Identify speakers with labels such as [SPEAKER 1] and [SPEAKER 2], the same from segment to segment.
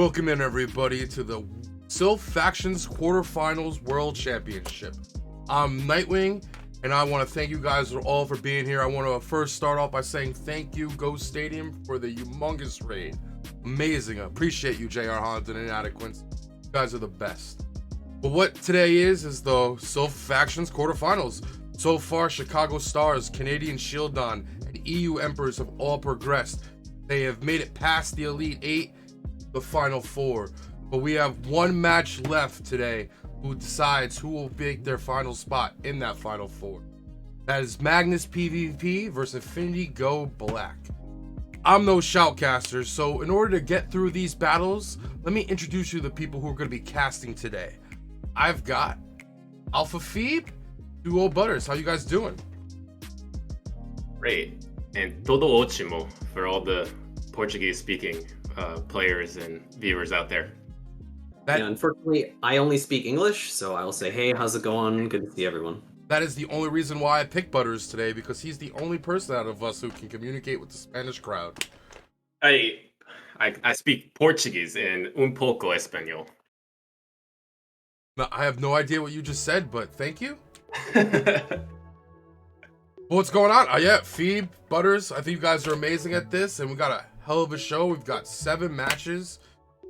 [SPEAKER 1] Welcome in, everybody, to the Silph Factions Quarterfinals World Championship. I'm Nightwing, and I want to thank you guys all for being here. I want to first start off by saying thank you, Ghost Stadium, for the humongous raid. Amazing. I appreciate you, JR Honda and Inadequates. You guys are the best. But what today is the Silph Factions Quarterfinals. So far, Chicago Stars, Canadian Shieldon, and EU Emperors have all progressed. They have made it past the Elite 8, the Final 4. But we have one match left today who decides who will make their final spot in that Final 4. That is MagnisPvP versus Infinity Go Black. I'm no shoutcaster, so in order to get through these battles, let me introduce you to the people who are going to be casting today. I've got Alpha Phoebe, Duo Butters. How you guys doing?
[SPEAKER 2] Great. And todo ótimo for all the Portuguese-speaking players and viewers out there.
[SPEAKER 3] Yeah, unfortunately, I only speak English, so I'll say, hey, how's it going? Good to see everyone.
[SPEAKER 1] That is the only reason why I picked Butters today, because he's the only person out of us who can communicate with the Spanish crowd.
[SPEAKER 2] I speak Portuguese and un poco español.
[SPEAKER 1] Now, I have no idea what you just said, but thank you. What's going on? Yeah, Phoebe, Butters, I think you guys are amazing at this, and we got a hell of a show. We've got 7 matches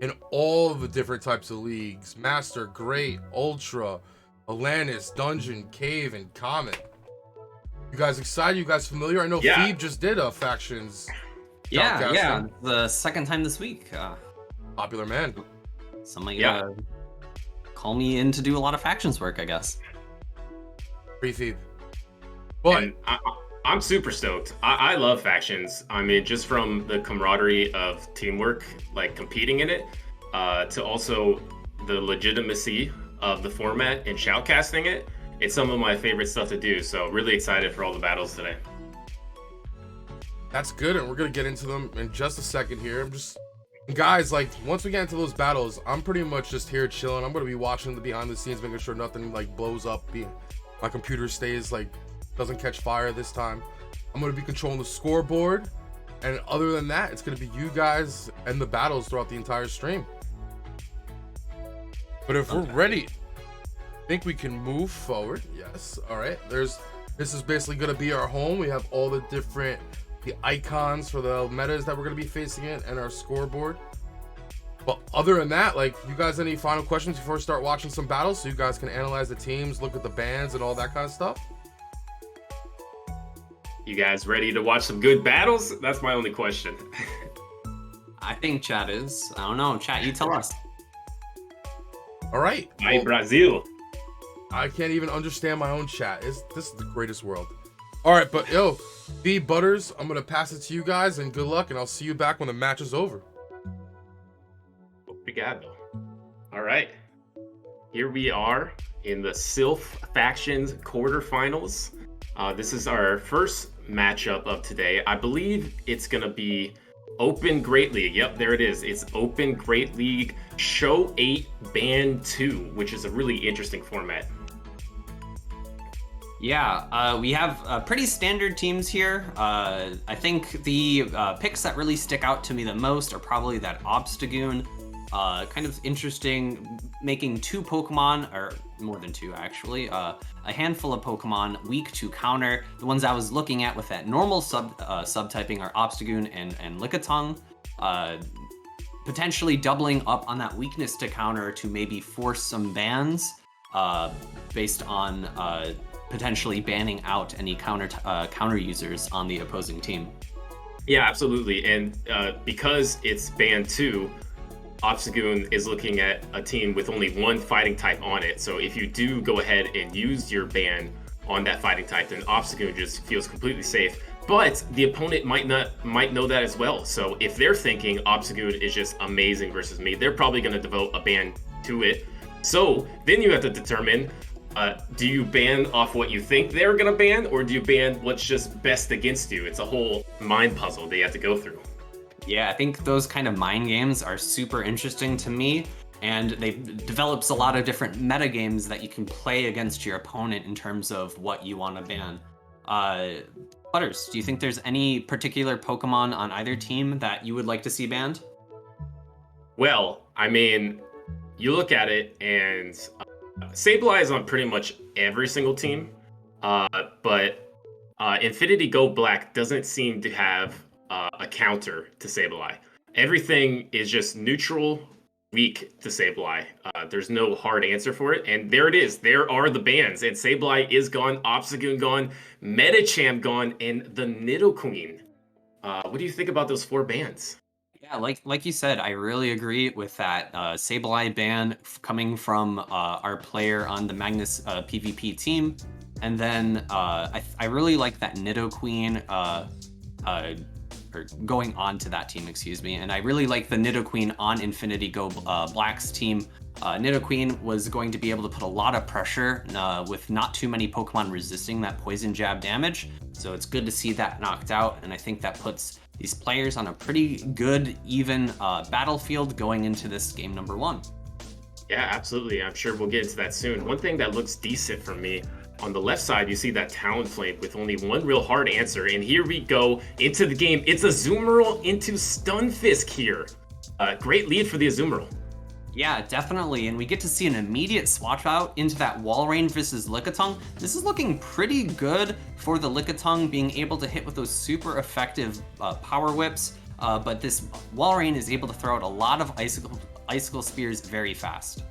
[SPEAKER 1] in all of the different types of leagues. Master, Great, Ultra, Atlantis, Dungeon, Cave, and Comet. You guys excited? You guys familiar? I know Phoebe just did a Factions.
[SPEAKER 3] Yeah, the second time this week.
[SPEAKER 1] Popular man.
[SPEAKER 3] Somebody call me in to do a lot of Factions work, I guess.
[SPEAKER 1] Free Phoebe. But
[SPEAKER 2] and I'm super stoked. I love Factions. I mean, just from the camaraderie of teamwork, like competing in it, to also the legitimacy of the format and shoutcasting it, it's some of my favorite stuff to do. So really excited for all the battles today.
[SPEAKER 1] That's good, and we're gonna get into them in just a second here. Guys, like, once we get into those battles, I'm pretty much just here chilling. I'm gonna be watching the behind the scenes, making sure nothing like blows up. My computer stays like doesn't catch fire this time. I'm gonna be controlling the scoreboard, and other than that, it's gonna be you guys and the battles throughout the entire stream. But if we're ready, I think we can move forward. Yes. All right. This is basically gonna be our home. We have all the icons for the metas that we're gonna be facing in, and our scoreboard. But other than that, like, you guys, any final questions before we start watching some battles, so you guys can analyze the teams, look at the bands, and all that kind of stuff?
[SPEAKER 2] You guys ready to watch some good battles? That's my only question.
[SPEAKER 3] I think chat is. I don't know. Chat, you tell us.
[SPEAKER 1] All right.
[SPEAKER 2] Well, Brazil.
[SPEAKER 1] I can't even understand my own chat. This is the greatest world. All right, but yo, B Butters, I'm gonna pass it to you guys, and good luck, and I'll see you back when the match is over.
[SPEAKER 2] Obrigado. All right. Here we are in the Silph Factions quarterfinals. This is our first matchup of today. I believe it's going to be Open Great League. Yep, there it is. It's Open Great League Show 8 Band 2, which is a really interesting format.
[SPEAKER 3] Yeah, we have pretty standard teams here. I think the picks that really stick out to me the most are probably that Obstagoon. Kind of interesting, making 2 Pokemon, or more than 2 actually, a handful of Pokemon weak to counter. The ones I was looking at with that normal subtyping are Obstagoon and Lickitung, potentially doubling up on that weakness to counter to maybe force some bans based on potentially banning out any counter users on the opposing team.
[SPEAKER 2] Yeah, absolutely, and because it's Band 2, Obstagoon is looking at a team with only 1 fighting type on it. So if you do go ahead and use your ban on that fighting type, then Obstagoon just feels completely safe. But the opponent might know that as well. So if they're thinking Obstagoon is just amazing versus me, they're probably going to devote a ban to it. So then you have to determine, do you ban off what you think they're going to ban, or do you ban what's just best against you? It's a whole mind puzzle they have to go through.
[SPEAKER 3] Yeah, I think those kind of mind games are super interesting to me, and they develops a lot of different meta games that you can play against your opponent in terms of what you want to ban. Butters, do you think there's any particular Pokemon on either team that you would like to see banned?
[SPEAKER 2] Well, I mean, you look at it, and Sableye is on pretty much every single team, but Infinity Go Black doesn't seem to have a counter to Sableye. Everything is just neutral, weak to Sableye. There's no hard answer for it, and there it is. There are the bans, and Sableye is gone, Obstagoon gone, Metachamp gone, and the Nidoqueen. What do you think about those 4 bans?
[SPEAKER 3] Yeah, like you said, I really agree with that Sableye ban coming from our player on the Magnus PvP team. And then I really like that Nidoqueen, or going on to that team, excuse me. And I really like the Nidoqueen on Infinity Go Black's team. Nidoqueen was going to be able to put a lot of pressure with not too many Pokemon resisting that poison jab damage. So it's good to see that knocked out, and I think that puts these players on a pretty good, even battlefield going into this game number 1.
[SPEAKER 2] Yeah, absolutely. I'm sure we'll get into that soon. One thing that looks decent for me, on the left side, you see that Talonflame with only one real hard answer. And here we go into the game. It's a Azumarill into Stunfisk here. Great lead for the Azumarill.
[SPEAKER 3] Yeah, definitely, and we get to see an immediate swatch out into that Walrein versus Lickitung. This is looking pretty good for the Lickitung being able to hit with those super effective power whips, but this Walrein is able to throw out a lot of icicle spears very fast.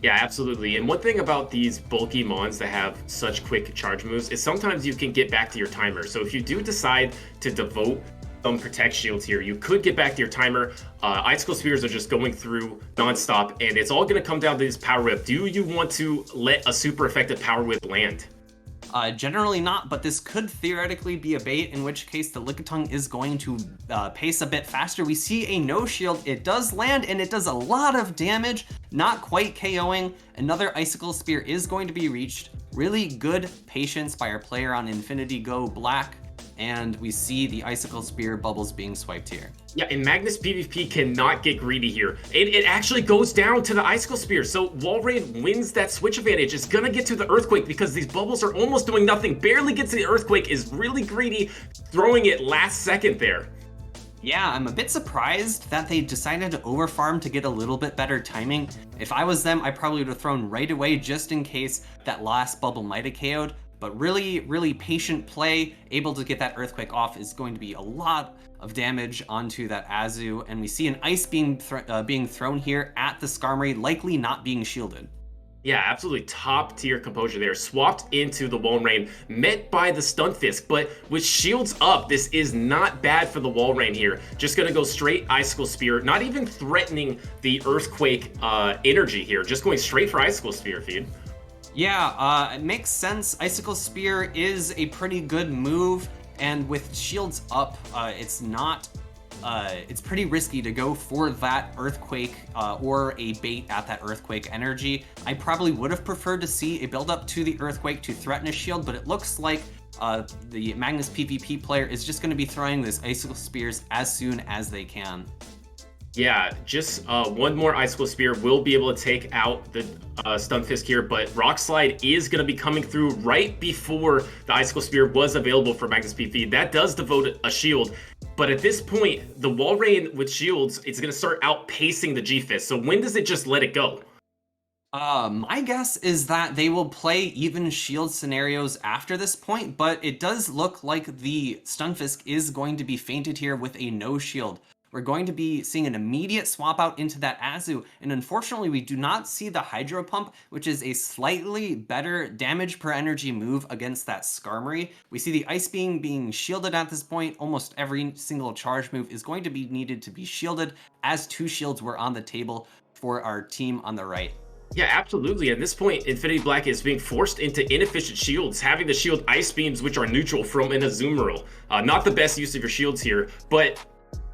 [SPEAKER 2] Yeah, absolutely. And one thing about these bulky mons that have such quick charge moves is sometimes you can get back to your timer. So if you do decide to devote some protect shields here, you could get back to your timer. Icicle spears are just going through nonstop, and it's all going to come down to this power whip. Do you want to let a super effective power whip land?
[SPEAKER 3] Generally not, but this could theoretically be a bait, in which case the Lickitung is going to pace a bit faster. We see a no shield. It does land, and it does a lot of damage, not quite KOing. Another Icicle Spear is going to be reached. Really good patience by our player on Infinity Go Black, and we see the Icicle Spear bubbles being swiped here.
[SPEAKER 2] Yeah, and MagnisPvP cannot get greedy here. It actually goes down to the Icicle Spear, so Walrein wins that switch advantage. It's gonna get to the Earthquake because these bubbles are almost doing nothing. Barely gets to the Earthquake, is really greedy, throwing it last second there.
[SPEAKER 3] Yeah, I'm a bit surprised that they decided to overfarm to get a little bit better timing. If I was them, I probably would have thrown right away just in case that last bubble might have KO'd. But really, really patient play, able to get that Earthquake off is going to be a lot of damage onto that Azu. And we see an Ice being thrown here at the Skarmory, likely not being shielded.
[SPEAKER 2] Yeah, absolutely top tier composure there. Swapped into the Walrein, met by the Stunfisk, but with shields up, this is not bad for the Walrein here. Just gonna go straight Icicle Spear, not even threatening the Earthquake energy here, just going straight for Icicle Spear feed.
[SPEAKER 3] Yeah, it makes sense. Icicle Spear is a pretty good move, and with shields up, it's pretty risky to go for that Earthquake or a bait at that Earthquake energy. I probably would have preferred to see a build up to the Earthquake to threaten a shield, but it looks like the MagnisPvP player is just going to be throwing those Icicle Spears as soon as they can.
[SPEAKER 2] Yeah, just one more Icicle Spear will be able to take out the Stunfisk here, but Rock Slide is going to be coming through right before the Icicle Spear was available for MagnisPvP. That does devote a shield, but at this point, the Walrein with shields, it's going to start outpacing the G-Fist. So when does it just let it go?
[SPEAKER 3] My guess is that they will play even shield scenarios after this point, but it does look like the Stunfisk is going to be fainted here with a no shield. We're going to be seeing an immediate swap out into that Azu, and unfortunately we do not see the Hydro Pump, which is a slightly better damage per energy move against that Skarmory. We see the Ice Beam being shielded at this point. Almost every single charge move is going to be needed to be shielded, as 2 shields were on the table for our team on the right.
[SPEAKER 2] Yeah, absolutely. At this point, Infinity Black is being forced into inefficient shields, having to shield Ice Beams, which are neutral from an Azumarill. Not the best use of your shields here, but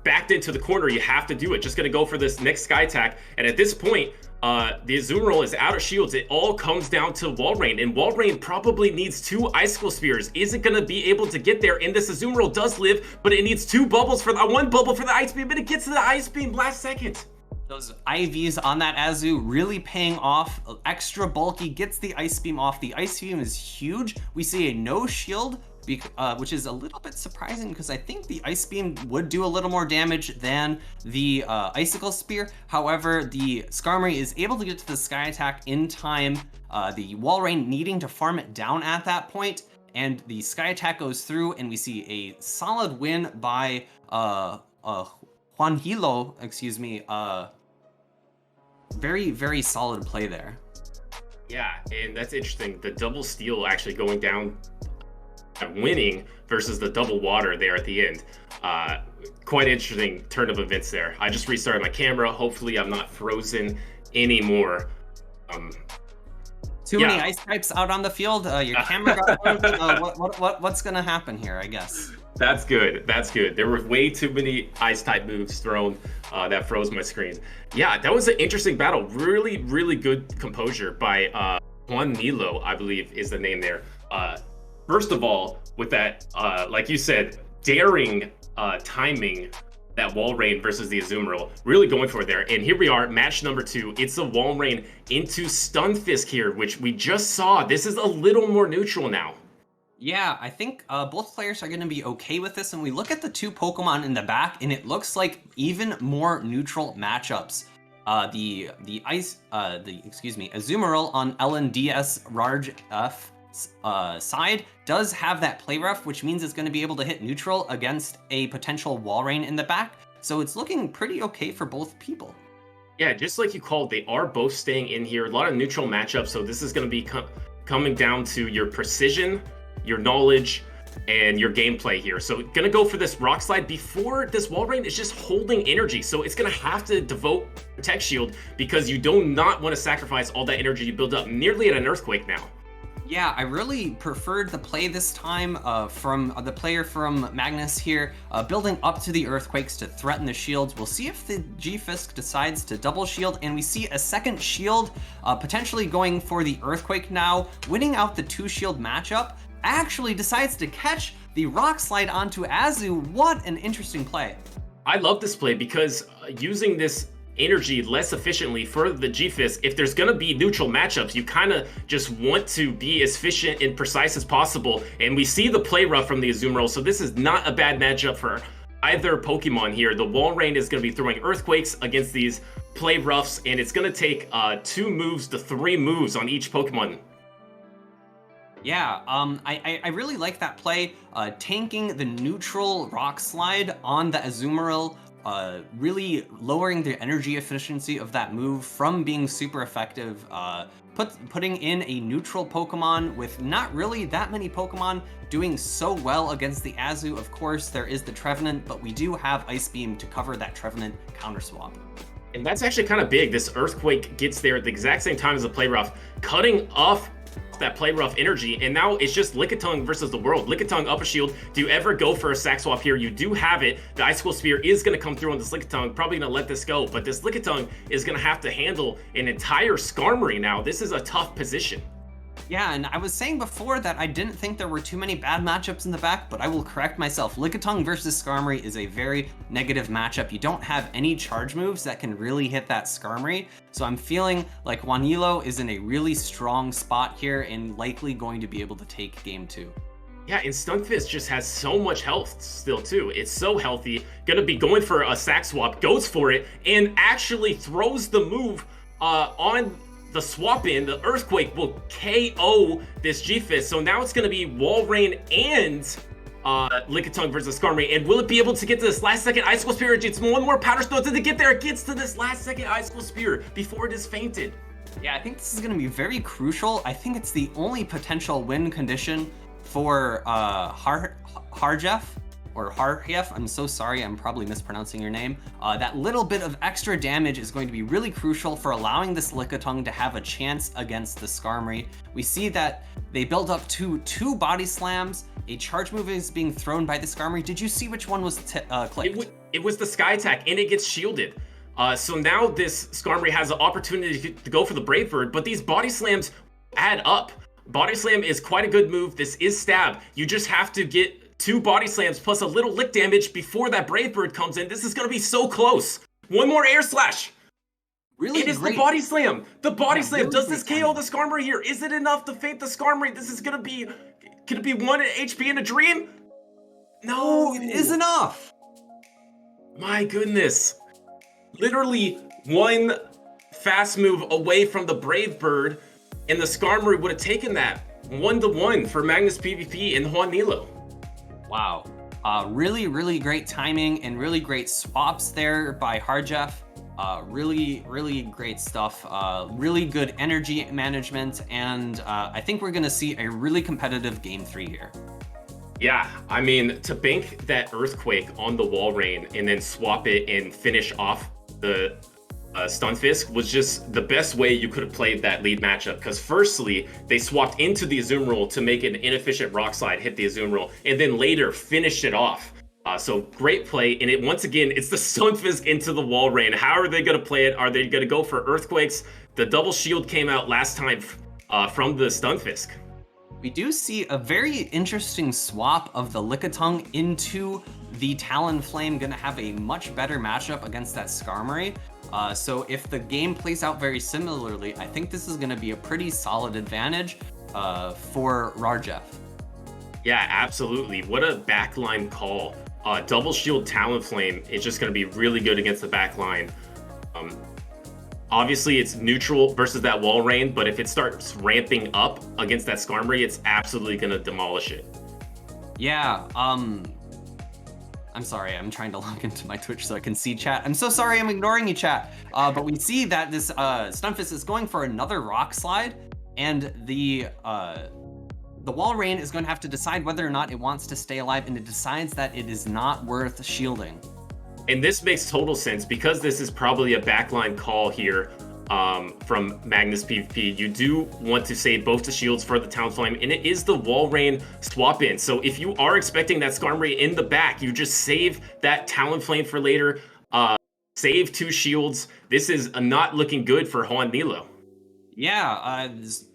[SPEAKER 2] backed into the corner, you have to do it. Just gonna go for this next Sky Attack, and at this point, the Azumarill is out of shields. It all comes down to Walrein, and Walrein probably needs 2 Icicle Spears. Isn't gonna be able to get there, and this Azumarill does live, but it needs 2 bubbles for the 1 bubble for the Ice Beam, and it gets to the Ice Beam last second.
[SPEAKER 3] Those IVs on that Azu really paying off. Extra bulky, gets the Ice Beam off. The Ice Beam is huge. We see a no shield which is a little bit surprising because I think the Ice Beam would do a little more damage than the Icicle Spear. However, the Skarmory is able to get to the Sky Attack in time, the Walrein needing to farm it down at that point, and the Sky Attack goes through, and we see a solid win by Juanhilo, excuse me. Very, very solid play there.
[SPEAKER 2] Yeah, and that's interesting. The double steal actually going down and winning versus the double water there at the end. Quite interesting turn of events there. I just restarted my camera. Hopefully I'm not frozen anymore.
[SPEAKER 3] Too many ice types out on the field. Your camera got frozen. What's gonna happen here, I guess?
[SPEAKER 2] That's good. That's good. There were way too many ice type moves thrown that froze my screen. Yeah, that was an interesting battle. Really, really good composure by Juanhilo, I believe is the name there. First of all, with that, like you said, daring timing that Walrein versus the Azumarill, really going for it there. And here we are, match number 2. It's the Walrein into Stunfisk here, which we just saw. This is a little more neutral now.
[SPEAKER 3] Yeah, I think both players are going to be okay with this. And we look at the two Pokemon in the back, and it looks like even more neutral matchups. The Azumarill on LNDS Rarge F side does have that play rough, which means it's going to be able to hit neutral against a potential Walrein in the back. So it's looking pretty okay for both people.
[SPEAKER 2] Yeah, just like you called, they are both staying in here. A lot of neutral matchups. So this is going to be coming down to your precision, your knowledge, and your gameplay here. So gonna go for this Rock Slide before this Walrein is just holding energy. So it's gonna have to devote Protect Shield because you do not want to sacrifice all that energy you build up nearly at an Earthquake now.
[SPEAKER 3] Yeah, I really preferred the play this time from the player from Magnus here, building up to the Earthquakes to threaten the shields. We'll see if the G-Fisk decides to double shield, and we see a second shield potentially going for the Earthquake now, winning out the 2-shield matchup. Actually decides to catch the Rock Slide onto Azu. What an interesting play.
[SPEAKER 2] I love this play because using this energy less efficiently for the G-Fisk, if there's going to be neutral matchups, you kind of just want to be as efficient and precise as possible. And we see the play rough from the Azumarill, so this is not a bad matchup for either Pokemon here. The Walrein is going to be throwing Earthquakes against these play roughs, and it's going to take 2 moves to 3 moves on each Pokemon.
[SPEAKER 3] Yeah, I really like that play, tanking the neutral Rock Slide on the Azumarill, really lowering the energy efficiency of that move from being super effective, putting in a neutral Pokemon with not really that many Pokemon doing so well against the Azu. Of course, there is the Trevenant, but we do have Ice Beam to cover that Trevenant counter swap.
[SPEAKER 2] And that's actually kind of big. This Earthquake gets there at the exact same time as the play rough, cutting off that play rough energy, and now it's just Lickitung versus the world. Lickitung up a shield. Do you ever go for a sack swap here? You do have it. The Icicle Spear is going to come through on this Lickitung, probably going to let this go, but this Lickitung is going to have to handle an entire Skarmory now. This is a tough position.
[SPEAKER 3] Yeah, and I was saying before that I didn't think there were too many bad matchups in the back, but I will correct myself. Lickitung versus Skarmory is a very negative matchup. You don't have any charge moves that can really hit that Skarmory, so I'm feeling like Juanhilo is in a really strong spot here and likely going to be able to take game 2.
[SPEAKER 2] Yeah, and Stunfisk just has so much health still too. It's so healthy. Gonna be going for a sack swap, goes for it, and actually throws the move on the swap in. The Earthquake will KO this G-Fisk. So now it's going to be Walrein and Lickitung versus Skarmory. And will it be able to get to this last second Icicle Spear? It's one more Powder Stone to get there. It gets to this last second Icicle Spear before it is fainted.
[SPEAKER 3] Yeah, I think this is going to be very crucial. I think it's the only potential win condition for Harjef. Or Harjef, I'm so sorry, I'm probably mispronouncing your name. That little bit of extra damage is going to be really crucial for allowing this Lickitung to have a chance against the Skarmory. We see that they build up to 2 body slams. A charge move is being thrown by the Skarmory. Did you see which one was clicked?
[SPEAKER 2] It was the Sky Attack, and it gets shielded. So now this Skarmory has an opportunity to go for the Brave Bird, but these body slams add up. Body slam is quite a good move. This is stab. You just have to get 2 body slams plus a little lick damage before that Brave Bird comes in. This is going to be so close. One more Air Slash.
[SPEAKER 3] Really
[SPEAKER 2] It is
[SPEAKER 3] great.
[SPEAKER 2] the body slam. The body slam.
[SPEAKER 3] Really
[SPEAKER 2] Does this
[SPEAKER 3] great
[SPEAKER 2] KO the Skarmory here? Is it enough to faint the Skarmory? This is going to be Could it be 1 HP in a dream? No,
[SPEAKER 3] It is enough.
[SPEAKER 2] My goodness. Literally one fast move away from the Brave Bird, and the Skarmory would have taken that 1-1 for MagnisPvP and Juanilo.
[SPEAKER 3] Wow. Really, really great timing and really great swaps there by Harjeff. Really, really great stuff. Really good energy management, and I think we're gonna see a really competitive Game 3 here.
[SPEAKER 2] Yeah, I mean, to bank that Earthquake on the Wall Rain and then swap it and finish off the Stunfisk was just the best way you could have played that lead matchup. Because firstly, they swapped into the Azumarill to make an inefficient Rock Slide hit the Azumarill, and then later finished it off. So great play, and once again, it's the Stunfisk into the Wall Rain. How are they going to play it? Are they going to go for Earthquakes? The double shield came out last time from the Stunfisk.
[SPEAKER 3] We do see a very interesting swap of the Lickitung into the Talonflame, gonna have a much better matchup against that Skarmory. So if the game plays out very similarly, I think this is gonna be a pretty solid advantage for Rarjeff.
[SPEAKER 2] Yeah, absolutely. What a backline call. Double shield Talonflame is just going to be really good against the backline. Obviously, it's neutral versus that Wall Rain, but if it starts ramping up against that Skarmory, it's absolutely going to demolish it.
[SPEAKER 3] Yeah, I'm sorry, I'm trying to log into my Twitch so I can see chat. I'm so sorry, I'm ignoring you, chat. But we see that this Stunfisk is going for another Rock Slide, and the Wall Rain is going to have to decide whether or not it wants to stay alive, and it decides that it is not worth shielding.
[SPEAKER 2] And this makes total sense because this is probably a backline call here from MagnisPvP. You do want to save both the shields for the Talonflame, and it is the Wall Rain swap in. So if you are expecting that Skarmory in the back, you just save that Talonflame for later, save 2 shields. This is not looking good for Juanilo.
[SPEAKER 3] Yeah,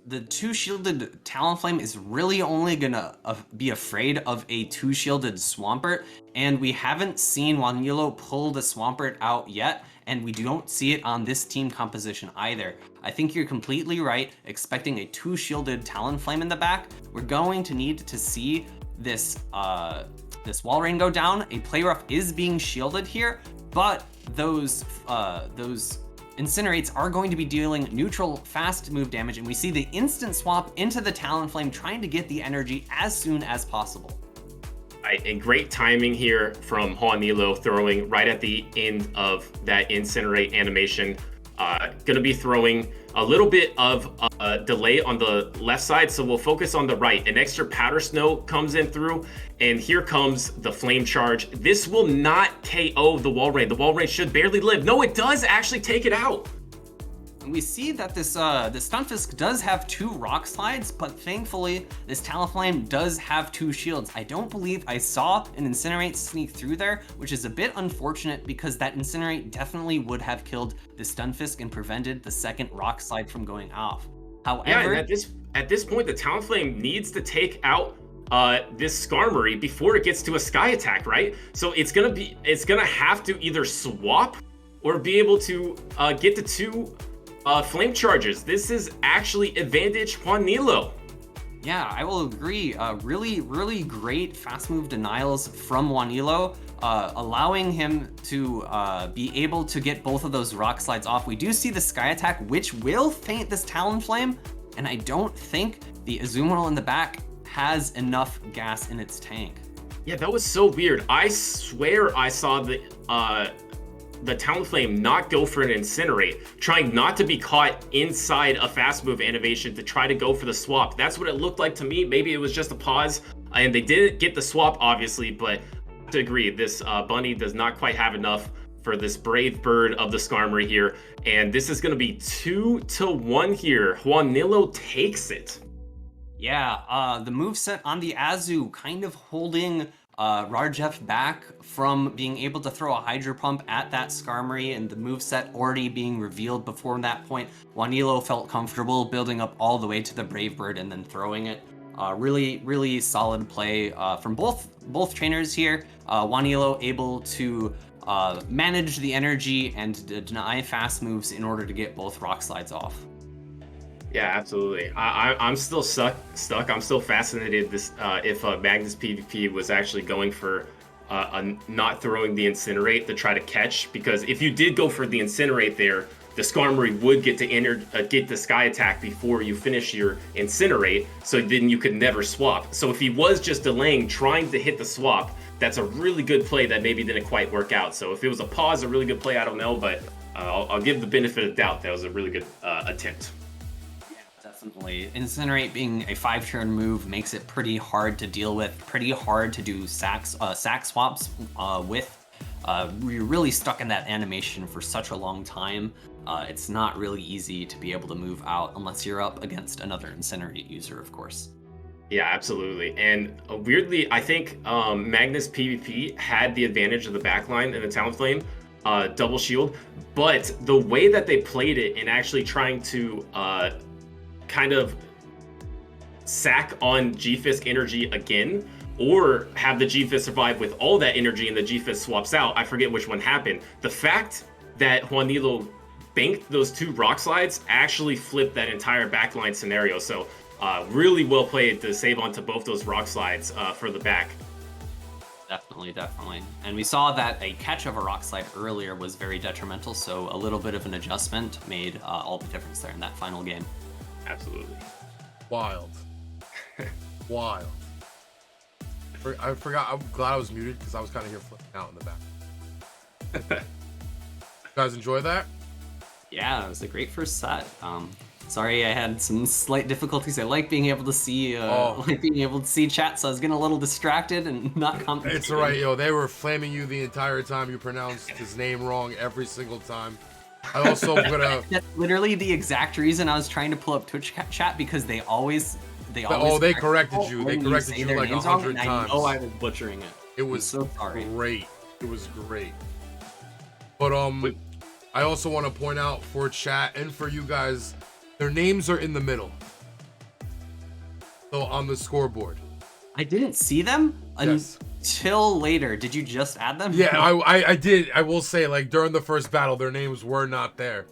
[SPEAKER 3] the 2-shielded Talonflame is really only gonna be afraid of a 2-shielded Swampert, and we haven't seen Juanilo pull the Swampert out yet, and we don't see it on this team composition either. I think you're completely right, expecting a 2-shielded Talonflame in the back. We're going to need to see this Wall Rain go down. A Play Rough is being shielded here, but those Incinerates are going to be dealing neutral fast move damage, and we see the instant swap into the Talonflame, trying to get the energy as soon as possible.
[SPEAKER 2] And great timing here from Juanilo, throwing right at the end of that Incinerate animation. Gonna be throwing a little bit of a delay on the left side, so we'll focus on the right. An extra Powder Snow comes in through, and here comes the Flame Charge. This will not KO the Wall Rain. The Wall Rain should barely live. No, it does actually take it out.
[SPEAKER 3] And we see that this Stunfisk does have 2 Rock Slides, but thankfully this Talonflame does have 2 shields. I don't believe I saw an Incinerate sneak through there, which is a bit unfortunate because that Incinerate definitely would have killed the Stunfisk and prevented the second Rock Slide from going off. However,
[SPEAKER 2] yeah, and at this point, the Talonflame needs to take out this Skarmory before it gets to a Sky Attack, right? So it's gonna have to either swap or be able to get the 2 Flame Charges. This is actually advantage Juanilo.
[SPEAKER 3] Yeah, I will agree. Really, really great fast move denials from Juanilo, allowing him to be able to get both of those Rock Slides off. We do see the Sky Attack, which will feint this Talonflame, and I don't think the Azumarill in the back has enough gas in its tank.
[SPEAKER 2] Yeah, that was so weird. I swear I saw the Talonflame not go for an Incinerate, trying not to be caught inside a fast move animation to try to go for the swap. That's what it looked like to me. Maybe it was just a pause, and they didn't get the swap, obviously, but I have to agree, this Bunny does not quite have enough for this Brave Bird of the Skarmory here, and this is going to be 2-1 here. Juanilo takes it.
[SPEAKER 3] Yeah, the moveset on the Azu kind of holding Rarjeff back from being able to throw a Hydro Pump at that Skarmory, and the moveset already being revealed before that point. Juanilo felt comfortable building up all the way to the Brave Bird and then throwing it. Really, really solid play from both trainers here. Juanilo able to manage the energy and deny fast moves in order to get both Rock Slides off.
[SPEAKER 2] Yeah, absolutely. I'm still stuck. I'm still fascinated if Magnus PvP was actually going for not throwing the incinerate to try to catch, because if you did go for the incinerate there, the Skarmory would get to get the sky attack before you finish your incinerate, so then you could never swap. So if he was just delaying trying to hit the swap, that's a really good play that maybe didn't quite work out. So if it was a pause, a really good play, I don't know, but I'll give the benefit of doubt. That was a really good attempt.
[SPEAKER 3] Definitely. Incinerate being a 5-turn move makes it pretty hard to deal with, pretty hard to do sack swaps with. You're really stuck in that animation for such a long time. It's not really easy to be able to move out unless you're up against another Incinerate user, of course.
[SPEAKER 2] Yeah, absolutely. And weirdly, I think Magnus PvP had the advantage of the backline and the Talonflame double shield, but the way that they played it and actually trying to kind of sack on G-Fisk energy again, or have the G-Fisk survive with all that energy and the G-Fisk swaps out. I forget which one happened. The fact that Juanilo banked those 2 rock slides actually flipped that entire backline scenario. So really well played to save onto both those rock slides for the back.
[SPEAKER 3] Definitely. And we saw that a catch of a rock slide earlier was very detrimental, so a little bit of an adjustment made all the difference there in that final game.
[SPEAKER 2] Absolutely.
[SPEAKER 1] Wild. I forgot. I'm glad I was muted because I was kind of here flipping out in the back. You guys enjoy that?
[SPEAKER 3] Yeah, it was a great first set. Sorry, I had some slight difficulties. I like being able to see, chat, so I was getting a little distracted and not commenting.
[SPEAKER 1] It's alright, yo. They were flaming you the entire time. You pronounced his name wrong every single time. I also gonna.
[SPEAKER 3] That's literally the exact reason I was trying to pull up Twitch chat, because they always.
[SPEAKER 1] They corrected you. They corrected you like 100 times.
[SPEAKER 3] I know I was butchering it.
[SPEAKER 1] It was
[SPEAKER 3] so sorry.
[SPEAKER 1] Great. It was great. But I also want to point out for chat and for you guys, their names are in the middle. So on the scoreboard.
[SPEAKER 3] I didn't see them
[SPEAKER 1] Yes.
[SPEAKER 3] until later. Did you just add them?
[SPEAKER 1] Yeah, I did. I will say, like, during the first battle, their names were not there.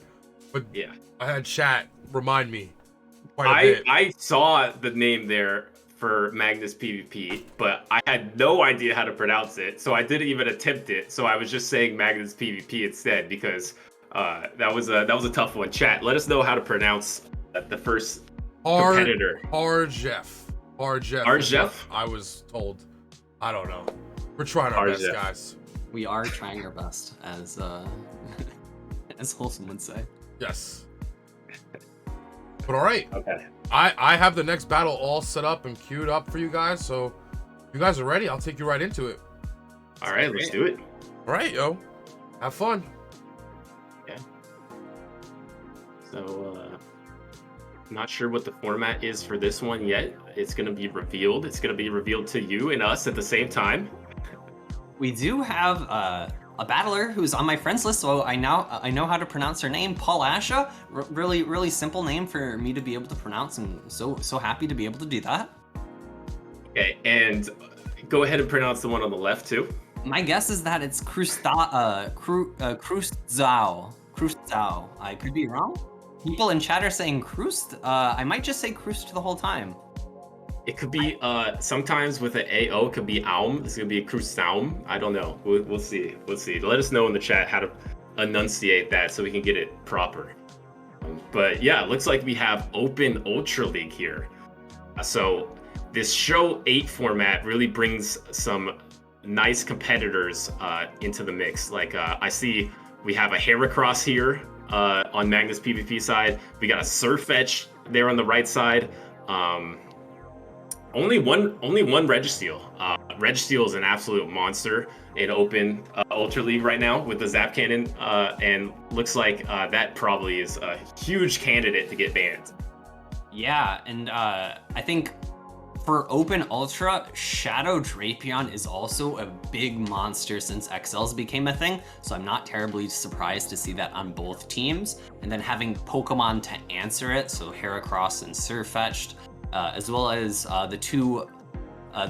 [SPEAKER 1] But
[SPEAKER 2] Yeah.
[SPEAKER 1] I had chat remind me quite a bit.
[SPEAKER 2] I saw the name there for Magnus PvP, but I had no idea how to pronounce it, so I didn't even attempt it. So I was just saying Magnus PvP instead, because that was a tough one. Chat, let us know how to pronounce the first competitor. Arjef?
[SPEAKER 1] I was told. I don't know. We're trying our best, guys.
[SPEAKER 3] We are trying our best, as as Wholesome would say.
[SPEAKER 1] Yes. But all right.
[SPEAKER 2] Okay.
[SPEAKER 1] I have the next battle all set up and queued up for you guys. So if you guys are ready, I'll take you right into it.
[SPEAKER 2] All right, let's do it.
[SPEAKER 1] All right, yo. Have fun.
[SPEAKER 2] Yeah. So, not sure what the format is for this one yet. It's going to be revealed. It's going to be revealed to you and us at the same time.
[SPEAKER 3] We do have a battler who's on my friends list, so I know how to pronounce her name, Paul Asha. Really simple name for me to be able to pronounce, and so happy to be able to do that.
[SPEAKER 2] Okay, and go ahead and pronounce the one on the left too.
[SPEAKER 3] My guess is that it's Krustzau. I could be wrong. People in chat are saying Krust. I might just say Krust the whole time.
[SPEAKER 2] It could be sometimes with an AO, it could be Aum. It's gonna be a Krustaum. I don't know. We'll see. Let us know in the chat how to enunciate that so we can get it proper. But yeah, it looks like we have Open Ultra League here. So this Show 8 format really brings some nice competitors into the mix. Like I see we have a Heracross here on Magnus PvP side. We got a Surfetch there on the right side. Only one Registeel. Registeel is an absolute monster in Open Ultra League right now with the Zap Cannon, and looks like that probably is a huge candidate to get banned.
[SPEAKER 3] Yeah, and I think for Open Ultra, Shadow Drapion is also a big monster since XLs became a thing, so I'm not terribly surprised to see that on both teams. And then having Pokemon to answer it, so Heracross and Surfetched, as well as the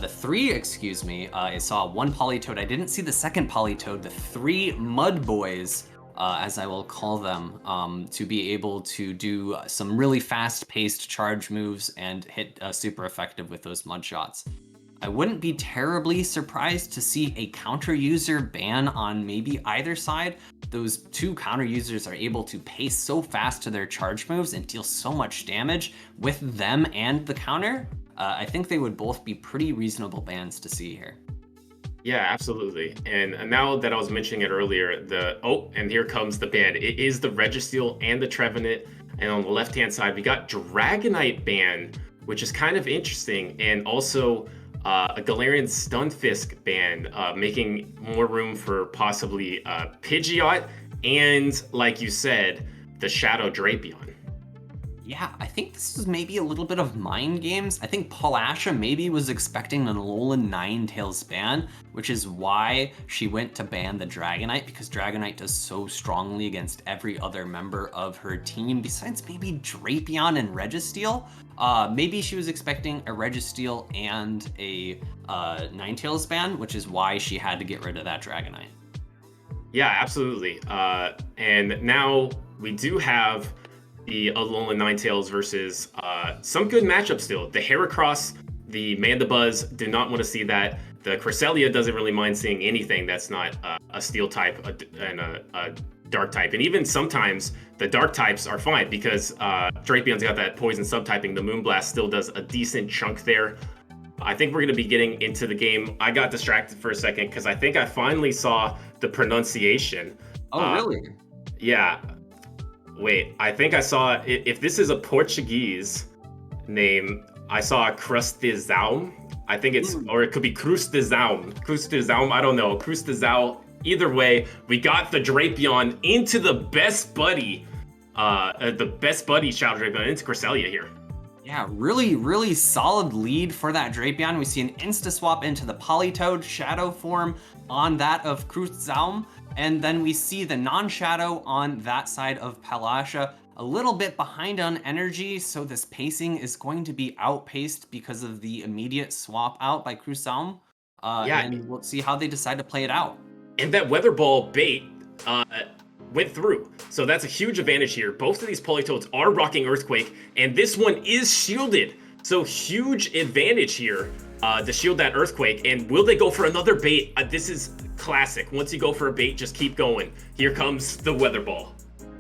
[SPEAKER 3] three, I saw one Politoed. I didn't see the second Politoed. The three Mud Boys as I will call them, to be able to do some really fast-paced charge moves and hit super effective with those mud shots. I wouldn't be terribly surprised to see a counter user ban on maybe either side. Those two counter users are able to pace so fast to their charge moves and deal so much damage with them and the counter. I think they would both be pretty reasonable bans to see here.
[SPEAKER 2] Yeah, absolutely. And now that I was mentioning it earlier, and here comes the ban. It is the Registeel and the Trevenant. And on the left-hand side, we got Dragonite ban, which is kind of interesting. And also a Galarian Stunfisk ban, making more room for possibly Pidgeot and, like you said, the Shadow Drapion.
[SPEAKER 3] Yeah, I think this is maybe a little bit of mind games. I think Palasha maybe was expecting an Alolan Ninetales ban, which is why she went to ban the Dragonite, because Dragonite does so strongly against every other member of her team, besides maybe Drapion and Registeel. Maybe she was expecting a Registeel and a Ninetales ban, which is why she had to get rid of that Dragonite.
[SPEAKER 2] Yeah, absolutely. And now we do have the Alolan Ninetales versus some good matchups still. The Heracross, the Mandibuzz do not want to see that. The Cresselia doesn't really mind seeing anything that's not a Steel type and a Dark type. And even sometimes the Dark types are fine because Drapion's got that Poison subtyping. The Moonblast still does a decent chunk there. I think we're going to be getting into the game. I got distracted for a second because I think I finally saw the pronunciation.
[SPEAKER 3] Oh, really?
[SPEAKER 2] Yeah. Wait, I think I saw, if this is a Portuguese name, I saw Crustizão. I think it's, or it could be Crustizão. Crustizão, I don't know. Crustizão. Either way, we got the Drapion into the best buddy Shadow Drapion into Cresselia here.
[SPEAKER 3] Yeah, really solid lead for that Drapion. We see an insta-swap into the Politoed Shadow form on that of Crustizão. And then we see the non-shadow on that side of Palasha, a little bit behind on energy, so this pacing is going to be outpaced because of the immediate swap out by Crustizão. And we'll see how they decide to play it out.
[SPEAKER 2] And that Weather Ball bait went through, so that's a huge advantage here. Both of these Politoads are rocking Earthquake, and this one is shielded, so huge advantage here to shield that Earthquake. And will they go for another bait? This is classic. Once you go for a bait, just keep going. Here comes the Weather Ball.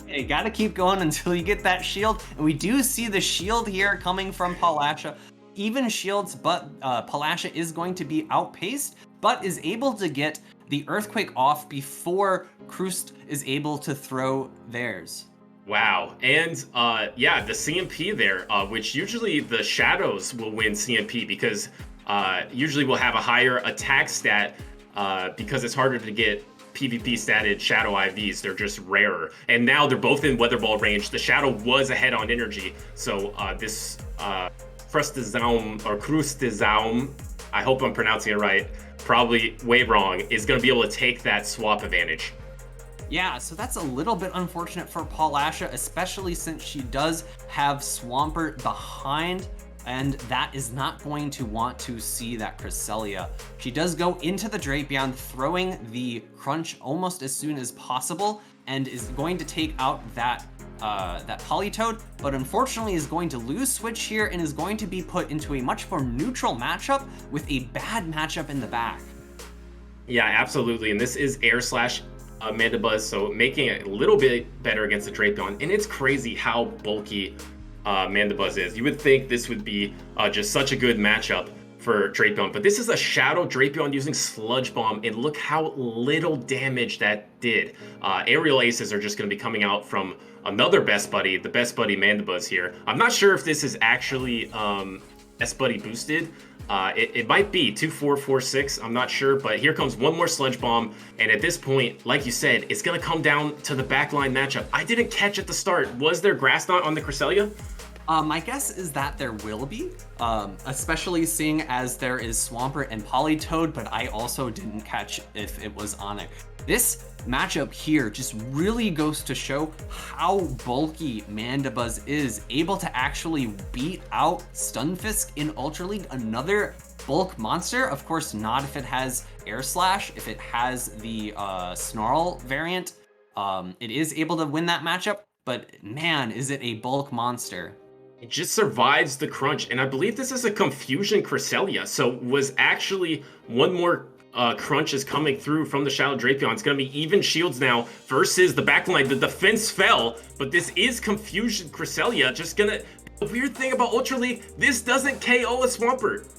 [SPEAKER 3] You gotta keep going until you get that shield. And we do see the shield here coming from Palasha. Even shields, but Palasha is going to be outpaced, but is able to get the Earthquake off before Crust is able to throw theirs.
[SPEAKER 2] Wow. And yeah, the CMP there, which usually the Shadows will win CMP because usually we'll have a higher attack stat because it's harder to get PvP statted Shadow IVs. They're just rarer. And now they're both in Weather Ball range. The Shadow was ahead on energy. So this Crustizão, I hope I'm pronouncing it right, probably way wrong, is going to be able to take that swap advantage.
[SPEAKER 3] Yeah, so that's a little bit unfortunate for Palasha, especially since she does have Swampert behind, and that is not going to want to see that Cresselia. She does go into the Drapion, throwing the Crunch almost as soon as possible, and is going to take out that Politoed, but unfortunately is going to lose Switch here and is going to be put into a much more neutral matchup with a bad matchup in the back.
[SPEAKER 2] Yeah, absolutely. And this is Air Slash Mandibuzz, so making it a little bit better against the Drapion. And it's crazy how bulky Mandibuzz is. You would think this would be just such a good matchup for Drapion, but this is a Shadow Drapion using Sludge Bomb, and look how little damage that did. Aerial Aces are just going to be coming out from another Best Buddy, the Best Buddy Mandibuzz here. I'm not sure if this is actually Best Buddy boosted. It might be 2-4-4-6, I'm not sure, but here comes one more Sludge Bomb, and at this point, like you said, it's going to come down to the backline matchup. I didn't catch at the start. Was there Grass Knot on the Cresselia?
[SPEAKER 3] My guess is that there will be, especially seeing as there is Swampert and Politoed, but I also didn't catch if it was on it. This matchup here just really goes to show how bulky Mandibuzz is, able to actually beat out Stunfisk in Ultra League, another bulk monster. Of course, not if it has Air Slash, if it has the Snarl variant. It is able to win that matchup, but man, is it a bulk monster.
[SPEAKER 2] It just survives the crunch, and I believe this is a Confusion Cresselia, so was actually one more crunch is coming through from the Shadow Drapion. It's going to be even shields now versus the backline. The defense fell, but this is Confusion Cresselia. Just gonna... The weird thing about Ultra League, this doesn't KO a Swampert.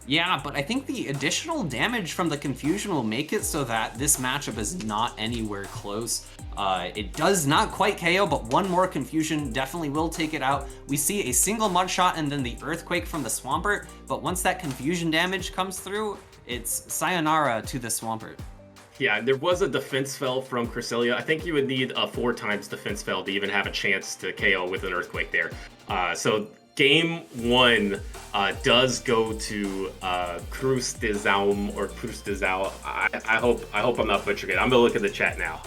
[SPEAKER 3] Yeah, but I think the additional damage from the Confusion will make it so that this matchup is not anywhere close. It does not quite KO, but one more Confusion definitely will take it out. We see a single Mud Shot and then the Earthquake from the Swampert, but once that Confusion damage comes through, it's sayonara to the Swampert.
[SPEAKER 2] Yeah, there was a defense fell from Cresselia. I think you would need a 4 times defense fell to even have a chance to KO with an Earthquake there. So game 1 does go to Cruz de Zaum or Cruz de Zau. I hope I'm not butchering it. I'm gonna look at the chat now.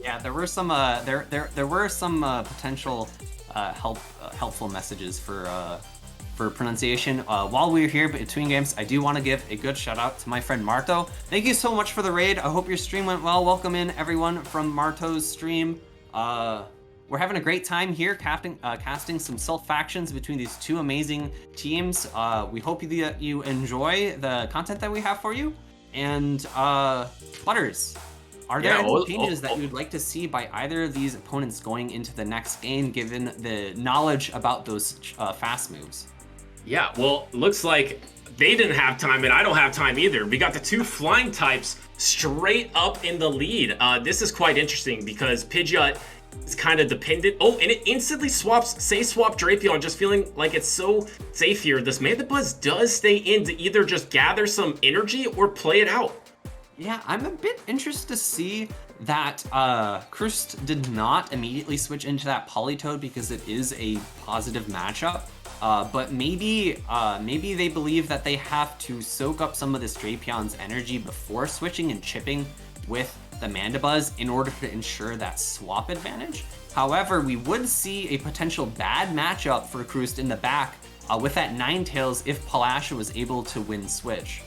[SPEAKER 3] Yeah, there were some there were some potential helpful messages for pronunciation. While we're here between games, I do want to give a good shout out to my friend Marto. Thank you so much for the raid. I hope your stream went well. Welcome in everyone from Marto's stream. We're having a great time here casting some Silph factions between these two amazing teams. We hope that you enjoy the content that we have for you. And Butters, are there any changes that you would like to see by either of these opponents going into the next game, given the knowledge about those fast moves?
[SPEAKER 2] Yeah, well, looks like they didn't have time, and I don't have time either. We got the 2 flying types straight up in the lead. This is quite interesting because Pidgeot is kind of dependent. Oh, and it instantly swaps, swap Drapion, just feeling like it's so safe here. This Mandibuzz does stay in to either just gather some energy or play it out.
[SPEAKER 3] Yeah, I'm a bit interested to see that Krust did not immediately switch into that Politoed because it is a positive matchup. But maybe they believe that they have to soak up some of this Drapion's energy before switching and chipping with the Mandibuzz in order to ensure that swap advantage. However, we would see a potential bad matchup for Krust in the back with that Ninetales if Palasha was able to win switch.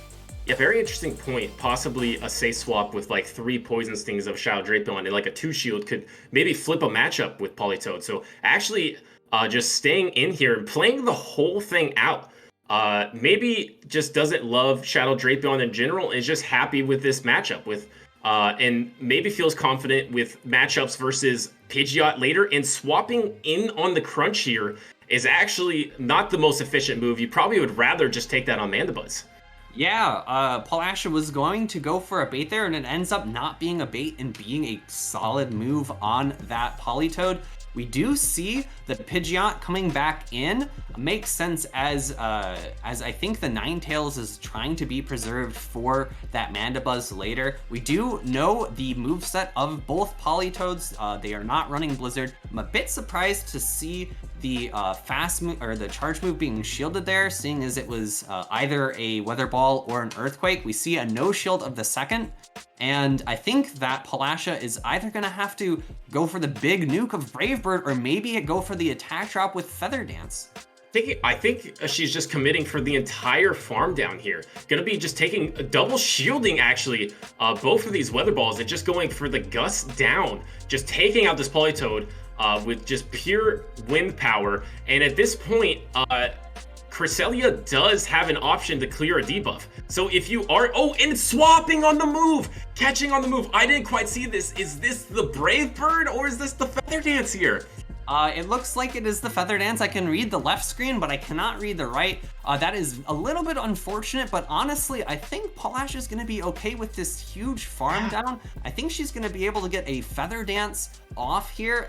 [SPEAKER 2] Yeah, very interesting point. Possibly a Say Swap with like 3 Poison Stings of Shadow Drapion and like a 2 shield could maybe flip a matchup with Politoed. So actually just staying in here and playing the whole thing out. Maybe just doesn't love Shadow Drapion in general, is just happy with this matchup with and maybe feels confident with matchups versus Pidgeot later, and swapping in on the crunch here is actually not the most efficient move. You probably would rather just take that on Mandibuzz.
[SPEAKER 3] Yeah, Palasha was going to go for a bait there, and it ends up not being a bait and being a solid move on that Politoed. We do see the Pidgeot coming back in. Makes sense as I think the Ninetales is trying to be preserved for that Mandibuzz later. We do know the moveset of both Politoads. They are not running Blizzard. I'm a bit surprised to see the fast move or the charge move being shielded there, seeing as it was either a Weather Ball or an Earthquake. We see a no shield of the second. And I think that Palasha is either going to have to go for the big nuke of Brave Bird or maybe go for the attack drop with Feather Dance.
[SPEAKER 2] I think she's just committing for the entire farm down here. Gonna be just taking double shielding actually both of these Weather Balls and just going for the Gust down. Just taking out this Politoed with just pure wind power. And at this point, Cresselia does have an option to clear a debuff. So if you are, and swapping on the move, catching on the move. I didn't quite see this. Is this the Brave Bird or is this the Feather Dance here?
[SPEAKER 3] It looks like it is the Feather Dance. I can read the left screen, but I cannot read the right. That is a little bit unfortunate, but honestly, I think Palasha is going to be okay with this huge farm down. I think she's going to be able to get a Feather Dance off here.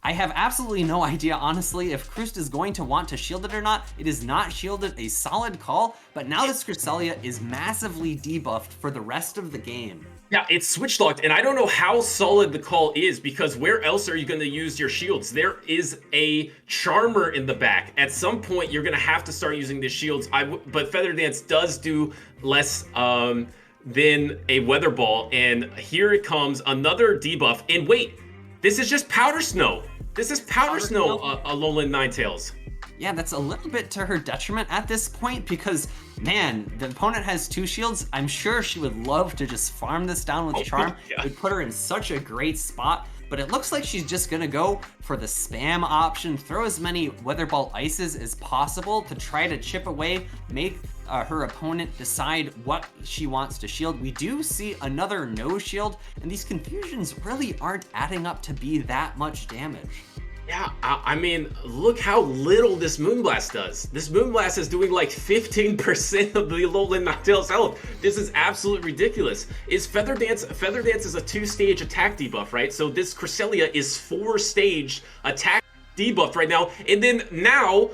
[SPEAKER 3] I have absolutely no idea, honestly, if Krust is going to want to shield it or not. It is not shielded, a solid call, but now this Cresselia is massively debuffed for the rest of the game.
[SPEAKER 2] Yeah, it's switch locked, and I don't know how solid the call is, because where else are you going to use your shields? There is a Charmer in the back. At some point, you're going to have to start using the shields, but Feather Dance does do less than a Weather Ball, and here it comes, another debuff, and wait, this is just Powder Snow. This is Powder Snow, Alolan Ninetales.
[SPEAKER 3] Yeah, that's a little bit to her detriment at this point because, man, the opponent has 2 shields. I'm sure she would love to just farm this down with Charm.
[SPEAKER 2] Yeah.
[SPEAKER 3] It would put her in such a great spot, but it looks like she's just gonna go for the spam option, throw as many Weather Ball Ices as possible to try to chip away, make her opponent decide what she wants to shield. We do see another no shield, and these confusions really aren't adding up to be that much damage.
[SPEAKER 2] Yeah, I mean, look how little this Moonblast does. This Moonblast is doing like 15% of the Alolan Ninetales health. This is absolutely ridiculous. Feather Dance is a 2-stage attack debuff, right? So this Cresselia is 4-stage attack debuff right now. And then now,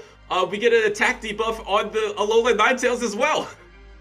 [SPEAKER 2] we get an attack debuff on the Alolan Ninetales as well.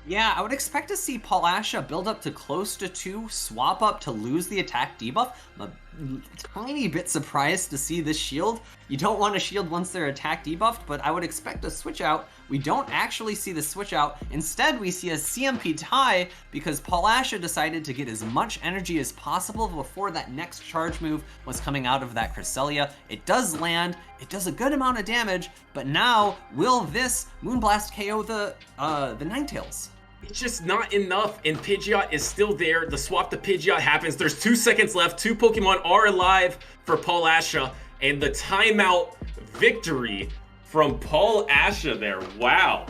[SPEAKER 3] Yeah, I would expect to see Palasha build up to close to 2, swap up to lose the attack debuff. I'm a tiny bit surprised to see this shield. You don't want to shield once they're attack debuffed, but I would expect a switch out. We don't actually see the switch out. Instead, we see a CMP tie because Palasha decided to get as much energy as possible before that next charge move was coming out of that Cresselia. It does land, it does a good amount of damage, but now will this Moonblast KO the Ninetales?
[SPEAKER 2] It's just not enough, and Pidgeot is still there. The swap to Pidgeot happens. There's 2 seconds left. 2 Pokemon are alive for Palasha, and the timeout victory from Palasha there. Wow.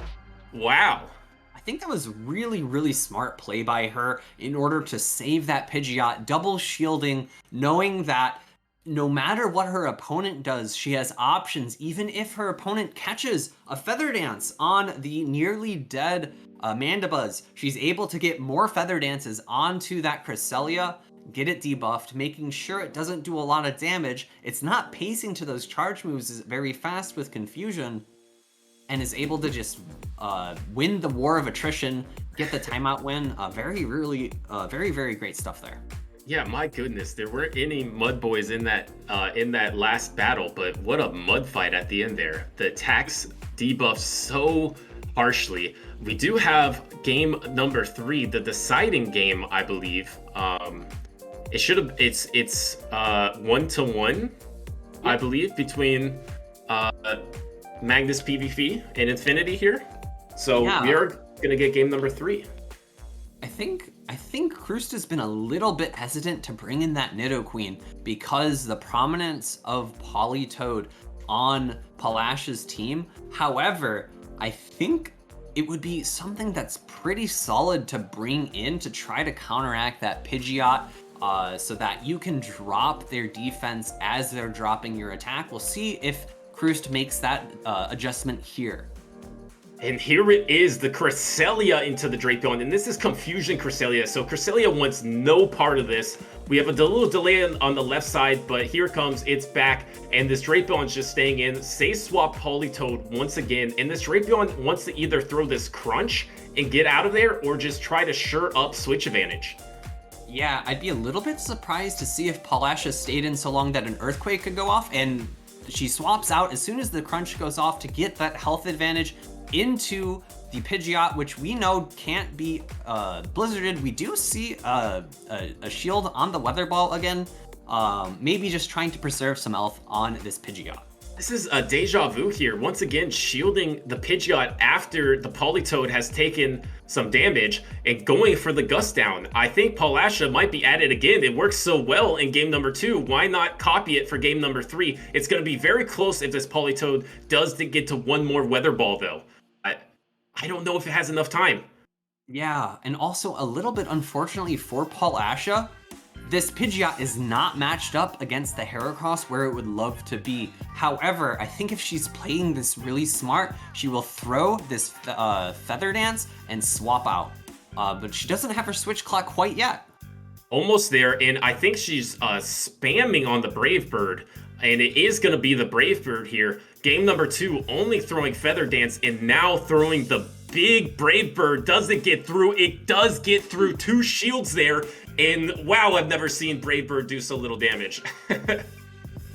[SPEAKER 2] Wow.
[SPEAKER 3] I think that was really, really smart play by her in order to save that Pidgeot, double shielding, knowing that no matter what her opponent does, she has options. Even if her opponent catches a Feather Dance on the nearly dead Mandibuzz, she's able to get more Feather Dances onto that Cresselia, get it debuffed, making sure it doesn't do a lot of damage. It's not pacing to those charge moves very fast with Confusion, and is able to just win the war of attrition, get the timeout win. Very, very great stuff there.
[SPEAKER 2] Yeah, my goodness, there weren't any Mud Boys in that last battle, but what a mud fight at the end there. The attacks debuffed so harshly. We do have game number 3, the deciding game, I believe. It's 1-1, I believe, between MagnisPvP and Infinity here. So
[SPEAKER 3] yeah.
[SPEAKER 2] We are gonna get game number 3.
[SPEAKER 3] I think Krust has been a little bit hesitant to bring in that Nidoqueen because the prominence of Politoed on Palasha's team. However, I think it would be something that's pretty solid to bring in to try to counteract that Pidgeot so that you can drop their defense as they're dropping your attack. We'll see if Krust makes that adjustment here.
[SPEAKER 2] And here it is, the Cresselia into the Drapion, and this is Confusion Cresselia, so Cresselia wants no part of this. We have a little delay on the left side, but here it comes, it's back, and this Drapion's just staying in. Say swap Politoed once again, and this Drapion wants to either throw this Crunch and get out of there, or just try to sure up switch advantage.
[SPEAKER 3] Yeah, I'd be a little bit surprised to see if Palasha stayed in so long that an Earthquake could go off, and she swaps out as soon as the Crunch goes off to get that health advantage into the Pidgeot, which we know can't be blizzarded. We do see a shield on the Weather Ball again, maybe just trying to preserve some health on this Pidgeot.
[SPEAKER 2] This is a deja vu here, once again shielding the Pidgeot after the Politoed has taken some damage and going for the Gust Down. I think Palasha might be at it again. It works so well in game number 2. Why not copy it for game number 3? It's going to be very close if this Politoed does get to one more Weather Ball though. I don't know if it has enough time.
[SPEAKER 3] Yeah, and also a little bit unfortunately for Palasha, this Pidgeot is not matched up against the Heracross where it would love to be. However, I think if she's playing this really smart, she will throw this Feather Dance and swap out. But she doesn't have her switch clock quite yet.
[SPEAKER 2] Almost there, and I think she's spamming on the Brave Bird, and it is going to be the Brave Bird here. Game number 2, only throwing Feather Dance, and now throwing the big Brave Bird. Does it get through? It does get through. 2 shields there, and wow, I've never seen Brave Bird do so little damage.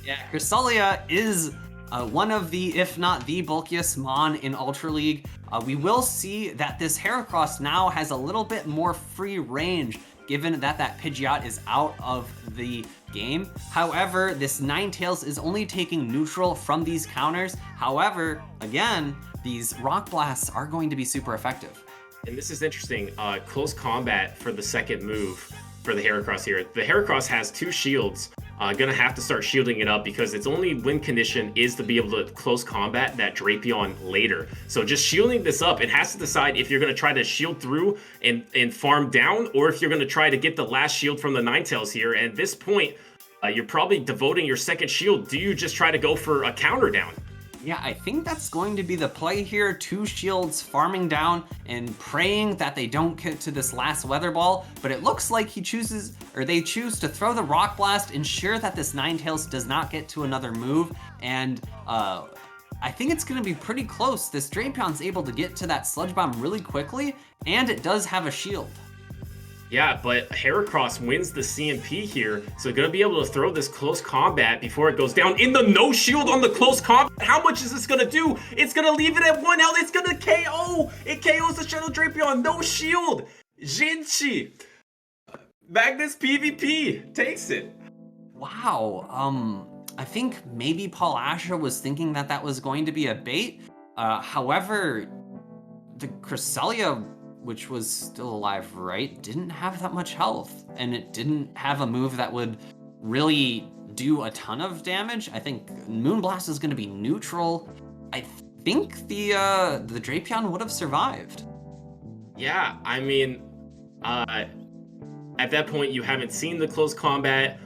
[SPEAKER 3] Yeah, Cresselia is one of the, if not the bulkiest Mon in Ultra League. We will see that this Heracross now has a little bit more free range, given that that Pidgeot is out of the game. However, this Ninetales is only taking neutral from these counters. However, again, these Rock Blasts are going to be super effective.
[SPEAKER 2] And this is interesting. Close combat for the second move for the Heracross here. The Heracross has 2 shields. Gonna have to start shielding it up because its only win condition is to be able to close combat that Drapion later. So just shielding this up, it has to decide if you're gonna try to shield through and farm down, or if you're gonna try to get the last shield from the Ninetales here. And at this point, you're probably devoting your second shield. Do you just try to go for a counter down?
[SPEAKER 3] Yeah, I think that's going to be the play here. 2 shields farming down and praying that they don't get to this last Weather Ball. But it looks like they choose to throw the Rock Blast, ensure that this Ninetales does not get to another move. And I think it's going to be pretty close. This Drapion's able to get to that Sludge Bomb really quickly, and it does have a shield.
[SPEAKER 2] Yeah, but Heracross wins the CMP here, so gonna be able to throw this close combat before it goes down in the no shield on the close combat. How much is this gonna do? It's gonna leave it at 1 health. It's gonna KO. It KOs the Shadow Drapion. No shield. Jinchi. MagnisPvP takes it.
[SPEAKER 3] Wow. I think maybe Paul Asher was thinking that that was going to be a bait. However, the Cresselia, which was still alive, right, didn't have that much health, and it didn't have a move that would really do a ton of damage. I think Moonblast is going to be neutral. I think the Drapion would have survived.
[SPEAKER 2] Yeah, I mean, at that point you haven't seen the close combat.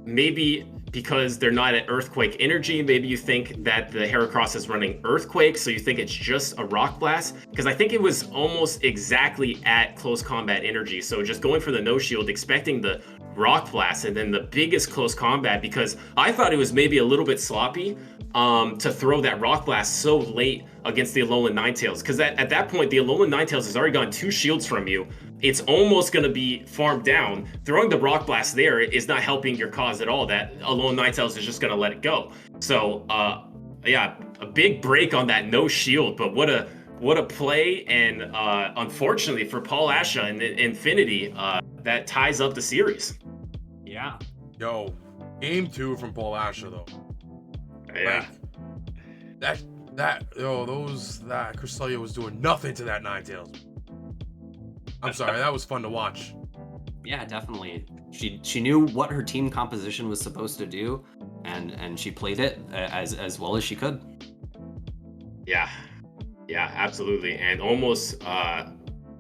[SPEAKER 2] Maybe because they're not at Earthquake energy, maybe you think that the Heracross is running Earthquake, so you think it's just a Rock Blast? Because I think it was almost exactly at close combat energy, so just going for the no shield, expecting the Rock Blast, and then the biggest close combat, because I thought it was maybe a little bit sloppy to throw that Rock Blast so late against the Alolan Ninetales, because at that point, the Alolan Ninetales has already gotten 2 shields from you. It's almost going to be farmed down. Throwing the Rock Blast there is not helping your cause at all. That Alolan Ninetales is just going to let it go. So, yeah, a big break on that no shield, but what a play, and unfortunately for Paul Asha and Infinity, that ties up the series.
[SPEAKER 3] Yeah.
[SPEAKER 1] Yo, game 2 from Paul Asher though.
[SPEAKER 2] Yeah.
[SPEAKER 1] Like, that Cresselia was doing nothing to that Ninetales. I'm sorry, that was fun to watch.
[SPEAKER 3] Yeah, definitely. She knew what her team composition was supposed to do, and she played it as well as she could.
[SPEAKER 2] Yeah, absolutely, and almost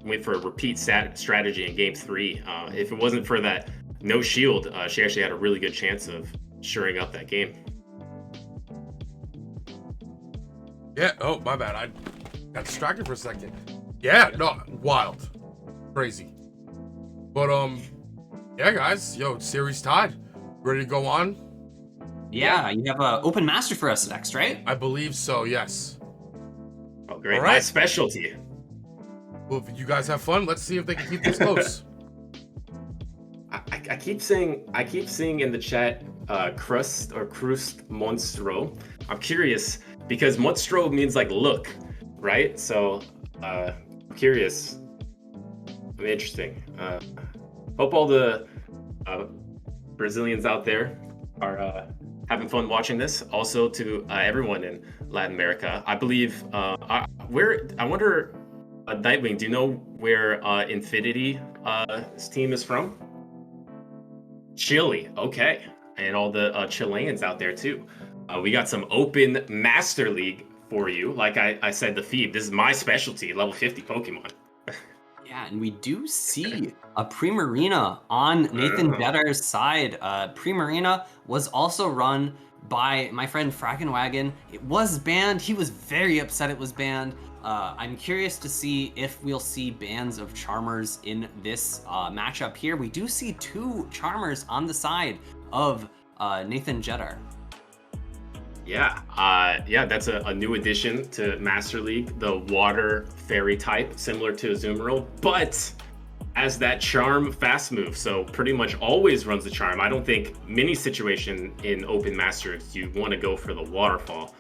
[SPEAKER 2] went for a repeat strategy in game 3. If it wasn't for that no shield, she actually had a really good chance of shoring up that game.
[SPEAKER 1] Yeah, oh, my bad. I got distracted for a second. Yeah, no, wild. Crazy. But, yeah, guys, yo, series tied. Ready to go on?
[SPEAKER 3] Yeah, you have an open master for us next, right?
[SPEAKER 1] I believe so, yes.
[SPEAKER 2] Oh, great.
[SPEAKER 1] All right.
[SPEAKER 2] My specialty.
[SPEAKER 1] Well, if you guys have fun, let's see if they can keep this close.
[SPEAKER 2] I keep seeing in the chat crust or crust monstro. I'm curious because monstro means like look, right? So I'm curious. I'm interesting. Hope all the Brazilians out there are having fun watching this. Also to everyone in Latin America. I believe I wonder, Nightwing, do you know where Infinity team is from? Chile, okay. And all the Chileans out there too. We got some open Master League for you. Like I said, the feed, this is my specialty, level 50 Pokemon.
[SPEAKER 3] Yeah, and we do see a Primarina on Nathan Jetter's side. Primarina was also run by my friend Frackenwagon. It was banned. He was very upset it was banned. I'm curious to see if we'll see bans of Charmers in this matchup here. We do see 2 Charmers on the side of Nathan Jetter.
[SPEAKER 2] Yeah, that's a new addition to Master League, the water fairy type, similar to Azumarill, but as that charm fast move, so pretty much always runs the charm. I don't think many situation in Open Masters you want to go for the waterfall.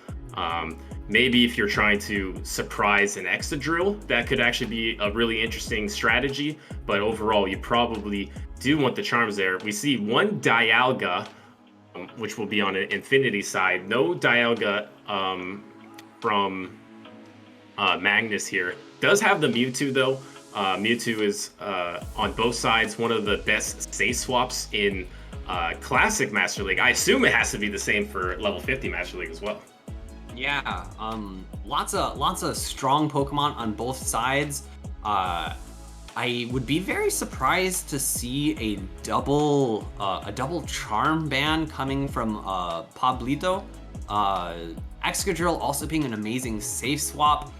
[SPEAKER 2] Maybe if you're trying to surprise an Excadrill, that could actually be a really interesting strategy, but overall you probably do want the charms there. We see one Dialga, which will be on an Infinity side. No Dialga from Magnus here. Does have the Mewtwo though. Mewtwo is on both sides one of the best safe swaps in Classic Master League. I assume it has to be the same for level 50 Master League as well.
[SPEAKER 3] Yeah, lots of strong Pokemon on both sides. I would be very surprised to see a double charm ban coming from Pablito. Excadrill also being an amazing safe swap.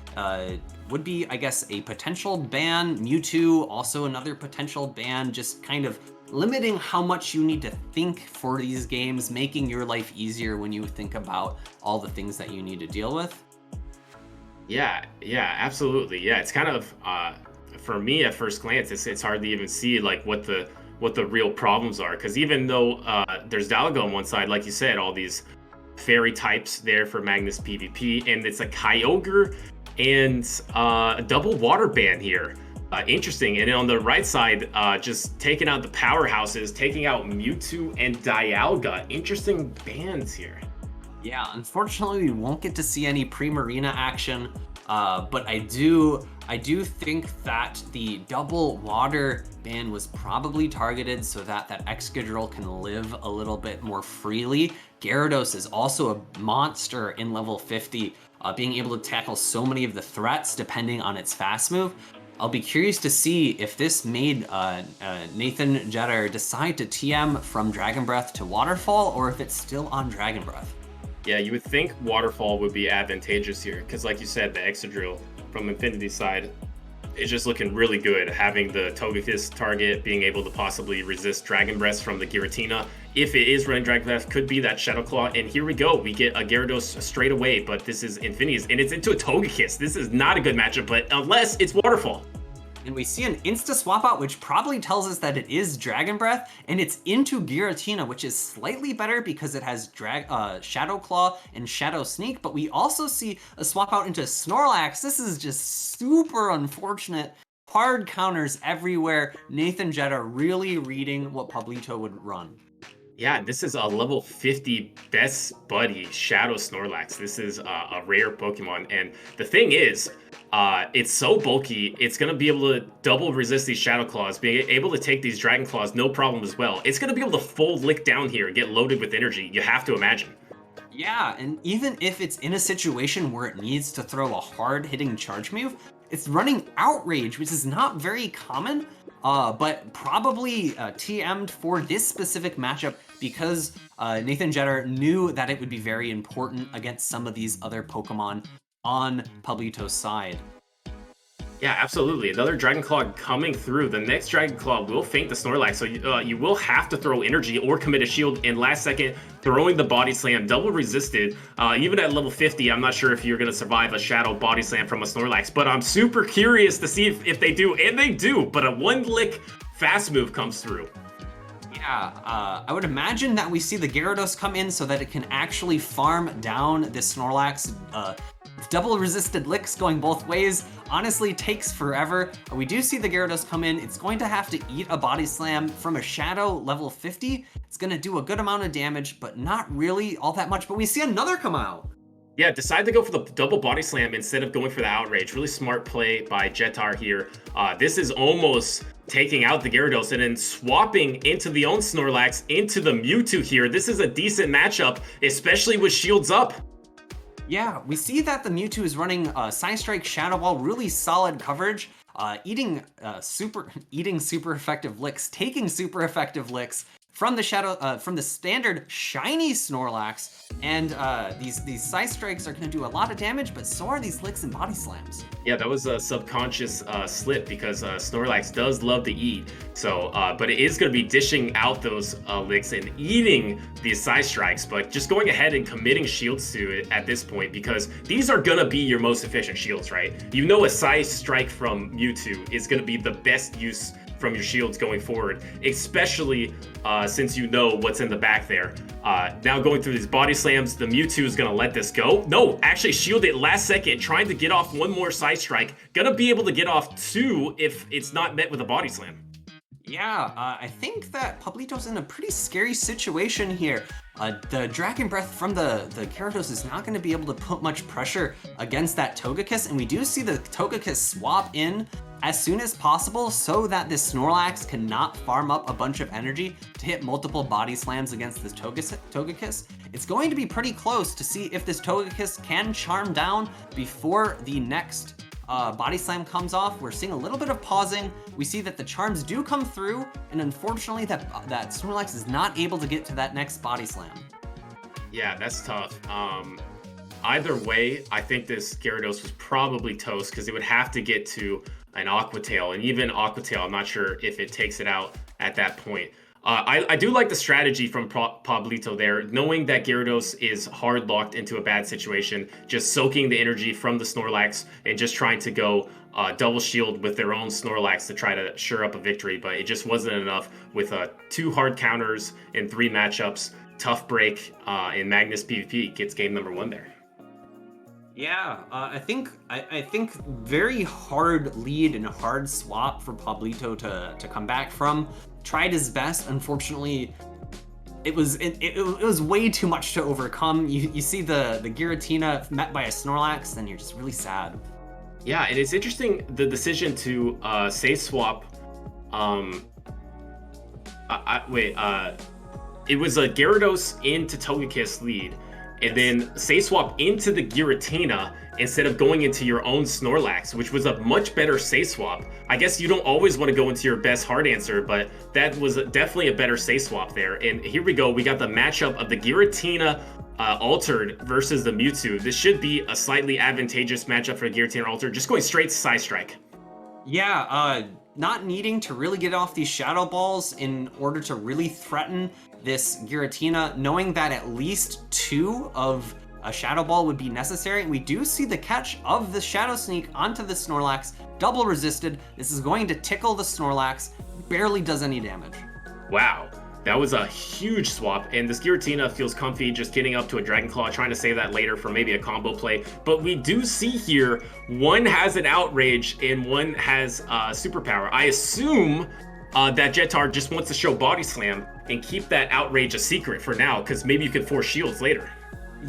[SPEAKER 3] Would be, I guess, a potential ban. Mewtwo, also another potential ban, just kind of limiting how much you need to think for these games, making your life easier when you think about all the things that you need to deal with.
[SPEAKER 2] Yeah, absolutely. Yeah, it's kind of, for me at first glance, it's hard to even see like what the real problems are. Because even though there's Dialga on one side, like you said, all these fairy types there for MagnisPvP, and it's a Kyogre and a double water ban here. Interesting. And on the right side, just taking out the powerhouses, taking out Mewtwo and Dialga. Interesting bans here.
[SPEAKER 3] Yeah, unfortunately, we won't get to see any pre-Marina action, but I do think that the double water ban was probably targeted so that Excadrill can live a little bit more freely. Gyarados is also a monster in level 50, being able to tackle so many of the threats depending on its fast move. I'll be curious to see if this made Nathan Jeter decide to TM from Dragon Breath to Waterfall, or if it's still on Dragon Breath.
[SPEAKER 2] Yeah, you would think Waterfall would be advantageous here, because like you said, the Excadrill from Infinity side is just looking really good. Having the Togekiss target, being able to possibly resist Dragon Breath from the Giratina. If it is running Dragon Breath, could be that Shadow Claw. And here we go, we get a Gyarados straight away, but this is Infinity's, and it's into a Togekiss. This is not a good matchup, but unless it's Waterfall.
[SPEAKER 3] And we see an insta swap out, which probably tells us that it is Dragon Breath, and it's into Giratina, which is slightly better because it has Shadow Claw and Shadow Sneak, but we also see a swap out into Snorlax. This is just super unfortunate. Hard counters everywhere. Nathan Jeter really reading what Pablito would run.
[SPEAKER 2] Yeah, this is a level 50 best buddy, Shadow Snorlax. This is a rare Pokemon, and the thing is, it's so bulky, it's going to be able to double resist these Shadow Claws, being able to take these Dragon Claws, no problem as well. It's going to be able to full lick down here and get loaded with energy, you have to imagine.
[SPEAKER 3] Yeah, and even if it's in a situation where it needs to throw a hard-hitting charge move, it's running Outrage, which is not very common, but probably TM'd for this specific matchup because Nathan Jeter knew that it would be very important against some of these other Pokemon on Pablito's side.
[SPEAKER 2] Yeah, absolutely. Another Dragon Claw coming through. The next Dragon Claw will feint the Snorlax, so you will have to throw energy or commit a shield. And last second, throwing the Body Slam, double resisted. Even at level 50, I'm not sure if you're going to survive a Shadow Body Slam from a Snorlax, but I'm super curious to see if they do. And they do, but a one-lick fast move comes through.
[SPEAKER 3] Yeah, I would imagine that we see the Gyarados come in so that it can actually farm down this Snorlax. Double resisted licks going both ways honestly takes forever. We do see the Gyarados come in. It's going to have to eat a Body Slam from a Shadow level 50. It's going to do a good amount of damage, but not really all that much. But we see another come out.
[SPEAKER 2] Yeah, decide to go for the double Body Slam instead of going for the Outrage. Really smart play by Jetar here. This is almost taking out the Gyarados and then swapping into the own Snorlax into the Mewtwo here. This is a decent matchup, especially with shields up.
[SPEAKER 3] Yeah, we see that the Mewtwo is running Side Strike, Shadow Ball, really solid coverage, eating super effective licks, taking super effective licks from the standard shiny Snorlax, and these Side Strikes are going to do a lot of damage, but so are these licks and Body Slams.
[SPEAKER 2] Yeah, that was a subconscious slip because Snorlax does love to eat. So, but it is going to be dishing out those licks and eating these Side Strikes, but just going ahead and committing shields to it at this point because these are going to be your most efficient shields, right? You know a Side Strike from Mewtwo is going to be the best use from your shields going forward, especially since you know what's in the back there. Now going through these Body Slams, the Mewtwo is going to let this go. No, actually shielded last second, trying to get off one more Side Strike. Gonna be able to get off two if it's not met with a Body Slam.
[SPEAKER 3] Yeah, I think that Pablito's in a pretty scary situation here. The Dragon Breath from the Gyarados is not going to be able to put much pressure against that Togekiss, and we do see the Togekiss swap in as soon as possible so that this Snorlax cannot farm up a bunch of energy to hit multiple body slams against this Togekiss. It's going to be pretty close to see if this Togekiss can charm down before the next body slam comes off. We're seeing a little bit of pausing. We see that the charms do come through, and unfortunately that Snorlax is not able to get to that next body slam.
[SPEAKER 2] Yeah, that's tough. Either way, I think this Gyarados was probably toast because it would have to get to an Aqua Tail, and even Aqua Tail, I'm not sure if it takes it out at that point. I do like the strategy from Pablito there, knowing that Gyarados is hard locked into a bad situation, just soaking the energy from the Snorlax and just trying to go double shield with their own Snorlax to try to sure up a victory, but it just wasn't enough with 2 hard counters in 3 matchups. Tough break, and MagnisPvP gets game number 1 there.
[SPEAKER 3] Yeah, I think very hard lead and hard swap for Pablito to come back from. Tried his best. Unfortunately, it was way too much to overcome. You see the Giratina met by a Snorlax, then you're just really sad.
[SPEAKER 2] Yeah, and it's interesting the decision to say swap. It was a Gyarados into Togekiss lead, and then say swap into the Giratina instead of going into your own Snorlax, which was a much better say swap. I guess you don't always want to go into your best hard answer, but that was definitely a better say swap there. And here we go. We got the matchup of the Giratina Altered versus the Mewtwo. This should be a slightly advantageous matchup for Giratina Altered. Just going straight to Side Strike.
[SPEAKER 3] Yeah, not needing to really get off these Shadow Balls in order to really threaten this Giratina, knowing that at least 2 of a Shadow Ball would be necessary. And we do see the catch of the Shadow Sneak onto the Snorlax, double resisted. This is going to tickle the Snorlax, barely does any damage.
[SPEAKER 2] Wow, that was a huge swap, and this Giratina feels comfy just getting up to a Dragon Claw, trying to save that later for maybe a combo play. But we do see here, one has an Outrage and one has Superpower. I assume that Jetar just wants to show Body Slam and keep that Outrage a secret for now, because maybe you could force shields later.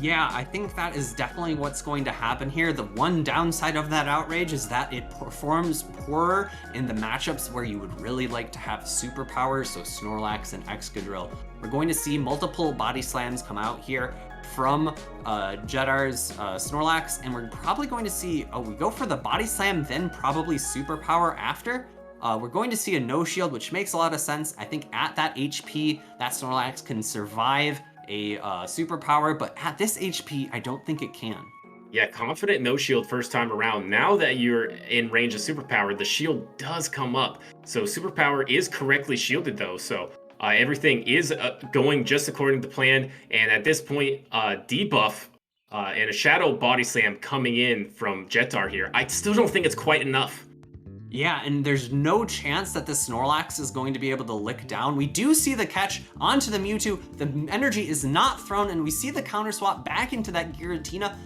[SPEAKER 3] Yeah, I think that is definitely what's going to happen here. The one downside of that Outrage is that it performs poorer in the matchups where you would really like to have superpowers, so Snorlax and Excadrill. We're going to see multiple body slams come out here from Jetar's Snorlax, and we're probably going to see, we go for the body slam, then probably superpower after. We're going to see a no shield, which makes a lot of sense. I think at that HP, that Snorlax can survive a superpower, but at this HP, I don't think it can.
[SPEAKER 2] Yeah, confident no shield first time around. Now that you're in range of superpower, the shield does come up. So superpower is correctly shielded though, so everything is going just according to plan. And at this point, debuff and a Shadow Body Slam coming in from Jetar here. I still don't think it's quite enough.
[SPEAKER 3] Yeah, and there's no chance that the Snorlax is going to be able to lick down. We do see the catch onto the Mewtwo. The energy is not thrown, and we see the counter swap back into that Giratina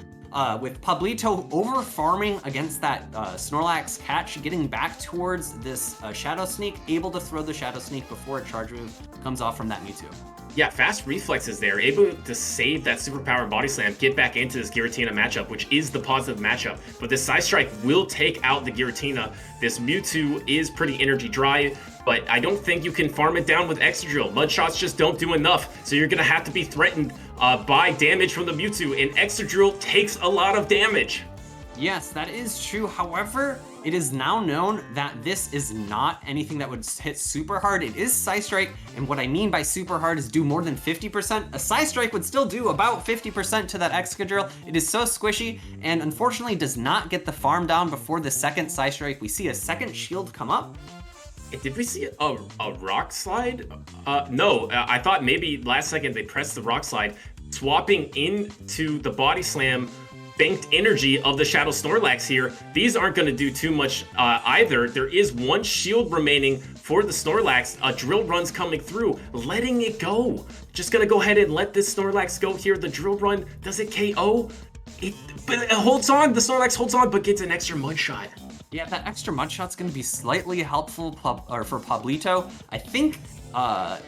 [SPEAKER 3] with Pablito over farming against that Snorlax catch, getting back towards this Shadow Sneak, able to throw the Shadow Sneak before a charge move comes off from that Mewtwo.
[SPEAKER 2] Yeah, fast reflexes there, able to save that superpower body slam, get back into this Giratina matchup, which is the positive matchup. But this Side Strike will take out the Giratina. This Mewtwo is pretty energy dry, but I don't think you can farm it down with Excadrill. Mud Shots just don't do enough, so you're going to have to be threatened by damage from the Mewtwo, and Excadrill takes a lot of damage.
[SPEAKER 3] Yes, that is true. However, it is now known that this is not anything that would hit super hard. It is Side Strike, and what I mean by super hard is do more than 50%. A Side Strike would still do about 50% to that Excadrill. It is so squishy, and unfortunately does not get the farm down before the second Side Strike. We see a second shield come up.
[SPEAKER 2] Did we see a Rock Slide? No, I thought maybe last second they pressed the Rock Slide, swapping into the Body Slam banked energy of the Shadow Snorlax here. These aren't going to do too much either. There is one shield remaining for the Snorlax. A Drill Run's coming through, letting it go. Just going to go ahead and let this Snorlax go here. The Drill Run, does it KO? But it holds on. The Snorlax holds on, but gets an extra Mud Shot.
[SPEAKER 3] Yeah, that extra mud shot's going to be slightly helpful for Pablito. I think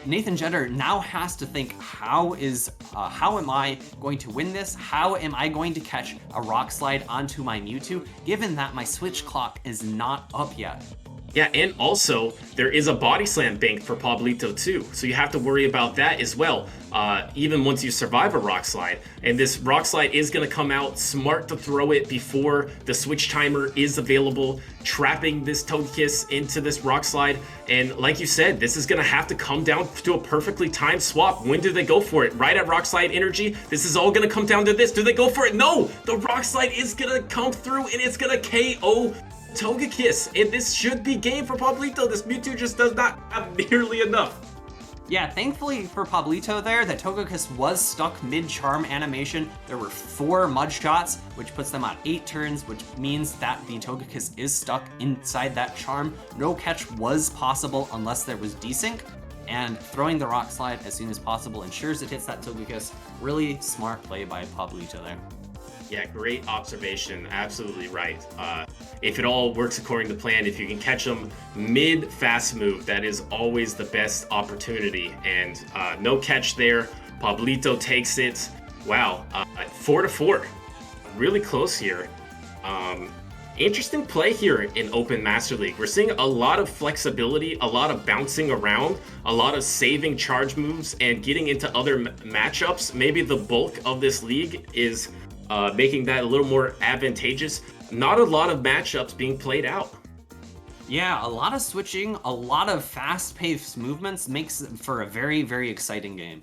[SPEAKER 3] Nathan Jetter now has to think, how am I going to win this? How am I going to catch a rock slide onto my Mewtwo, given that my switch clock is not up yet?
[SPEAKER 2] Yeah, and also there is a body slam bank for Pablito too, so you have to worry about that as well. Even once you survive a rock slide, and this rock slide is going to come out smart to throw it before the switch timer is available, trapping this Togekiss into this rock slide. And like you said, this is going to have to come down to a perfectly timed swap. When do they go for it? Right at rock slide energy? This is all going to come down to this. Do they go for it? No! The rock slide is going to come through and it's going to KO Togekiss, and this should be game for Pablito. This Mewtwo just does not have nearly enough.
[SPEAKER 3] Yeah, thankfully for Pablito there, that Togekiss was stuck mid-charm animation. There were 4 mud shots, which puts them on 8 turns, which means that the Togekiss is stuck inside that charm. No catch was possible unless there was desync, and throwing the rock slide as soon as possible ensures it hits that Togekiss. Really smart play by Pablito there.
[SPEAKER 2] Yeah, great observation. Absolutely right. If it all works according to plan, if you can catch them mid fast move, that is always the best opportunity. And no catch there. Pablito takes it. Wow, 4-4. Really close here. Interesting play here in Open Master League. We're seeing a lot of flexibility, a lot of bouncing around, a lot of saving charge moves and getting into other matchups. Maybe the bulk of this league is making that a little more advantageous. Not a lot of matchups being played out.
[SPEAKER 3] Yeah, a lot of switching, a lot of fast-paced movements makes for a very, very exciting game.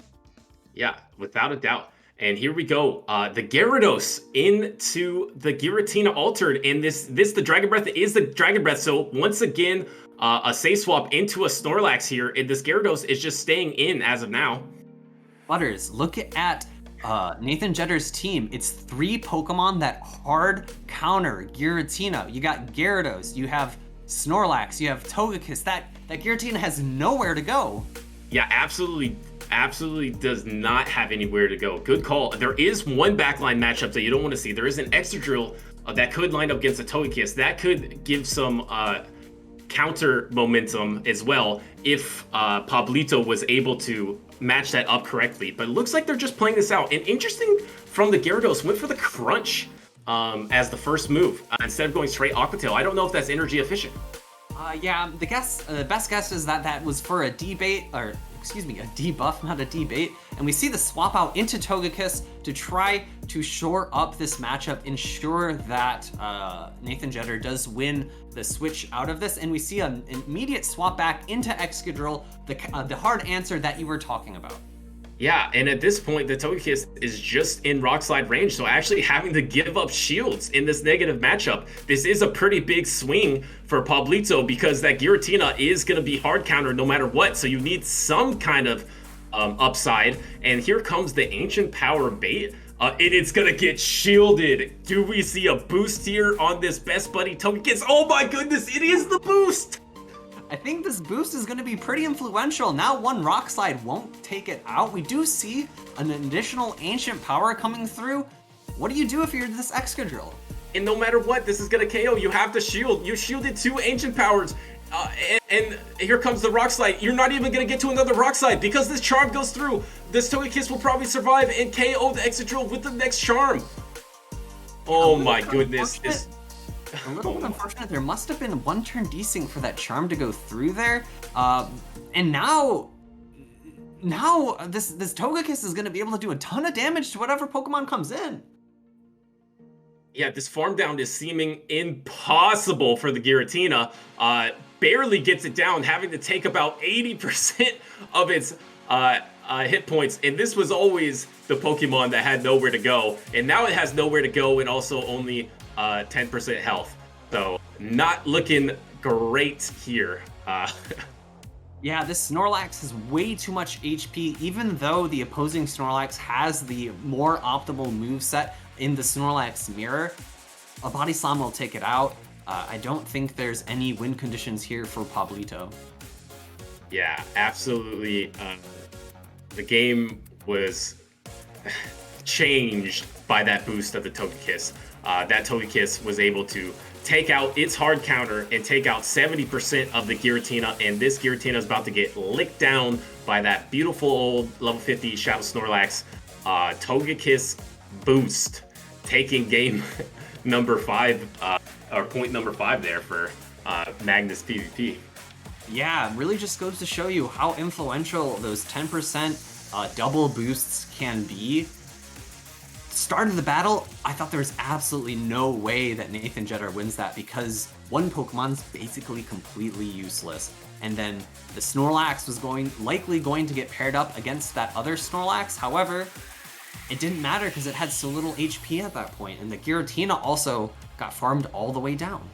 [SPEAKER 2] Yeah, without a doubt. And here we go. The Gyarados into the Giratina altered, and this the Dragon Breath is the Dragon Breath. So once again, a Safe Swap into a Snorlax here, and this Gyarados is just staying in as of now.
[SPEAKER 3] Butters, look at Nathan Jetter's team. It's 3 Pokemon that hard counter Giratina. You got Gyarados, you have Snorlax, you have Togekiss. That Giratina has nowhere to go.
[SPEAKER 2] Yeah, absolutely does not have anywhere to go. Good call. There is one backline matchup that you don't want to see. There is an Excadrill that could line up against a Togekiss. That could give some counter momentum as well if Pablito was able to match that up correctly. But it looks like they're just playing this out. And interesting from the Gyarados, went for the Crunch as the first move instead of going straight Aqua Tail. I don't know if that's energy efficient.
[SPEAKER 3] Yeah, the best guess is that was for a debate, or excuse me, a debuff, not a debate. And we see the swap out into Togekiss to try to shore up this matchup, ensure that Nathan Jetter does win the switch out of this. And we see an immediate swap back into Excadrill, the hard answer that you were talking about.
[SPEAKER 2] Yeah, and at this point, the Togekiss is just in Rock Slide range, so actually having to give up shields in this negative matchup, this is a pretty big swing for Pablito because that Giratina is going to be hard countered no matter what, so you need some kind of upside. And here comes the Ancient Power bait, and it's going to get shielded. Do we see a boost here on this best buddy Togekiss? Oh my goodness, it is the boost!
[SPEAKER 3] I think this boost is going to be pretty influential. Now one Rock Slide won't take it out. We do see an additional Ancient Power coming through. What do you do if you're this Excadrill?
[SPEAKER 2] And no matter what, this is going to KO. You have to shield. You shielded 2 Ancient Powers. And here comes the Rock Slide. You're not even going to get to another Rock Slide because this Charm goes through. This Togekiss will probably survive and KO the Excadrill with the next Charm. Oh my goodness.
[SPEAKER 3] A little bit unfortunate. There must have been one turn desync for that Charm to go through there. And now this Togekiss is going to be able to do a ton of damage to whatever Pokemon comes in.
[SPEAKER 2] Yeah, this farm down is seeming impossible for the Giratina. Barely gets it down, having to take about 80% of its hit points. And this was always the Pokemon that had nowhere to go. And now it has nowhere to go and also only 10% health. So not looking great here.
[SPEAKER 3] Yeah, this Snorlax has way too much HP, even though the opposing Snorlax has the more optimal moveset in the Snorlax mirror. A Body Slam will take it out. I don't think there's any win conditions here for Pablito.
[SPEAKER 2] Yeah, absolutely. The game was changed by that boost of the Togekiss. that Togekiss was able to take out its hard counter and take out 70% of the Giratina, and this Giratina is about to get licked down by that beautiful old level 50 Shadow Snorlax. Togekiss boost, taking game number 5, or point number 5 there for MagnisPvP.
[SPEAKER 3] Yeah, really just goes to show you how influential those 10% double boosts can be. Start of the battle, I thought there was absolutely no way that Nathan Jetter wins that because one Pokemon's basically completely useless. And then the Snorlax was likely going to get paired up against that other Snorlax. However, it didn't matter because it had so little HP at that point, and the Giratina also got farmed all the way down.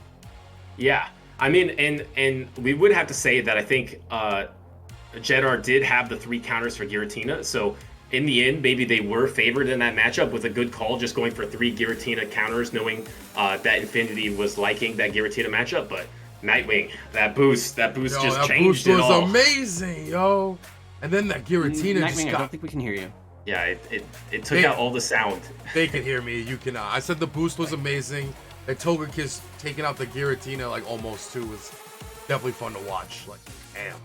[SPEAKER 2] Yeah, I mean, and we would have to say that I think Jedar did have the 3 counters for Giratina, so in the end, maybe they were favored in that matchup with a good call, just going for 3 Giratina counters, knowing that Infinity was liking that Giratina matchup. But Nightwing, that boost just changed it all.
[SPEAKER 1] That boost was amazing, yo. And then that Giratina
[SPEAKER 3] Nightwing, I don't think we can hear you.
[SPEAKER 2] Yeah, it took out all the sound.
[SPEAKER 1] They can hear me, you cannot. I said the boost was amazing. That Togekiss taking out the Giratina like almost too was definitely fun to watch. Like, damn.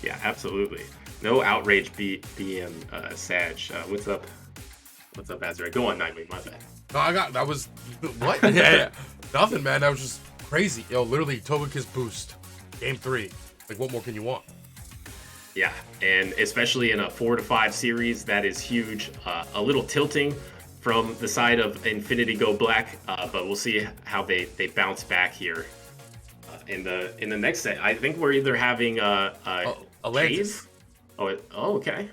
[SPEAKER 2] Yeah, absolutely. No outrage BM Sag. What's up? What's up, Azrael? Go on, Nightwing, my bad.
[SPEAKER 1] That was, what? Yeah. Nothing, man. That was just crazy. Yo, literally, Togekiss boost. Game 3. Like, what more can you want?
[SPEAKER 2] Yeah, and especially in a 4-5 series, that is huge. A little tilting from the side of Infinity Go Black, but we'll see how they bounce back here in the next set. I think we're either having
[SPEAKER 1] Atlantis.
[SPEAKER 2] Oh, okay.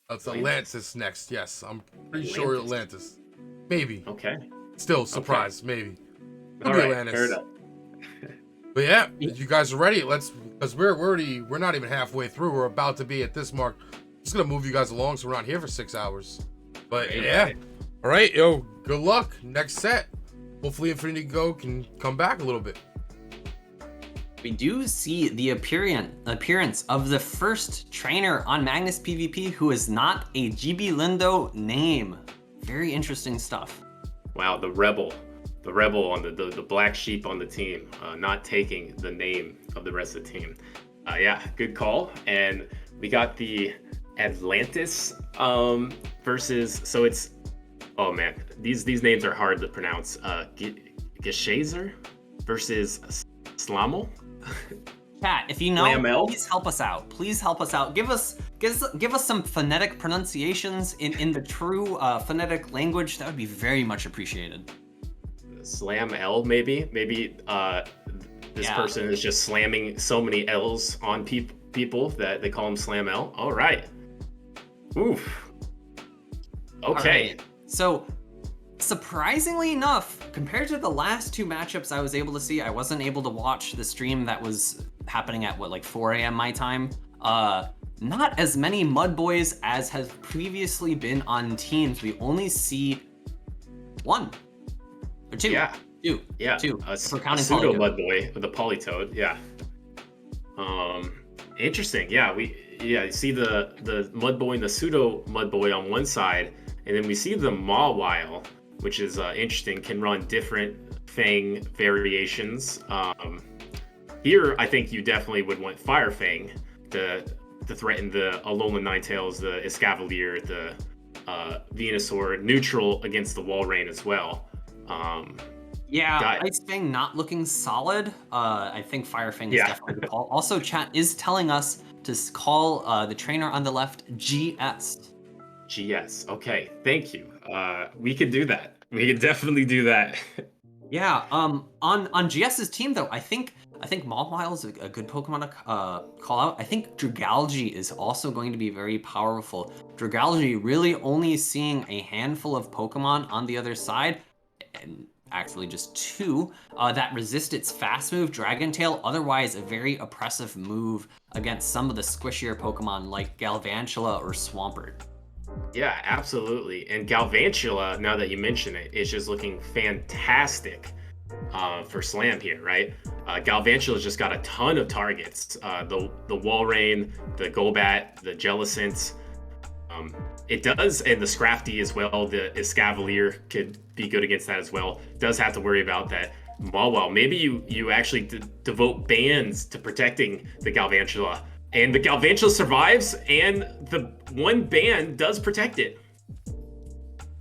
[SPEAKER 1] That's Atlantis next. Yes, I'm pretty sure Atlantis. Maybe.
[SPEAKER 2] Okay.
[SPEAKER 1] Still, surprise. Okay. Maybe.
[SPEAKER 2] All right, Atlantis. Fair enough.
[SPEAKER 1] But yeah, if you guys are ready, because we're not even halfway through. We're about to be at this mark. Just gonna move you guys along so we're not here for 6 hours. But yeah. All right, yo, good luck. Next set. Hopefully Infinity Go can come back a little bit.
[SPEAKER 3] We do see the appearance of the first trainer on MagnisPvP who is not a GB Lindo name. Very interesting stuff.
[SPEAKER 2] Wow, the rebel on the black sheep on the team, not taking the name of the rest of the team. Yeah, good call. And we got the Atlantis versus, so it's, oh man, these names are hard to pronounce. Geshazer versus Slamo.
[SPEAKER 3] Chat, if you know,
[SPEAKER 2] Slamel?
[SPEAKER 3] please help us out. Please help us out. Give us some phonetic pronunciations in the true phonetic language. That would be very much appreciated.
[SPEAKER 2] Slam L, maybe this person is just slamming so many L's on people that they call him Slam L. All right. Oof. Okay.
[SPEAKER 3] Right. So, surprisingly enough, compared to the last 2 matchups I was able to see, I wasn't able to watch the stream that was happening at like 4 a.m. my time. Not as many Mud Boys as has previously been on teams. We only see 1 or 2.
[SPEAKER 2] Yeah.
[SPEAKER 3] 2.
[SPEAKER 2] Yeah.
[SPEAKER 3] 2.
[SPEAKER 2] A pseudo Mud Boy with a Polytoad. Yeah. Interesting. Yeah. You see the Mud Boy and the pseudo Mud Boy on one side, and then we see the Mawile, which is interesting, can run different Fang variations. Here, I think you definitely would want Fire Fang to threaten the Alolan Ninetales, the Escavalier, the Venusaur, neutral against the Walrein as well.
[SPEAKER 3] Ice Fang not looking solid. I think Fire Fang is definitely the call. Also, chat is telling us to call the trainer on the left GS.
[SPEAKER 2] GS. Okay, thank you. We could do that. We could definitely do that.
[SPEAKER 3] Yeah. On GS's team though, I think Mawile is a good Pokemon to call out. I think Dragalge is also going to be very powerful. Dragalge really only seeing a handful of Pokemon on the other side, and actually just 2 that resist its fast move, Dragon Tail. Otherwise, a very oppressive move against some of the squishier Pokemon like Galvantula or Swampert.
[SPEAKER 2] Yeah, absolutely. And Galvantula, now that you mention it, is just looking fantastic for Slam here, right? Galvantula's just got a ton of targets. The Walrein, the Golbat, the Jellicent. It does, and the Scrafty as well, the Escavalier could be good against that as well. Does have to worry about that. Well, maybe you actually devote bans to protecting the Galvantula. And the Galvantula survives, and the one ban does protect it.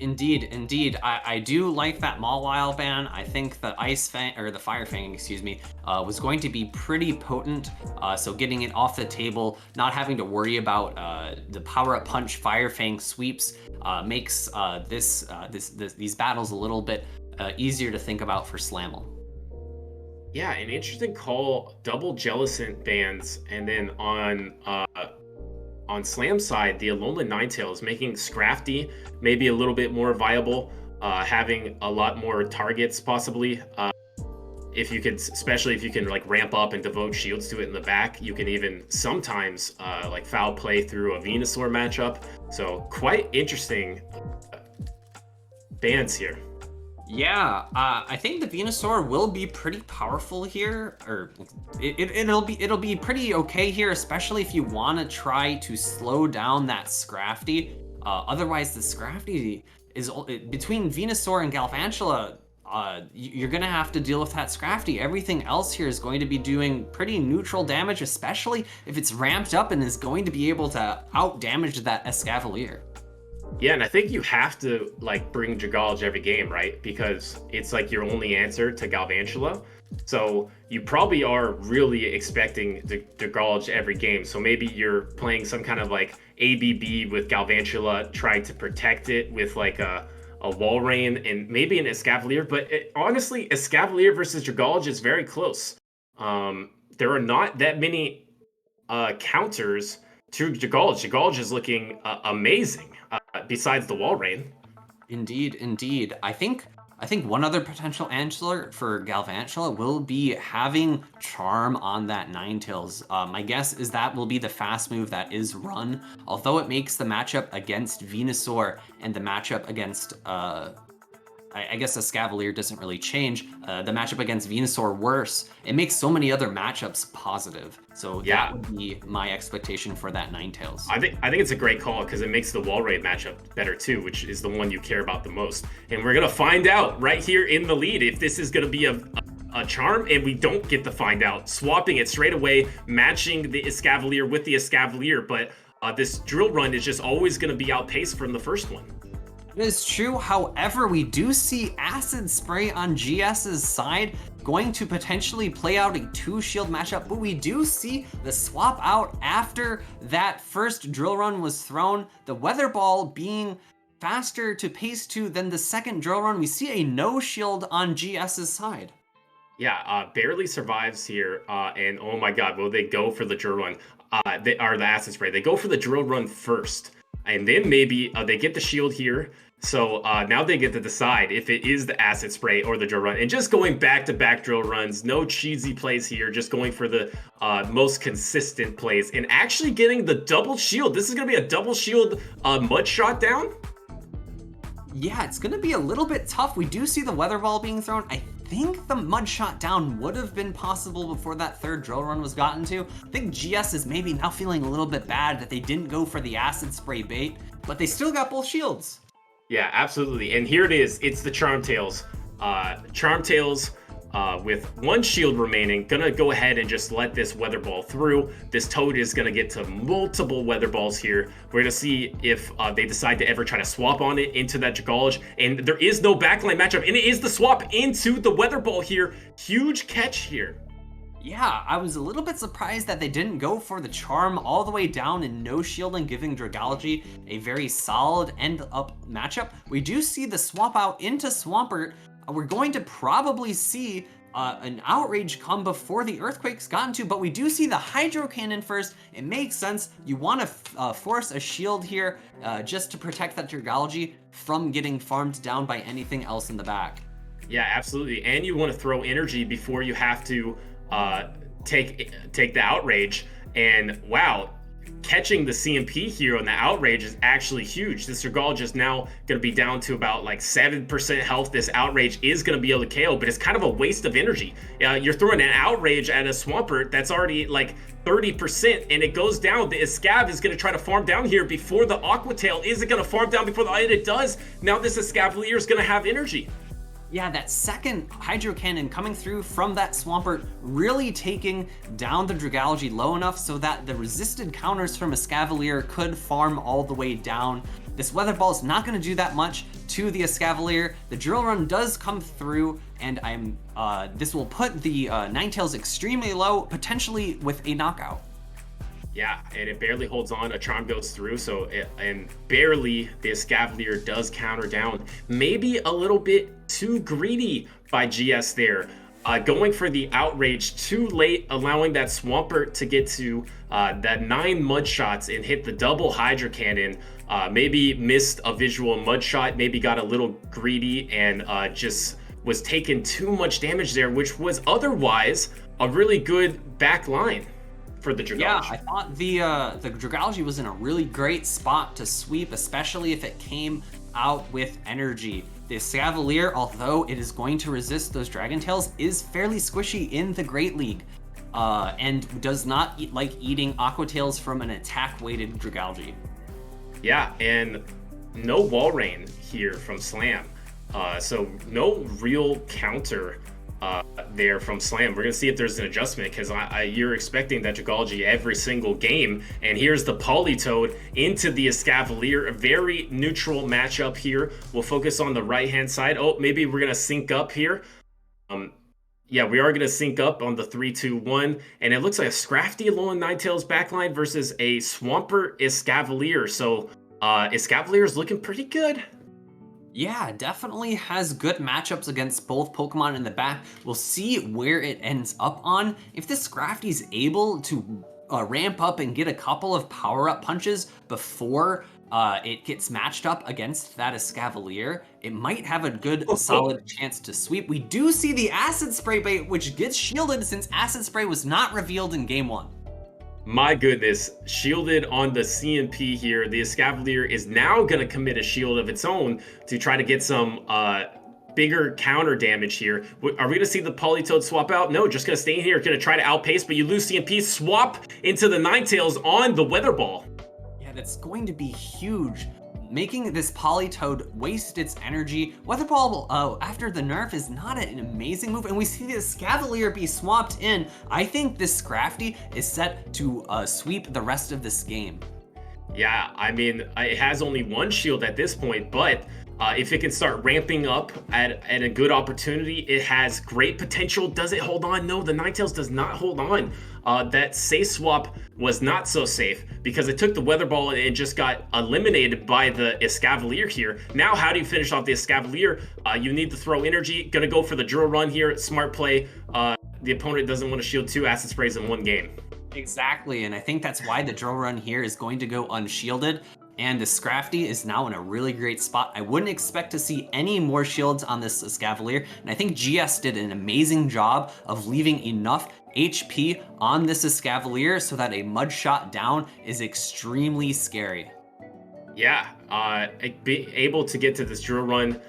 [SPEAKER 3] Indeed. I do like that Mawile ban. I think the the Fire Fang, was going to be pretty potent. So getting it off the table, not having to worry about the Power Up Punch Fire Fang sweeps makes these battles a little bit easier to think about for Slammel.
[SPEAKER 2] Yeah, an interesting call. Double Jellicent bans, and then on Slam side, the Alolan Ninetales making Scrafty maybe a little bit more viable, having a lot more targets possibly. If you could, especially if you can like ramp up and devote shields to it in the back, you can even sometimes like foul play through a Venusaur matchup. So quite interesting bans here.
[SPEAKER 3] Yeah, I think the Venusaur will be pretty powerful here, or it'll be pretty okay here, especially if you want to try to slow down that Scrafty. Otherwise, the Scrafty is between Venusaur and Galvantula. You're gonna have to deal with that Scrafty. Everything else here is going to be doing pretty neutral damage, especially if it's ramped up and is going to be able to out damage that Escavalier.
[SPEAKER 2] Yeah, and I think you have to like bring Dragalge every game, right? Because it's like your only answer to Galvantula. So you probably are really expecting Dragalge every game. So maybe you're playing some kind of like ABB with Galvantula, trying to protect it with like a Walrein and maybe an Escavalier. But honestly, Escavalier versus Dragalge is very close. There are not that many counters to Dragalge. Dragalge is looking amazing. Besides the Walrein.
[SPEAKER 3] Indeed. I think one other potential answer for Galvantula will be having Charm on that Ninetales. My guess is that will be the fast move that is run, although it makes the matchup against Venusaur and the matchup against I guess Escavalier doesn't really change. The matchup against Venusaur worse. It makes so many other matchups positive. So
[SPEAKER 2] yeah,
[SPEAKER 3] that would be my expectation for that Ninetales.
[SPEAKER 2] I think it's a great call because it makes the Walrein matchup better too, which is the one you care about the most. And we're gonna find out right here in the lead if this is gonna be a charm, and we don't get to find out. Swapping it straight away, matching the Escavalier with the Escavalier, but this drill run is just always gonna be outpaced from the first one.
[SPEAKER 3] It is true, however, we do see Acid Spray on GS's side going to potentially play out a 2-shield matchup, but we do see the swap out after that first drill run was thrown, the Weather Ball being faster to pace to than the second drill run. We see a no shield on GS's side.
[SPEAKER 2] Yeah, barely survives here, and oh my god, will they go for the drill run? The Acid Spray. They go for the drill run first, and then maybe they get the shield here. So now they get to decide if it is the Acid Spray or the drill run. And just going back-to-back drill runs, no cheesy plays here, just going for the most consistent plays and actually getting the double shield. This is going to be a double shield mud shot down.
[SPEAKER 3] Yeah, it's going to be a little bit tough. We do see the Weather Ball being thrown. I think the mud shot down would have been possible before that third drill run was gotten to. I think GS is maybe now feeling a little bit bad that they didn't go for the Acid Spray bait, but they still got both shields.
[SPEAKER 2] Yeah, absolutely. And here it is. It's the Charmtails. Charmtails with one shield remaining, gonna go ahead and just let this Weather Ball through. This Toad is gonna get to multiple Weather Balls here. We're gonna see if they decide to ever try to swap on it into that Dragalge. And there is no backline matchup, and it is the swap into the Weather Ball here. Huge catch here.
[SPEAKER 3] Yeah, I was a little bit surprised that they didn't go for the Charm all the way down and no shielding, giving Dragalge a very solid end-up matchup. We do see the swap out into Swampert. We're going to probably see an Outrage come before the Earthquake's gotten to, but we do see the Hydro Cannon first. It makes sense. You want to force a shield here just to protect that Dragalge from getting farmed down by anything else in the back.
[SPEAKER 2] Yeah, absolutely. And you want to throw energy before you have to take the Outrage. And wow, catching the CMP here on the outrage is actually huge. This Dragalge is now going to be down to about like 7% health. This outrage is going to be able to KO, but it's kind of a waste of energy. You're throwing an outrage at a Swampert that's already like 30% and it goes down. The Escav is going to try to farm down here before the Aqua Tail. Is it going to farm down before the and it does? Now this Escavalier is going to have energy.
[SPEAKER 3] Yeah, that second Hydro Cannon coming through from that Swampert really taking down the Dragalge low enough so that the resisted counters from Escavalier could farm all the way down. This Weather Ball is not going to do that much to the Escavalier. The Drill Run does come through, and this will put the Ninetales extremely low, potentially with a knockout.
[SPEAKER 2] Yeah, and it barely holds on. A Charm goes through, and barely the Escavalier does counter down. Maybe a little bit too greedy by GS there. Going for the outrage too late, allowing that Swampert to get to that 9 mud shots and hit the double Hydro Cannon. Maybe missed a visual mud shot, maybe got a little greedy and just was taking too much damage there, which was otherwise a really good back line for the Dragalge.
[SPEAKER 3] Yeah, I thought the Dragalge was in a really great spot to sweep, especially if it came out with energy. The Escavalier, although it is going to resist those Dragon Tails, is fairly squishy in the Great League, and does not like eating Aqua Tails from an attack-weighted Dragalge.
[SPEAKER 2] Yeah, and no wall rain here from Slam, so no real counter there from Slam. We're gonna see if there's an adjustment, because you're expecting that Dragalge every single game, and here's the Politoed into the Escavalier. A very neutral matchup here. We'll focus on the right hand side. Oh, maybe we're gonna sync up here. Yeah, we are gonna sync up on the 3-2-1, and it looks like a Scrafty Alolan Ninetales backline versus a Swampert Escavalier. So Escavalier is looking pretty good.
[SPEAKER 3] Yeah, definitely has good matchups against both Pokemon in the back. We'll see where it ends up on. If this Scrafty's able to ramp up and get a couple of power-up punches before it gets matched up against that Escavalier, it might have a good, solid chance to sweep. We do see the Acid Spray bait, which gets shielded since Acid Spray was not revealed in Game 1.
[SPEAKER 2] My goodness, shielded on the CMP here. The Escavalier is now going to commit a shield of its own to try to get some bigger counter damage here. Are we going to see the Politoed swap out? No, just going to stay in here. Going to try to outpace, but you lose CMP. Swap into the Ninetales on the Weather Ball.
[SPEAKER 3] Yeah, that's going to be huge, making this Politoed waste its energy. Weather Ball, after the nerf, is not an amazing move, and we see the Escavalier be swapped in. I think this Scrafty is set to sweep the rest of this game.
[SPEAKER 2] Yeah, I mean, it has only one shield at this point, but if it can start ramping up at a good opportunity, it has great potential. Does it hold on? No, the Ninetales does not hold on. That safe swap was not so safe because it took the Weather Ball and it just got eliminated by the Escavalier here. Now, how do you finish off the Escavalier? You need to throw energy. Gonna go for the Drill Run here. Smart play. The opponent doesn't want to shield 2 Acid Sprays in one game.
[SPEAKER 3] Exactly, and I think that's why the Drill Run here is going to go unshielded. And the Scrafty is now in a really great spot. I wouldn't expect to see any more shields on this Escavalier, and I think GS did an amazing job of leaving enough HP on this Escavalier so that a mud shot down is extremely scary.
[SPEAKER 2] Yeah, be able to get to this Drill Run.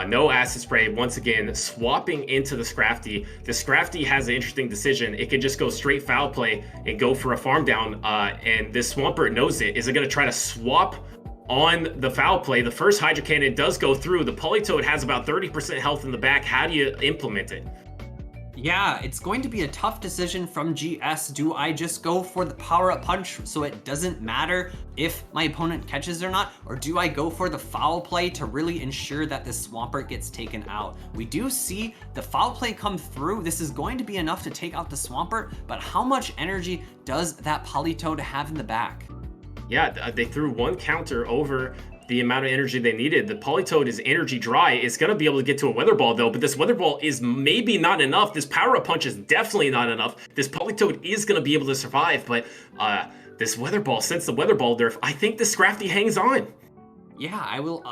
[SPEAKER 2] No Acid Spray, once again, swapping into the Scrafty. The Scrafty has an interesting decision. It could just go straight foul play and go for a farm down, and this Swampert knows it. Is it going to try to swap on the foul play? The first Hydro Cannon does go through. The Politoed has about 30% health in the back. How do you implement it?
[SPEAKER 3] Yeah, it's going to be a tough decision from GS. Do I just go for the power-up punch so it doesn't matter if my opponent catches or not? Or do I go for the foul play to really ensure that this Swampert gets taken out? We do see the foul play come through. This is going to be enough to take out the Swampert, but how much energy does that Politoed have in the back?
[SPEAKER 2] Yeah, they threw one counter over the amount of energy they needed. The Politoed is energy dry. It's going to be able to get to a Weather Ball, though, but this Weather Ball is maybe not enough. This Power-Up Punch is definitely not enough. This Politoed is going to be able to survive, but this Weather Ball, since the Weather Ball nerf, I think the Scrafty hangs on.
[SPEAKER 3] Yeah,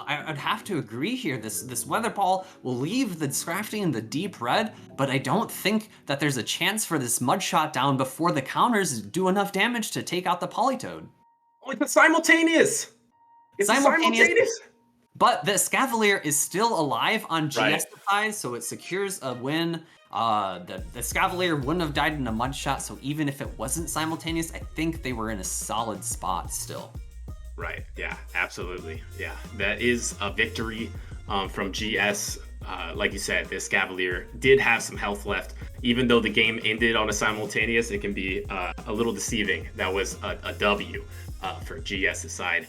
[SPEAKER 3] I'd have to agree here. This Weather Ball will leave the Scrafty in the deep red, but I don't think that there's a chance for this Mud Shot down before the counters do enough damage to take out the Politoed.
[SPEAKER 2] Oh, it's simultaneous. It's simultaneous.
[SPEAKER 3] But the Scavalier is still alive on GS
[SPEAKER 2] Right.
[SPEAKER 3] side, so it secures a win. The Scavalier wouldn't have died in a mud shot, so even if it wasn't simultaneous, I think they were in a solid spot still.
[SPEAKER 2] Right. Yeah, absolutely. Yeah, that is a victory from GS. Like you said, this Cavalier did have some health left. Even though the game ended on a simultaneous, it can be a little deceiving. That was a W for GS's side.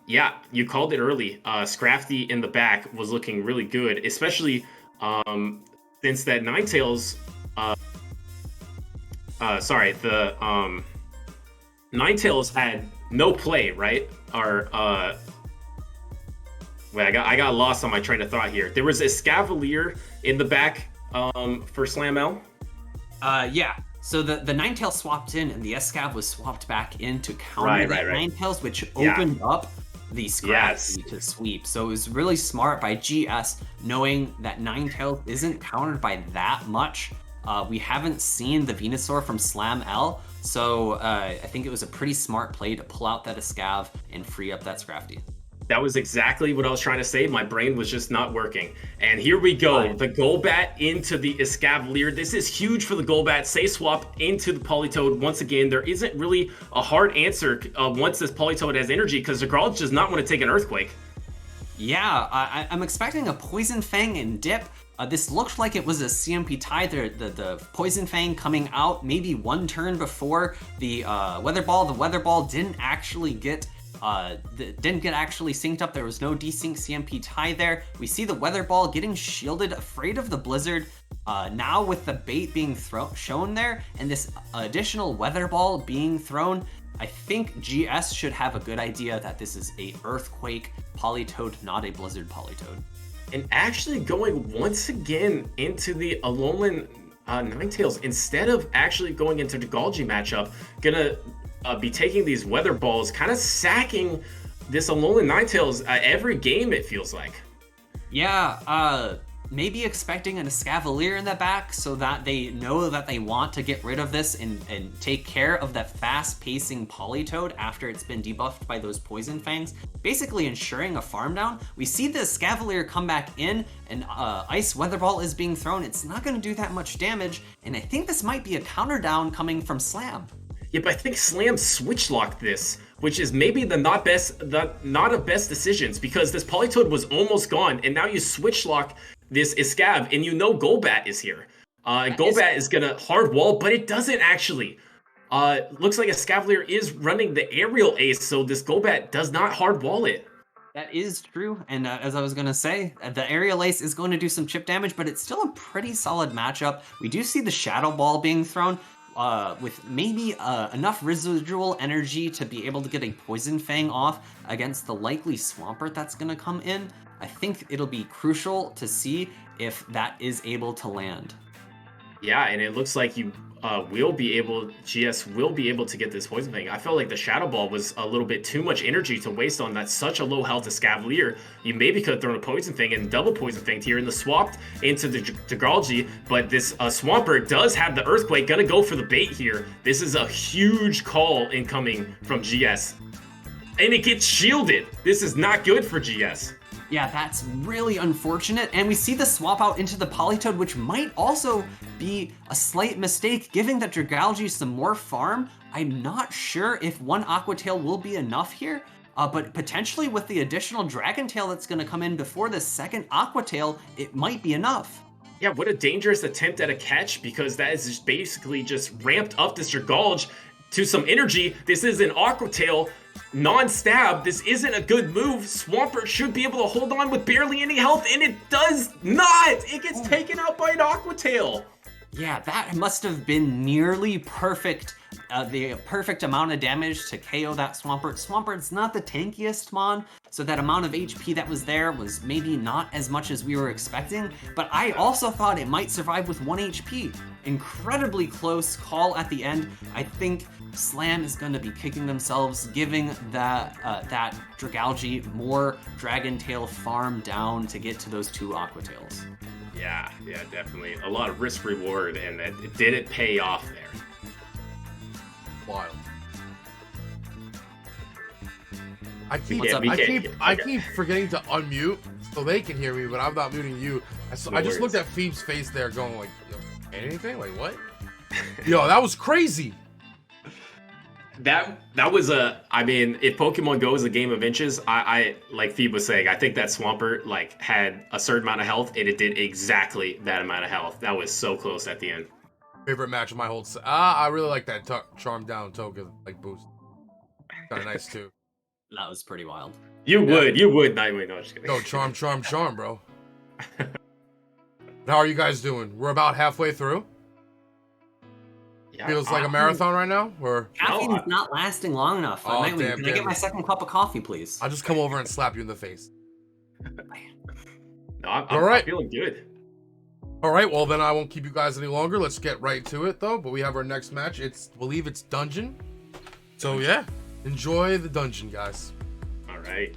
[SPEAKER 2] Yeah, you called it early. Scrafty in the back was looking really good, especially since that Ninetales. The Ninetales had no play, right? Or wait, I got lost on my train of thought here. There was a Scavalier in the back for Slam L.
[SPEAKER 3] Yeah. So the Ninetales swapped in, and the Escav was swapped back in to counter that Ninetales, which opened up the Scrafty to sweep. So it was really smart by GS, knowing that Ninetales isn't countered by that much. We haven't seen the Venusaur from Slam L, so I think it was a pretty smart play to pull out that Escav and free up that Scrafty.
[SPEAKER 2] That was exactly what I was trying to say. My brain was just not working. And here we go. The Golbat into the Escavalier. This is huge for the Golbat. Say swap into the Politoed. Once again, there isn't really a hard answer once this Politoed has energy, because the Grolsch does not want to take an Earthquake.
[SPEAKER 3] Yeah, I'm expecting a Poison Fang and dip. This looked like it was a CMP tie. The Poison Fang coming out maybe one turn before the Weather Ball. The Weather Ball didn't actually get actually synced up. There was no desync CMP tie there. We see the Weather Ball getting shielded, afraid of the Blizzard. Now with the bait being shown there and this additional Weather Ball being thrown, I think GS should have a good idea that this is a Earthquake Politoed, not a Blizzard Politoed.
[SPEAKER 2] And actually going once again into the Alolan Ninetales, instead of actually going into the Galgi matchup, gonna be taking these Weather Balls, kind of sacking this Alolan Ninetales every game, it feels like.
[SPEAKER 3] Yeah, maybe expecting an Escavalier in the back so that they know that they want to get rid of this and take care of that fast-pacing Politoed after it's been debuffed by those Poison Fangs, basically ensuring a farm down. We see the Escavalier come back in, and Ice Weather Ball is being thrown. It's not going to do that much damage, and I think this might be a counter down coming from Slam.
[SPEAKER 2] Yeah, but I think Slam switch locked this, which is maybe not of best decisions, because this Politoed was almost gone, and now you switch lock this Escav, and you know Golbat is here. Golbat is gonna hard wall, but it doesn't actually. Looks like Escavalier is running the aerial ace, so this Golbat does not hard wall it.
[SPEAKER 3] That is true, and as I was going to say, the Aerial Ace is going to do some chip damage, but it's still a pretty solid matchup. We do see the Shadow Ball being thrown, with maybe enough residual energy to be able to get a Poison Fang off against the likely Swampert that's going to come in. I think it'll be crucial to see if that is able to land.
[SPEAKER 2] Yeah, and it looks like you GS will be able to get this Poison Fang. I felt like the Shadow Ball was a little bit too much energy to waste on that such a low health Escavalier. You maybe could have thrown a Poison Fang and double Poison Fang here and the swapped into the Galgi, but this Swampert does have the Earthquake, gonna go for the bait here. This is a huge call incoming from GS. And it gets shielded. This is not good for GS.
[SPEAKER 3] Yeah, that's really unfortunate, and we see the swap out into the Politoed, which might also be a slight mistake, giving that Dragalge some more farm. I'm not sure if one Aqua Tail will be enough here, but potentially with the additional Dragon Tail that's going to come in before the second Aqua Tail, it might be enough.
[SPEAKER 2] Yeah, what a dangerous attempt at a catch, because that is just basically just ramped up this Dragalge to some energy. This is an Aqua Tail non-stab. This isn't a good move. Swampert should be able to hold on with barely any health, and it does not. It gets taken out by an Aqua Tail.
[SPEAKER 3] Yeah, that must have been nearly perfect. The perfect amount of damage to KO that Swampert. Swampert's not the tankiest mon, so that amount of HP that was there was maybe not as much as we were expecting, but I also thought it might survive with 1 HP. Incredibly close call at the end. I think Slam is going to be kicking themselves, giving that Dragalge more Dragon Tail farm down to get to those 2 Aqua Tails.
[SPEAKER 2] Yeah, definitely. A lot of risk reward, and it didn't pay off there.
[SPEAKER 1] Wild. I keep,
[SPEAKER 3] What's up?
[SPEAKER 1] I keep forgetting to unmute so they can hear me, but I'm not muting you. I just looked at Phoebe's face there, going like, yo, anything? Like what? Yo, that was crazy.
[SPEAKER 2] That was I mean, if Pokemon Go is a game of inches, I like Phoebe was saying, I think that Swampert like had a certain amount of health, and it did exactly that amount of health. That was so close at the end.
[SPEAKER 1] Favorite match of my whole. I really like that Charm Down token like boost. Kind of nice too.
[SPEAKER 3] That was pretty wild.
[SPEAKER 2] You would, Nightwing. No, just kidding.
[SPEAKER 1] No, charm, bro. How are you guys doing? We're about halfway through.
[SPEAKER 2] Yeah,
[SPEAKER 1] Feels like a marathon right now, or
[SPEAKER 3] Caffeine's not lasting long enough.
[SPEAKER 1] Oh,
[SPEAKER 3] Nightwing,
[SPEAKER 1] damn,
[SPEAKER 3] can I get my second cup of coffee, please?
[SPEAKER 1] I'll just come over and slap you in the face.
[SPEAKER 2] No, I'm
[SPEAKER 1] All right.
[SPEAKER 2] feeling good.
[SPEAKER 1] All right, well then I won't keep you guys any longer. Let's get right to it though. But we have our next match. I believe it's Dungeon. So yeah, enjoy the dungeon, guys.
[SPEAKER 2] All right.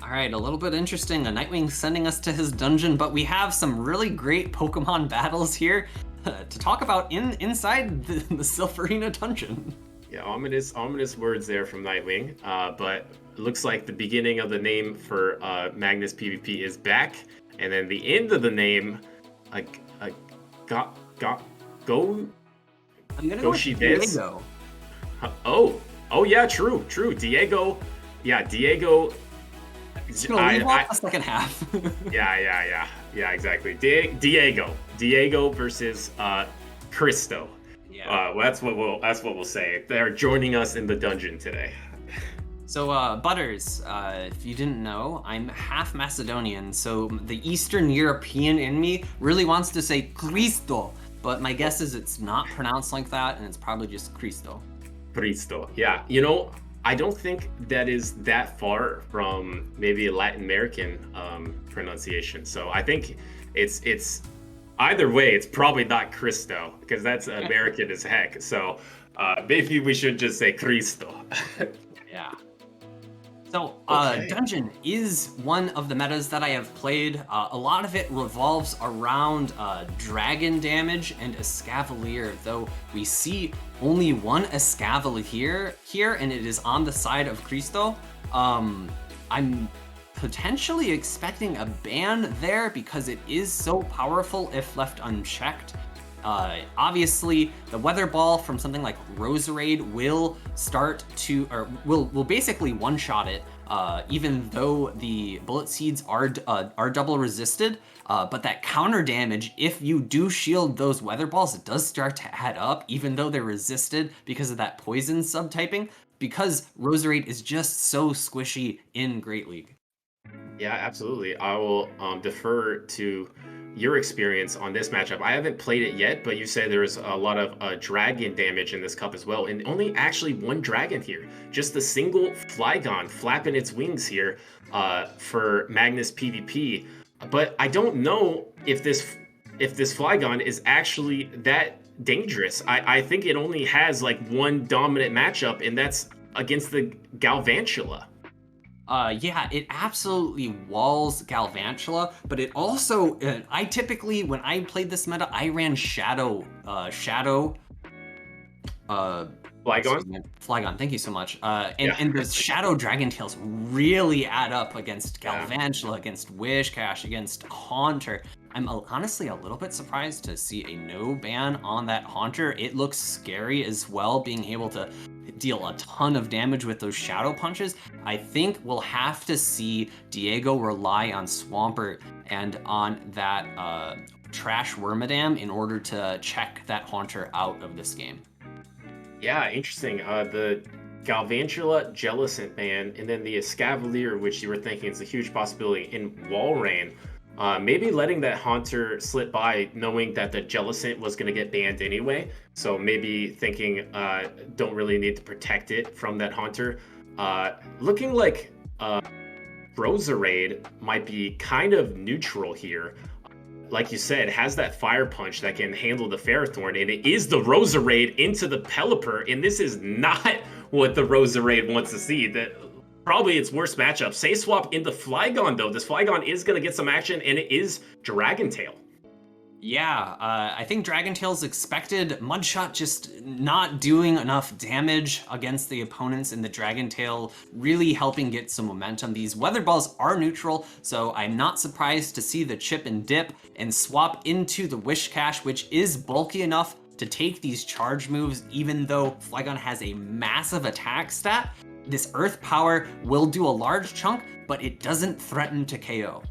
[SPEAKER 3] All right, a little bit interesting. Nightwing sending us to his dungeon, but we have some really great Pokemon battles here to talk about inside the Silph Arena dungeon.
[SPEAKER 2] Yeah, ominous words there from Nightwing. But it looks like the beginning of the name for MagnisPvP is back, and then the end of the name, go.
[SPEAKER 3] I'm gonna go with Diego.
[SPEAKER 2] Oh yeah, true. Diego, yeah, Diego.
[SPEAKER 3] Leave off the second half.
[SPEAKER 2] Yeah, exactly. Diego versus Cristo.
[SPEAKER 3] Yeah.
[SPEAKER 2] Well, that's what we'll say. They're joining us in the dungeon today.
[SPEAKER 3] So, Butters, if you didn't know, I'm half Macedonian, so the Eastern European in me really wants to say Cristo, but my guess is it's not pronounced like that, and it's probably just Cristo.
[SPEAKER 2] Cristo. Yeah. I don't think that is that far from maybe a Latin American pronunciation. So I think it's either way, it's probably not Cristo, because that's American as heck. So maybe we should just say Cristo.
[SPEAKER 3] Yeah. So, Dungeon is one of the metas that I have played. A lot of it revolves around dragon damage and Escavalier, though we see only one Escavalier here, and it is on the side of Cristo. I'm potentially expecting a ban there because it is so powerful if left unchecked. Obviously, the Weather Ball from something like Roserade will will basically one-shot it, even though the Bullet Seeds are double resisted. But that counter damage, if you do shield those Weather Balls, it does start to add up, even though they're resisted because of that poison subtyping, because Roserade is just so squishy in Great League.
[SPEAKER 2] Yeah, absolutely. I will defer to your experience on this matchup. I haven't played it yet, but you said there's a lot of dragon damage in this cup as well, and only actually one dragon here. Just a single Flygon flapping its wings here for MagnisPvP. But I don't know if this Flygon is actually that dangerous. I think it only has like one dominant matchup, and that's against the Galvantula.
[SPEAKER 3] Yeah, it absolutely walls Galvantula, but it also, I typically, when I played this meta, I ran Flygon, thank you so much. And the Shadow Dragon Tails really add up against Galvantula, against Wishcash, against Haunter. I'm honestly a little bit surprised to see a no ban on that Haunter. It looks scary as well, being able to deal a ton of damage with those Shadow Punches. I think we'll have to see Diego rely on Swampert and on that Trash Wormadam in order to check that Haunter out of this game.
[SPEAKER 2] Yeah, interesting. The Galvantula Jellicent ban, and then the Escavalier, which you were thinking is a huge possibility in Walrein. Maybe letting that Haunter slip by, knowing that the Jellicent was going to get banned anyway. So maybe thinking don't really need to protect it from that Haunter. Looking like Roserade might be kind of neutral here. Like you said, has that Fire Punch that can handle the Ferrothorn, and it is the Roserade into the Pelipper, and this is not what the Roserade wants to see. That probably its worst matchup. Say swap into Flygon, though. This Flygon is going to get some action, and it is Dragon Tail.
[SPEAKER 3] Yeah, I think Dragon Tail's expected Mudshot just not doing enough damage against the opponents in the Dragon Tail, really helping get some momentum. These Weather Balls are neutral, so I'm not surprised to see the chip and dip and swap into the Wish Cache, which is bulky enough to take these charge moves, even though Flygon has a massive attack stat. This Earth Power will do a large chunk, but it doesn't threaten to KO.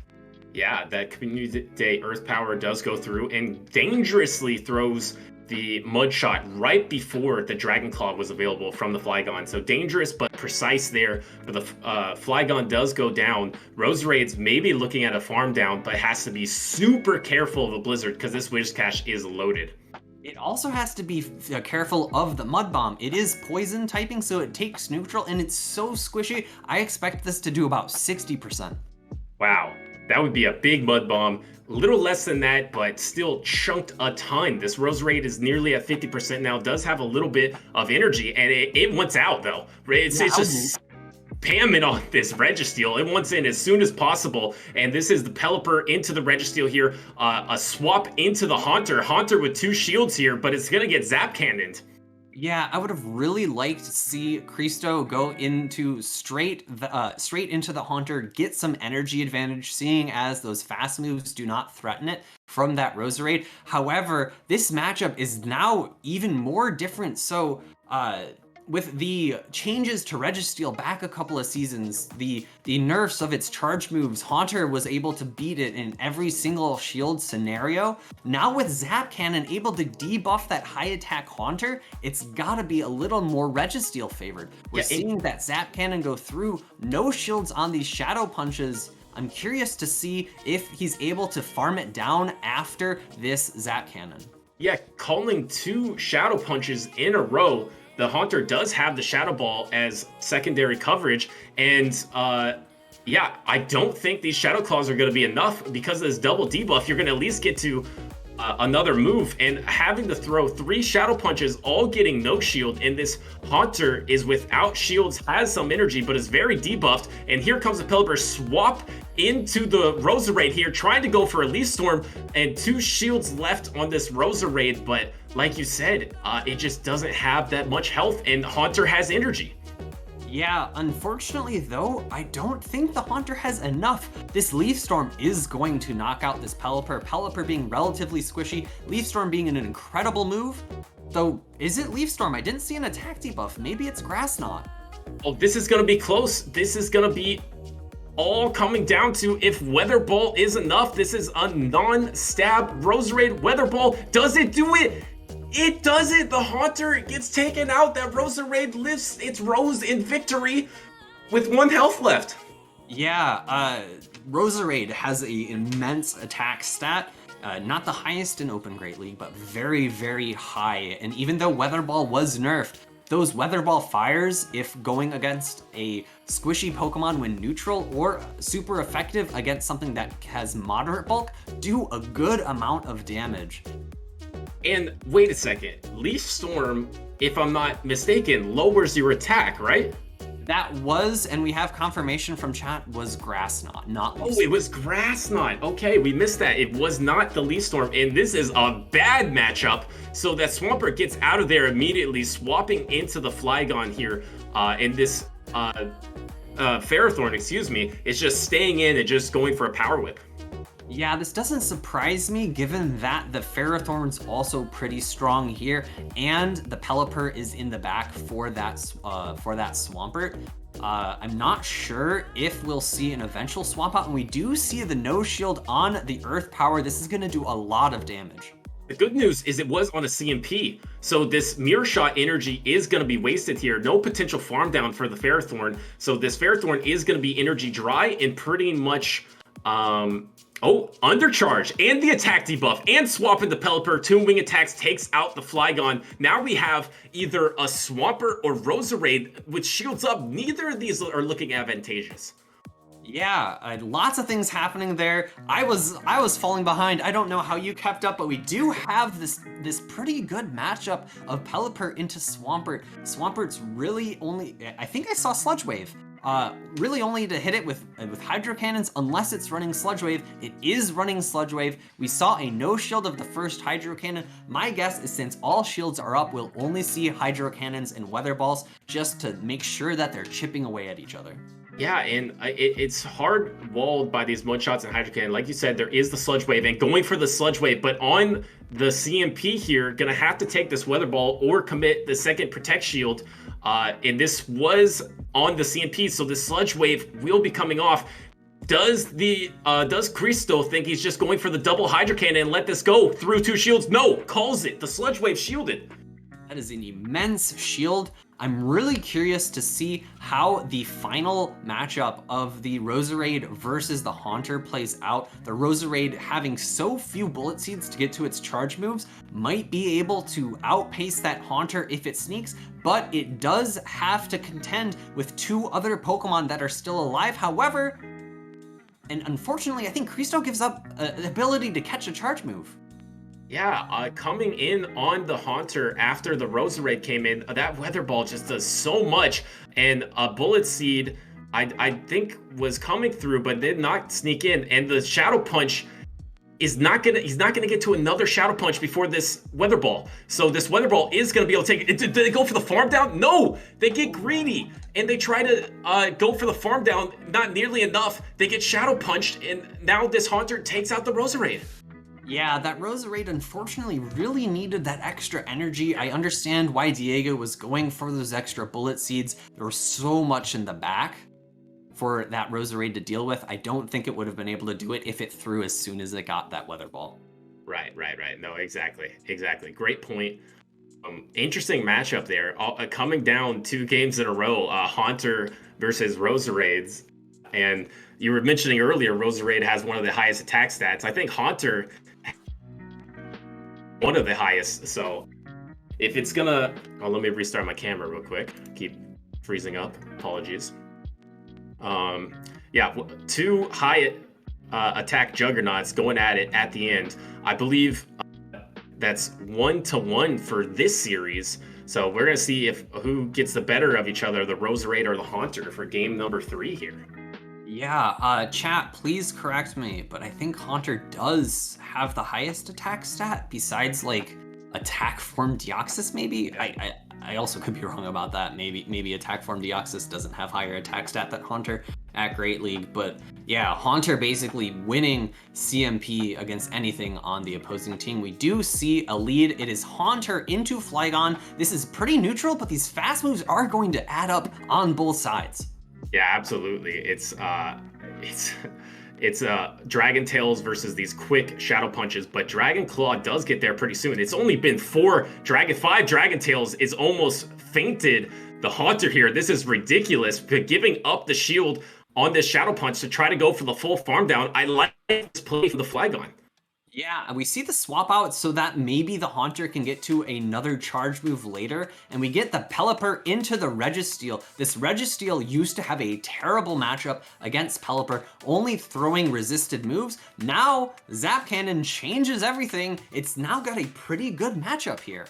[SPEAKER 2] Yeah, that Community Day Earth Power does go through and dangerously throws the Mud Shot right before the Dragon Claw was available from the Flygon. So dangerous but precise there. But the Flygon does go down. Roserade's maybe looking at a farm down, but has to be super careful of the Blizzard because this Wish Cache is loaded.
[SPEAKER 3] It also has to be careful of the Mud Bomb. It is poison typing, so it takes neutral, and it's so squishy. I expect this to do about 60%.
[SPEAKER 2] Wow. That would be a big Mud Bomb. A little less than that, but still chunked a ton. This Roserade is nearly at 50% now. Does have a little bit of energy, and it wants out, though. It's just spamming on this Registeel. It wants in as soon as possible, and this is the Pelipper into the Registeel here. A swap into the Haunter. Haunter with 2 shields here, but it's going to get Zap Cannoned.
[SPEAKER 3] Yeah, I would have really liked to see Christo go into straight into the Haunter, get some energy advantage, seeing as those fast moves do not threaten it from that Roserade. However, this matchup is now even more different. So, with the changes to Registeel back a couple of seasons, the nerfs of its charge moves, Haunter was able to beat it in every single shield scenario. Now with Zap Cannon able to debuff that high attack Haunter, it's gotta be a little more Registeel favored. We're seeing that Zap Cannon go through, no shields on these Shadow Punches. I'm curious to see if he's able to farm it down after this Zap Cannon.
[SPEAKER 2] Yeah, calling 2 Shadow Punches in a row. The Haunter does have the Shadow Ball as secondary coverage, and yeah, I don't think these Shadow Claws are going to be enough because of this double debuff. You're going to at least get to another move, and having to throw 3 Shadow Punches, all getting no shield, and this Haunter is without shields, has some energy, but is very debuffed, and here comes the Pelipper swap into the Roserade here, trying to go for a Leaf Storm, and 2 shields left on this Roserade, but like you said, it just doesn't have that much health, and Haunter has energy.
[SPEAKER 3] Yeah, unfortunately though, I don't think the Haunter has enough. This Leaf Storm is going to knock out this Pelipper. Pelipper being relatively squishy, Leaf Storm being an incredible move. Though, is it Leaf Storm? I didn't see an attack debuff. Maybe it's Grass Knot.
[SPEAKER 2] Oh, this is going to be close. This is going to be all coming down to if Weather Ball is enough. This is a non-stab Roserade Weather Ball. Does it do it? It doesn't. The Haunter gets taken out. That Roserade lifts its Rose in victory with 1 health left.
[SPEAKER 3] Yeah, Roserade has an immense attack stat. Not the highest in Open Great League, but very, very high. And even though Weather Ball was nerfed, those Weather Ball fires, if going against a squishy Pokemon when neutral, or super effective against something that has moderate bulk, do a good amount of damage.
[SPEAKER 2] And wait a second, Leaf Storm, if I'm not mistaken, lowers your attack, right?
[SPEAKER 3] That was, and we have confirmation from chat, was Grass Knot, not Leaf Storm.
[SPEAKER 2] Oh, it was Grass Knot. Okay, we missed that. It was not the Leaf Storm, and this is a bad matchup. So that Swampert gets out of there immediately, swapping into the Flygon here, and this Ferrothorn, excuse me, is just staying in and just going for a Power Whip.
[SPEAKER 3] Yeah, this doesn't surprise me given that the Ferrothorn's also pretty strong here, and the Pelipper is in the back for that Swampert. I'm not sure if we'll see an eventual swap out, and we do see the no shield on the Earth Power. This is going to do a lot of damage.
[SPEAKER 2] The good news is it was on a CMP, so this Mirror Shot energy is going to be wasted here. No potential farm down for the Ferrothorn, so this Ferrothorn is going to be energy dry and pretty much undercharge and the attack debuff and swapping the Pelipper. 2 wing attacks takes out the Flygon. Now we have either a Swampert or Roserade with shields up. Neither of these are looking advantageous.
[SPEAKER 3] Yeah, lots of things happening there. I was falling behind. I don't know how you kept up, but we do have this pretty good matchup of Pelipper into Swampert. Swampert's really only, I think I saw Sludge Wave. really only to hit it with Hydro Cannons unless it's running Sludge Wave. It is running Sludge Wave. We saw a no shield of the first Hydro Cannon. My guess is since all shields are up, we'll only see Hydro Cannons and Weather Balls just to make sure that they're chipping away at each other.
[SPEAKER 2] Yeah, and it's hard walled by these mud shots and Hydro Cannon. Like you said, there is the Sludge Wave and going for the Sludge Wave, but on the CMP here, gonna have to take this Weather Ball or commit the second Protect Shield. And this was on the CMP, so the Sludge Wave will be coming off. Does Cristo think he's just going for the double Hydro Cannon and let this go through 2 shields? No, calls it. The Sludge Wave shielded.
[SPEAKER 3] That is an immense shield. I'm really curious to see how the final matchup of the Roserade versus the Haunter plays out. The Roserade, having so few bullet seeds to get to its charge moves, might be able to outpace that Haunter if it sneaks, but it does have to contend with 2 other Pokemon that are still alive. However, and unfortunately, I think Cristo gives up the ability to catch a charge move.
[SPEAKER 2] Yeah, coming in on the Haunter after the Roserade came in, that Weather Ball just does so much, and a Bullet Seed, I think, was coming through, but did not sneak in, and the Shadow Punch he's not gonna get to another Shadow Punch before this Weather Ball. So this Weather Ball is gonna be able to take it. Did they go for the farm down? No, they get greedy and they try to go for the farm down. Not nearly enough. They get Shadow Punched, and now this Haunter takes out the Roserade.
[SPEAKER 3] Yeah, that Roserade unfortunately really needed that extra energy. I understand why Diego was going for those extra bullet seeds. There was so much in the back for that Roserade to deal with. I don't think it would have been able to do it if it threw as soon as it got that Weather Ball.
[SPEAKER 2] Right. No, exactly. Great point. Interesting matchup there. Coming down 2 games in a row, Haunter versus Roserades. And you were mentioning earlier, Roserade has one of the highest attack stats. I think Haunter one of the highest. So if it's gonna, let me restart my camera real quick. Keep freezing up. Apologies. Yeah, 2 high attack juggernauts going at it at the end. I believe that's 1-1 for this series. So we're gonna see who gets the better of each other, the Roserade or the Haunter, for game number 3 here.
[SPEAKER 3] Yeah, chat, please correct me, but I think Haunter does have the highest attack stat besides like attack form Deoxys, maybe? I also could be wrong about that. Maybe attack form Deoxys doesn't have higher attack stat than Haunter at Great League, but yeah, Haunter basically winning CMP against anything on the opposing team. We do see a lead. It is Haunter into Flygon. This is pretty neutral, but these fast moves are going to add up on both sides.
[SPEAKER 2] Yeah, absolutely. It's Dragon Tails versus these quick Shadow Punches, but Dragon Claw does get there pretty soon. It's only been 5 Dragon Tails is almost fainted the Haunter here. This is ridiculous, but giving up the shield on this Shadow Punch to try to go for the full farm down. I like this play for the Flygon.
[SPEAKER 3] Yeah, we see the swap out so that maybe the Haunter can get to another charge move later, and we get the Pelipper into the Registeel. This Registeel used to have a terrible matchup against Pelipper, only throwing resisted moves. Now, Zap Cannon changes everything. It's now got a pretty good matchup here.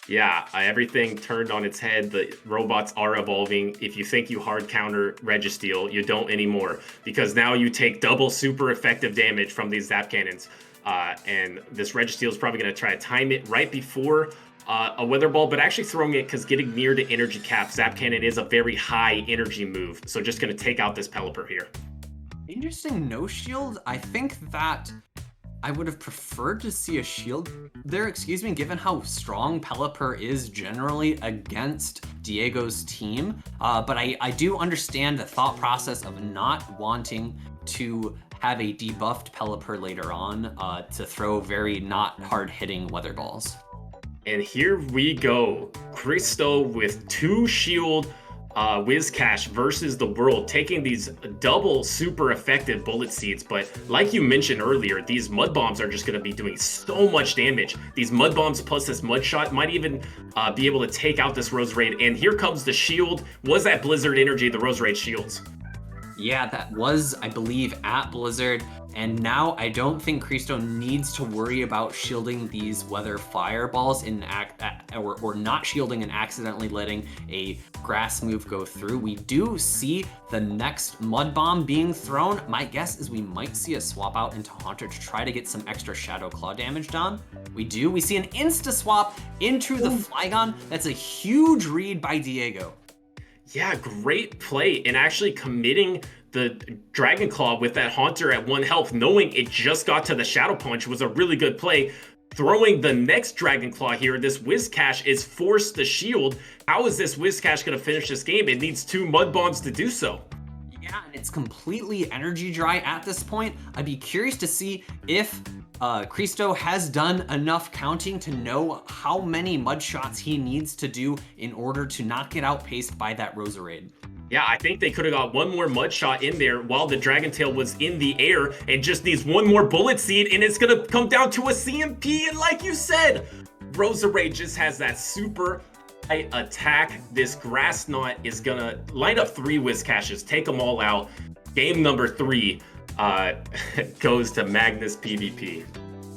[SPEAKER 2] Yeah, everything turned on its head. The robots are evolving. If you think you hard counter Registeel, you don't anymore, because now you take double super effective damage from these Zap Cannons. And this Registeel is probably going to try to time it right before a Weather Ball, but actually throwing it because getting near the energy cap, Zap Cannon is a very high energy move. So just going to take out this Pelipper here.
[SPEAKER 3] Interesting no shield. I think that I would have preferred to see a shield there, given how strong Pelipper is generally against Diego's team. But I do understand the thought process of not wanting to have a debuffed Pelipper later on to throw very not hard-hitting Weather Balls.
[SPEAKER 2] And here we go. Cristo with 2 shield Whiscash versus the World, taking these double super effective bullet seeds. But like you mentioned earlier, these mud bombs are just going to be doing so much damage. These mud bombs plus this mud shot might even be able to take out this Roserade. And here comes the shield. Was that Blizzard energy the Roserade shields?
[SPEAKER 3] Yeah, that was, I believe, at Blizzard, and now I don't think Cristo needs to worry about shielding these weather fireballs or not shielding and accidentally letting a grass move go through. We do see the next mud bomb being thrown. My guess is we might see a swap out into Haunter to try to get some extra Shadow Claw damage done. We see an insta swap into the Flygon. That's a huge read by Diego.
[SPEAKER 2] Yeah, great play, and actually committing the Dragon Claw with that Haunter at 1 health, knowing it just got to the Shadow Punch, was a really good play. Throwing the next Dragon Claw here, this Whiscash is forced to shield. How is this Whiscash going to finish this game? It needs 2 Mud Bombs to do so.
[SPEAKER 3] Yeah, and it's completely energy dry at this point. I'd be curious to see if Cristo has done enough counting to know how many mud shots he needs to do in order to not get outpaced by that Roserade.
[SPEAKER 2] Yeah, I think they could have got 1 more mud shot in there while the Dragon Tail was in the air, and just needs 1 more Bullet Seed, and it's gonna come down to a CMP. And like you said, Roserade just has that super high attack. This Grass Knot is gonna line up 3 Whiscashes, take them all out. Game number 3 goes to MagnisPvP.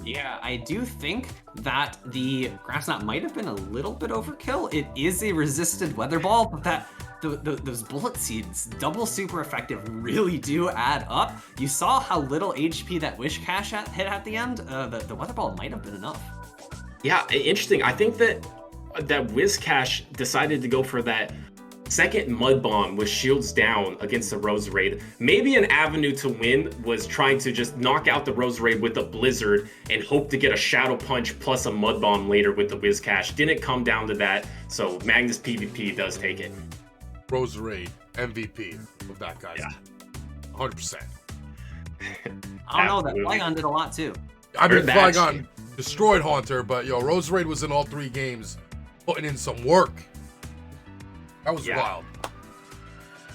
[SPEAKER 3] Yeah, I do think that the Grass Knot might have been a little bit overkill. It is a resisted Weather Ball, but those Bullet Seeds, double super effective, really do add up. You saw how little HP that Whiscash hit at the end. The Weather Ball might have been enough.
[SPEAKER 2] Yeah, interesting. I think that Whiscash decided to go for that second Mud Bomb with shields down against the Roserade. Maybe an avenue to win was trying to just knock out the Roserade with a Blizzard and hope to get a Shadow Punch plus a Mud Bomb later with the Whiscash. Didn't come down to that, so MagnisPvP does take it.
[SPEAKER 1] Roserade, MVP of that, guys.
[SPEAKER 2] Yeah.
[SPEAKER 1] 100%.
[SPEAKER 3] I don't know, that Flygon did a lot too.
[SPEAKER 1] I mean, Flygon destroyed Haunter, but Roserade was in all 3 games putting in some work. That was wild.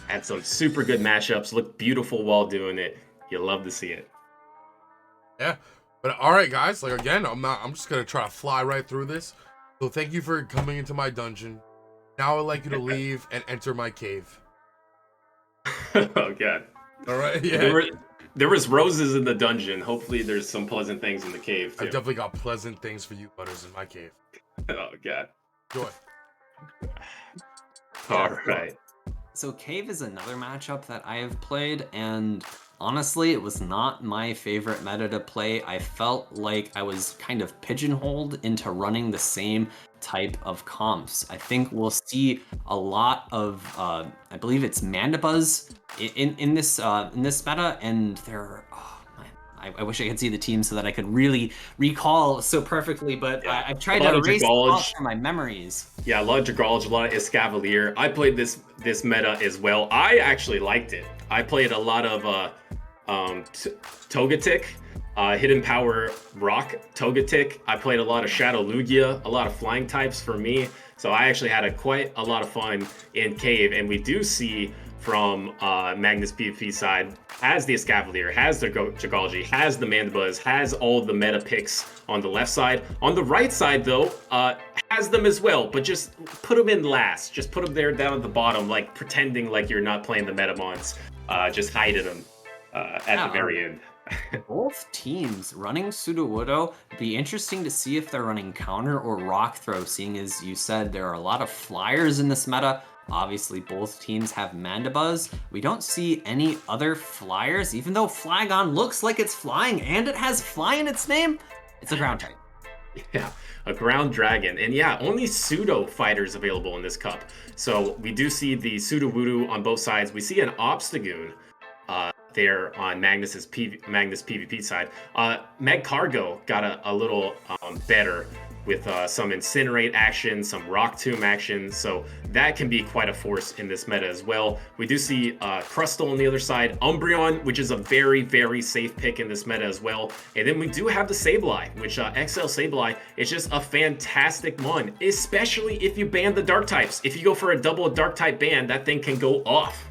[SPEAKER 2] Had some super good matchups, looked beautiful while doing it. You love to see it.
[SPEAKER 1] Yeah, but all right, guys. Like again, I'm just gonna try to fly right through this. So thank you for coming into my dungeon. Now I'd like you to leave and enter my cave.
[SPEAKER 2] Oh god.
[SPEAKER 1] All right. Yeah.
[SPEAKER 2] There was roses in the dungeon. Hopefully, there's some pleasant things in the cave too.
[SPEAKER 1] I definitely got pleasant things for you, Butters, in my cave.
[SPEAKER 2] Oh god.
[SPEAKER 1] Enjoy.
[SPEAKER 2] All right.
[SPEAKER 3] So Cave is another matchup that I have played, and honestly, it was not my favorite meta to play. I felt like I was kind of pigeonholed into running the same type of comps. I think we'll see a lot of, I believe it's Mandibuzz in this meta, and there. I wish I could see the team so that I could really recall so perfectly, but I've tried to erase it off from my memories. Yeah,
[SPEAKER 2] a lot of Dragalge, a lot of Escavalier. I played this meta as well. I actually liked it. I played a lot of Togetic, Hidden Power Rock Togetic. I played a lot of Shadow Lugia, a lot of flying types for me. So I actually had quite a lot of fun in Cave, and we do see from MagnisPvP side, has the Escavalier, has the Dragalge, has the Mandibuzz, has all the meta picks on the left side. On the right side, though, has them as well, but just put them in last. Just put them there down at the bottom, like pretending like you're not playing the Metamons. Just hiding them at the very end.
[SPEAKER 3] Both teams running Sudowoodo. It'd be interesting to see if they're running counter or rock throw, seeing as you said there are a lot of flyers in this meta. Obviously, both teams have Mandibuzz. We don't see any other flyers, even though Flygon looks like it's flying and it has fly in its name. It's a ground type.
[SPEAKER 2] Yeah, a ground dragon. And yeah, only pseudo fighters available in this cup. So we do see the Sudowoodo on both sides. We see an Obstagoon there on MagnisPvP side. Magcargo got a little better with some Incinerate action, some Rock Tomb action, so that can be quite a force in this meta as well. We do see Crustle on the other side, Umbreon, which is a very, very safe pick in this meta as well. And then we do have the Sableye, which XL Sableye is just a fantastic one, especially if you ban the Dark types. If you go for a double Dark type ban, that thing can go off.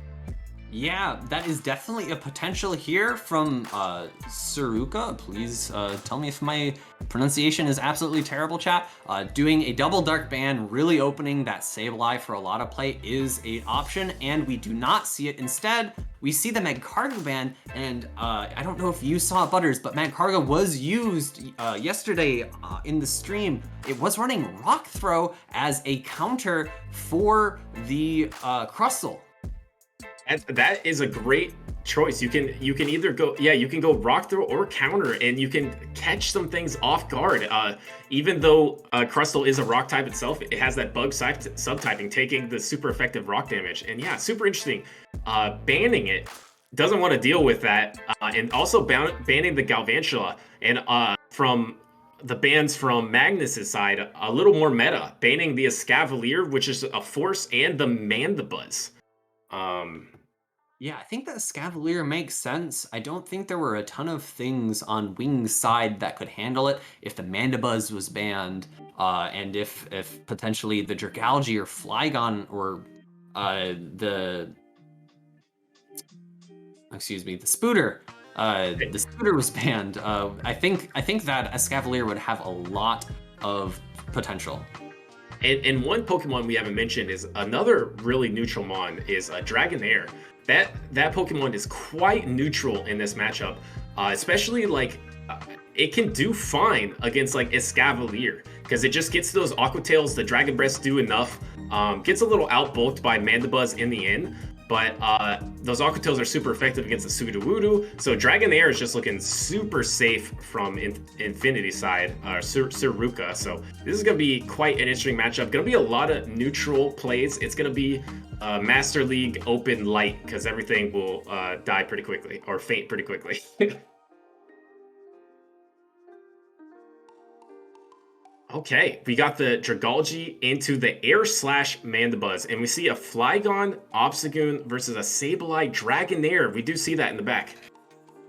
[SPEAKER 3] Yeah, that is definitely a potential here from Saruka. Please tell me if my pronunciation is absolutely terrible, chat. Doing a double dark ban, really opening that Sableye for a lot of play is an option, and we do not see it. Instead, we see the Magcargo ban, and I don't know if you saw it, Butters, but Magcargo was used yesterday in the stream. It was running Rock Throw as a counter for the Crustle.
[SPEAKER 2] That is a great choice. You can either go, you can go Rock Throw or counter, and you can catch some things off guard. Even though Crustle is a rock type itself, it has that bug subtyping, taking the super effective rock damage. And yeah, super interesting. Banning it, doesn't want to deal with that, and also banning the Galvantula. And from the bans from Magnus' side, a little more meta, banning the Escavalier, which is a force, and the Mandibuzz.
[SPEAKER 3] Yeah, I think that Scavalier makes sense. I don't think there were a ton of things on Wing's side that could handle it if the Mandibuzz was banned, and if potentially the Dragalge or Flygon or the Spooter. The Spooter was banned. I think that Escavalier would have a lot of potential.
[SPEAKER 2] And one Pokemon we haven't mentioned is another really neutral mon is Dragonair. That Pokemon is quite neutral in this matchup, especially like it can do fine against like Escavalier because it just gets those Aqua Tails. The Dragon Breaths do enough. Gets a little outbulked by Mandibuzz in the end, but those Aqua Tails are super effective against the Sudowoodo. So Dragonair is just looking super safe from Infinity side, Saruka. So this is going to be quite an interesting matchup. Going to be a lot of neutral plays. It's going to be Master League Open Light because everything will die pretty quickly or faint pretty quickly. Okay, we got the Dragalge into the Air Slash Mandibuzz, and we see a Flygon Obstagoon versus a Sableye Dragonair. We do see that in the back.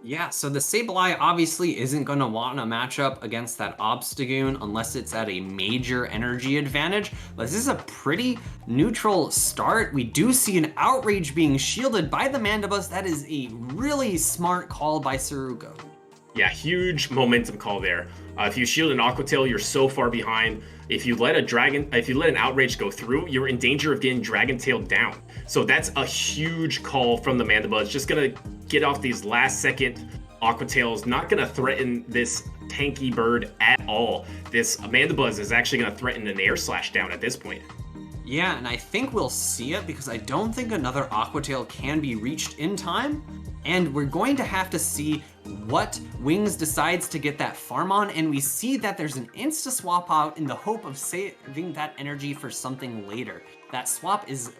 [SPEAKER 3] Yeah, so the Sableye obviously isn't going to want a matchup against that Obstagoon unless it's at a major energy advantage. But this is a pretty neutral start. We do see an Outrage being shielded by the Mandibuzz. That is a really smart call by Saruka.
[SPEAKER 2] Yeah, huge momentum call there. If you shield an Aqua Tail, you're so far behind. If you let an Outrage go through, you're in danger of getting Dragon Tail down. So that's a huge call from the Mandibuzz. Just gonna get off these last second Aqua Tails. Not gonna threaten this tanky bird at all. This Mandibuzz is actually gonna threaten an Air Slash down at this point.
[SPEAKER 3] Yeah, and I think we'll see it because I don't think another Aqua Tail can be reached in time. And we're going to have to see what Wings decides to get that farm on, and we see that there's an insta swap out in the hope of saving that energy for something later. That swap is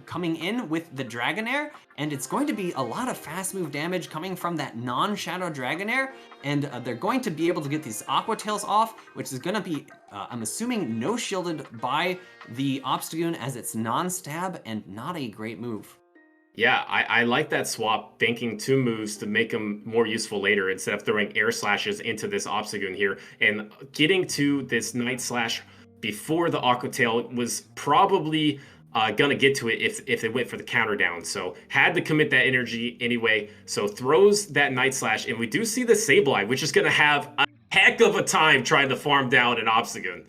[SPEAKER 3] coming in with the Dragonair, and it's going to be a lot of fast move damage coming from that non-Shadow Dragonair, and they're going to be able to get these Aqua Tails off, which is going to be, I'm assuming, no shielded by the Obstagoon as it's non-stab and not a great move.
[SPEAKER 2] Yeah, I like that swap, banking 2 moves to make them more useful later instead of throwing Air Slashes into this Obstagoon here. And getting to this Night Slash before the Aqua Tail was probably gonna get to it if they went for the counter down. So had to commit that energy anyway. So throws that Night Slash, and we do see the Sableye, which is gonna have a heck of a time trying to farm down an Obstagoon.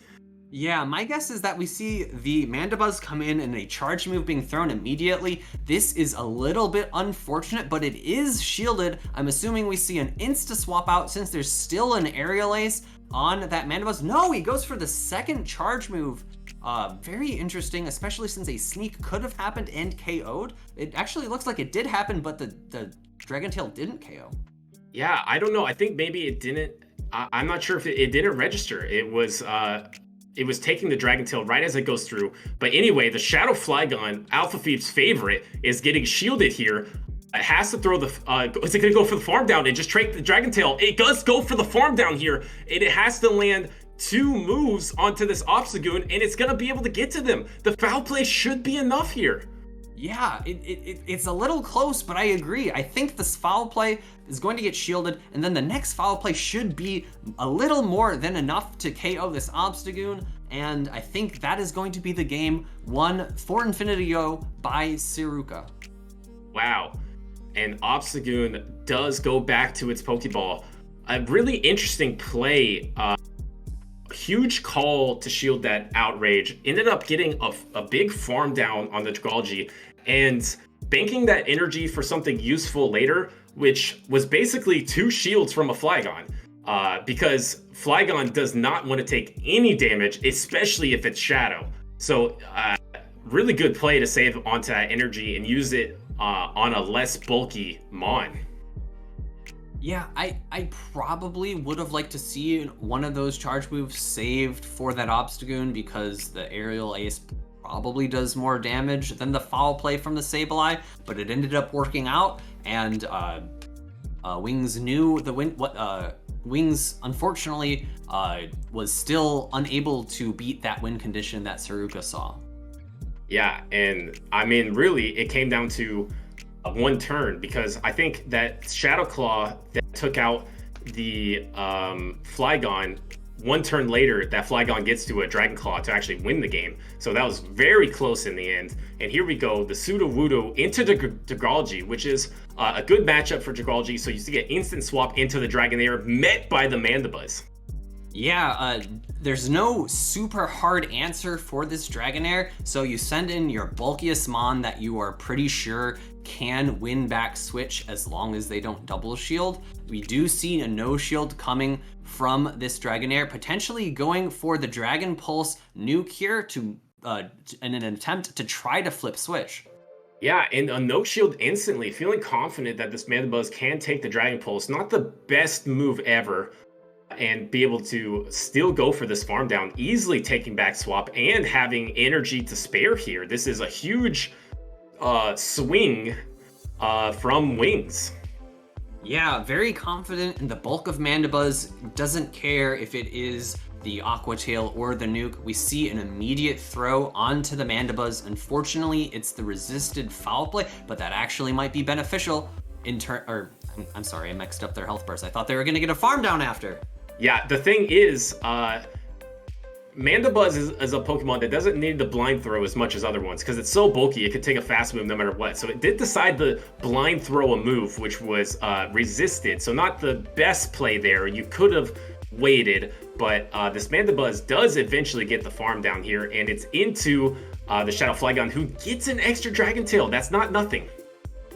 [SPEAKER 3] Yeah, my guess is that we see the Mandibuzz come in and a charge move being thrown immediately. This is a little bit unfortunate, but it is shielded. I'm assuming we see an insta swap out since there's still an Aerial Ace on that Mandibuzz. No, he goes for the second charge move. Very interesting, especially since a sneak could have happened and KO'd. It actually looks like it did happen, but the Dragon Tail didn't KO.
[SPEAKER 2] Yeah, I don't know. I think maybe it didn't. I'm not sure if it didn't register. It was taking the Dragon Tail right as it goes through. But anyway, the Shadow Flygon, Alpha Thief's favorite, is getting shielded here. It has to throw the... is it going to go for the farm down and just trade the Dragon Tail? It does go for the farm down here. And it has to land 2 moves onto this Obstagoon, and it's going to be able to get to them. The foul play should be enough here.
[SPEAKER 3] Yeah, it's a little close, but I agree. I think this foul play is going to get shielded, and then the next foul play should be a little more than enough to KO this Obstagoon, and I think that is going to be the game won for Infinity by Saruka.
[SPEAKER 2] Wow. And Obstagoon does go back to its Pokeball. A really interesting play. Huge call to shield that outrage. Ended up getting a big farm down on the Dragalge and banking that energy for something useful later, which was basically 2 shields from a Flygon. Because Flygon does not want to take any damage, especially if it's Shadow. So really good play to save onto that energy and use it on a less bulky Mon.
[SPEAKER 3] Yeah, I probably would have liked to see one of those charge moves saved for that Obstagoon, because the Aerial Ace probably does more damage than the foul play from the Sableye, but it ended up working out, and Wings knew the win. Wings unfortunately was still unable to beat that win condition that Saruka saw.
[SPEAKER 2] Yeah, and I mean, really, it came down to one turn, because I think that Shadow Claw that took out the Flygon, one turn later, that Flygon gets to a Dragon Claw to actually win the game. So that was very close in the end. And here we go, the Sudowoodo into the Dragalge, which is a good matchup for Dragalge. So you see an instant swap into the Dragonair, met by the Mandibuzz.
[SPEAKER 3] Yeah, there's no super hard answer for this Dragonair, so you send in your bulkiest Mon that you are pretty sure can win back switch as long as they don't double shield. We do see a no shield coming from this Dragonair, potentially going for the Dragon Pulse nuke here to in an attempt to try to flip switch.
[SPEAKER 2] Yeah, and a no shield instantly, feeling confident that this Mandibuzz can take the Dragon Pulse. Not the best move ever, and be able to still go for this farm down, easily taking back swap and having energy to spare here. This is a huge swing from Wings.
[SPEAKER 3] Yeah, very confident in the bulk of Mandibuzz. Doesn't care if it is the Aqua Tail or the nuke. We see an immediate throw onto the Mandibuzz. Unfortunately, it's the resisted foul play, but that actually might be beneficial in turn. Or I'm sorry, I mixed up their health burst. I thought they were going to get a farm down after.
[SPEAKER 2] Yeah, the thing is, Mandibuzz is a Pokemon that doesn't need the blind throw as much as other ones, because it's so bulky, it could take a fast move no matter what. So it did decide to blind throw a move, which was resisted. So not the best play there. You could have waited, but this Mandibuzz does eventually get the farm down here, and it's into the Shadow Flygon, who gets an extra Dragon Tail. That's not nothing.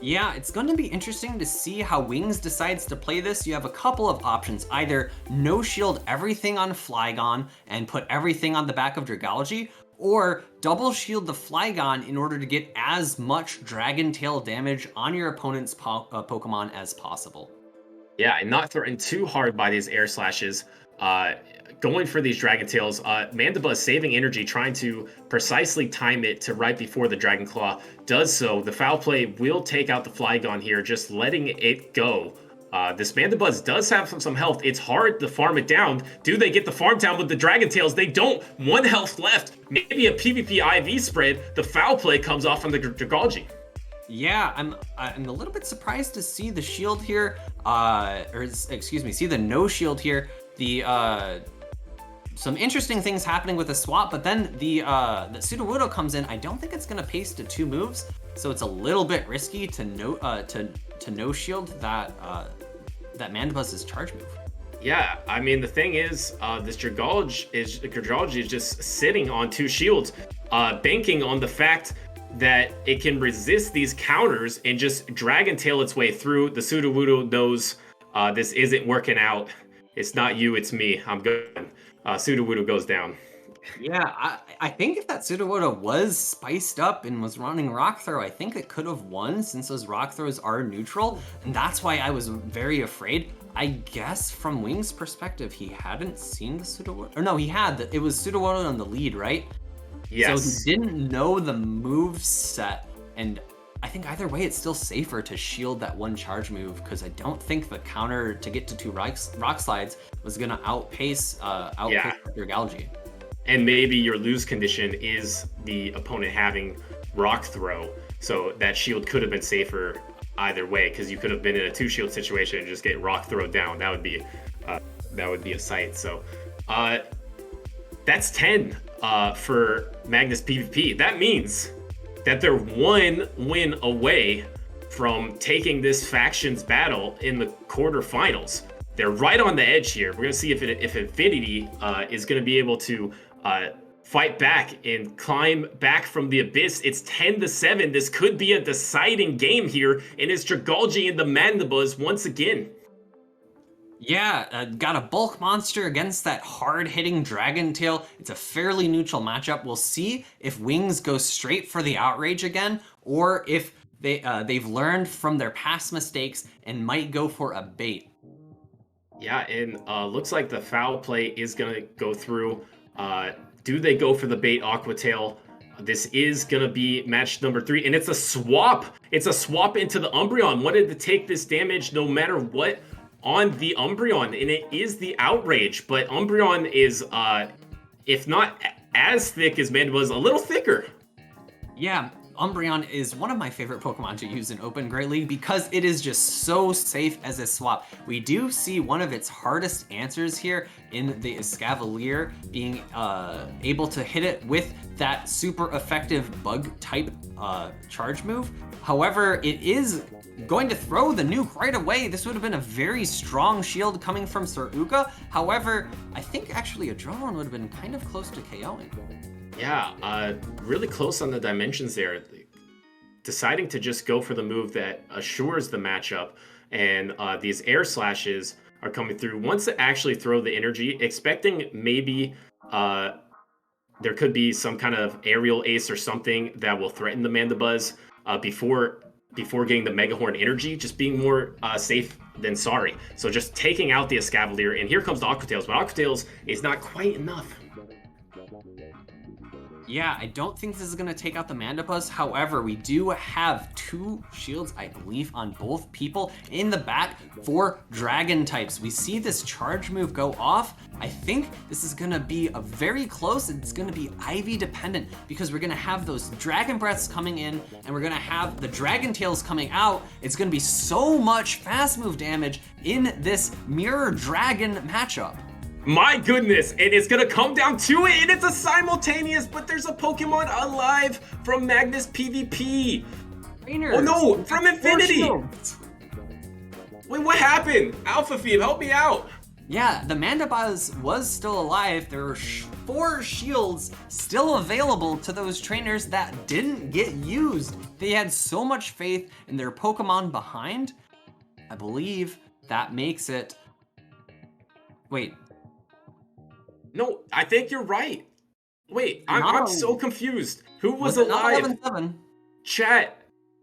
[SPEAKER 3] Yeah, it's going to be interesting to see how Wings decides to play this. You have a couple of options. Either no shield everything on Flygon and put everything on the back of Dragalge, or double shield the Flygon in order to get as much Dragon Tail damage on your opponent's Pokemon as possible.
[SPEAKER 2] Yeah, and not threatened too hard by these air slashes. Going for these Dragon Tails, Mandibuzz saving energy, trying to precisely time it to right before the Dragon Claw does so. The foul play will take out the Flygon here, just letting it go. This Mandibuzz does have some health. It's hard to farm it down. Do they get the farm down with the Dragon Tails? They don't. 1 health left. Maybe a PvP IV spread. The foul play comes off from the Dragalge.
[SPEAKER 3] Yeah, I'm a little bit surprised to see the shield here, see the no shield here. Some interesting things happening with the swap, but then the Sudowoodo comes in. I don't think it's gonna pace to 2 moves, so it's a little bit risky to no shield that Mandibuzz's charge move.
[SPEAKER 2] Yeah, I mean, the thing is, this Dragalge is just sitting on 2 shields, banking on the fact that it can resist these counters and just Dragon Tail its way through. The Sudowoodo knows this isn't working out. It's not you, it's me. I'm good. Sudowoodo goes down.
[SPEAKER 3] Yeah, I think if that Sudowoodo was spiced up and was running Rock Throw, I think it could have won, since those Rock Throws are neutral, and that's why I was very afraid. I guess from Wings' perspective, he hadn't seen the Sudowoodo, or no, he had. It was Sudowoodo on the lead, right?
[SPEAKER 2] Yes.
[SPEAKER 3] So he didn't know the move set, and I think either way, it's still safer to shield that 1 charge move, because I don't think the counter to get to 2 rock slides was gonna outpace Dragalge.
[SPEAKER 2] And maybe your lose condition is the opponent having Rock Throw, so that shield could have been safer either way, because you could have been in a 2 shield situation and just get Rock Throw down. That would be a sight. So that's 10 for MagnisPvP. That means that they're 1 win away from taking this factions battle in the quarterfinals. They're right on the edge here. We're going to see if Infinity is going to be able to fight back and climb back from the abyss. It's 10-7. This could be a deciding game here, and it's Dragalji and the Mandibuzz once again.
[SPEAKER 3] Yeah, got a bulk monster against that hard-hitting Dragon Tail. It's a fairly neutral matchup. We'll see if Wings go straight for the Outrage again, or if they've learned from their past mistakes and might go for a bait.
[SPEAKER 2] Yeah, and looks like the foul play is going to go through. Do they go for the bait Aqua Tail? This is going to be match number 3, and it's a swap. It's a swap into the Umbreon. Wanted to take this damage no matter what on the Umbreon, and it is the Outrage, but Umbreon is, if not as thick as Mandibuzz, a little thicker.
[SPEAKER 3] Yeah, Umbreon is one of my favorite Pokemon to use in Open Great League because it is just so safe as a swap. We do see one of its hardest answers here in the Escavalier being able to hit it with that super effective bug type charge move. However, it is going to throw the nuke right away. This would have been a very strong shield coming from Saruka. However, I think actually a Adrenaline would have been kind of close to KOing.
[SPEAKER 2] Yeah, really close on the dimensions there. Deciding to just go for the move that assures the matchup, and these air slashes are coming through. Once they actually throw the energy, expecting maybe there could be some kind of aerial ace or something that will threaten the Mandibuzz before getting the Mega Horn energy, just being more safe than sorry. So just taking out the Escavalier, and here comes the Aqua Tails, but Aqua Tails is not quite enough.
[SPEAKER 3] Yeah, I don't think this is going to take out the Mandibuzz. However, we do have 2 shields, I believe, on both people in the back for Dragon types. We see this charge move go off. I think this is going to be a very close. It's going to be Ivy dependent because we're going to have those Dragon Breaths coming in and we're going to have the Dragon Tails coming out. It's going to be so much fast move damage in this Mirror Dragon matchup.
[SPEAKER 2] My goodness, and it's gonna come down to it, and it's a simultaneous, but there's a Pokemon alive from MagnisPvP.
[SPEAKER 3] Trainers,
[SPEAKER 2] oh no, from Infinity. Wait, what happened? Alpha Phoebe, help me out.
[SPEAKER 3] Yeah, the Mandibuzz was still alive. There were 4 shields still available to those trainers that didn't get used. They had so much faith in their Pokemon behind. I believe that makes it... Wait.
[SPEAKER 2] No, I think you're right. Wait, I'm so confused. Who was alive?
[SPEAKER 3] 11-7?
[SPEAKER 2] Chat,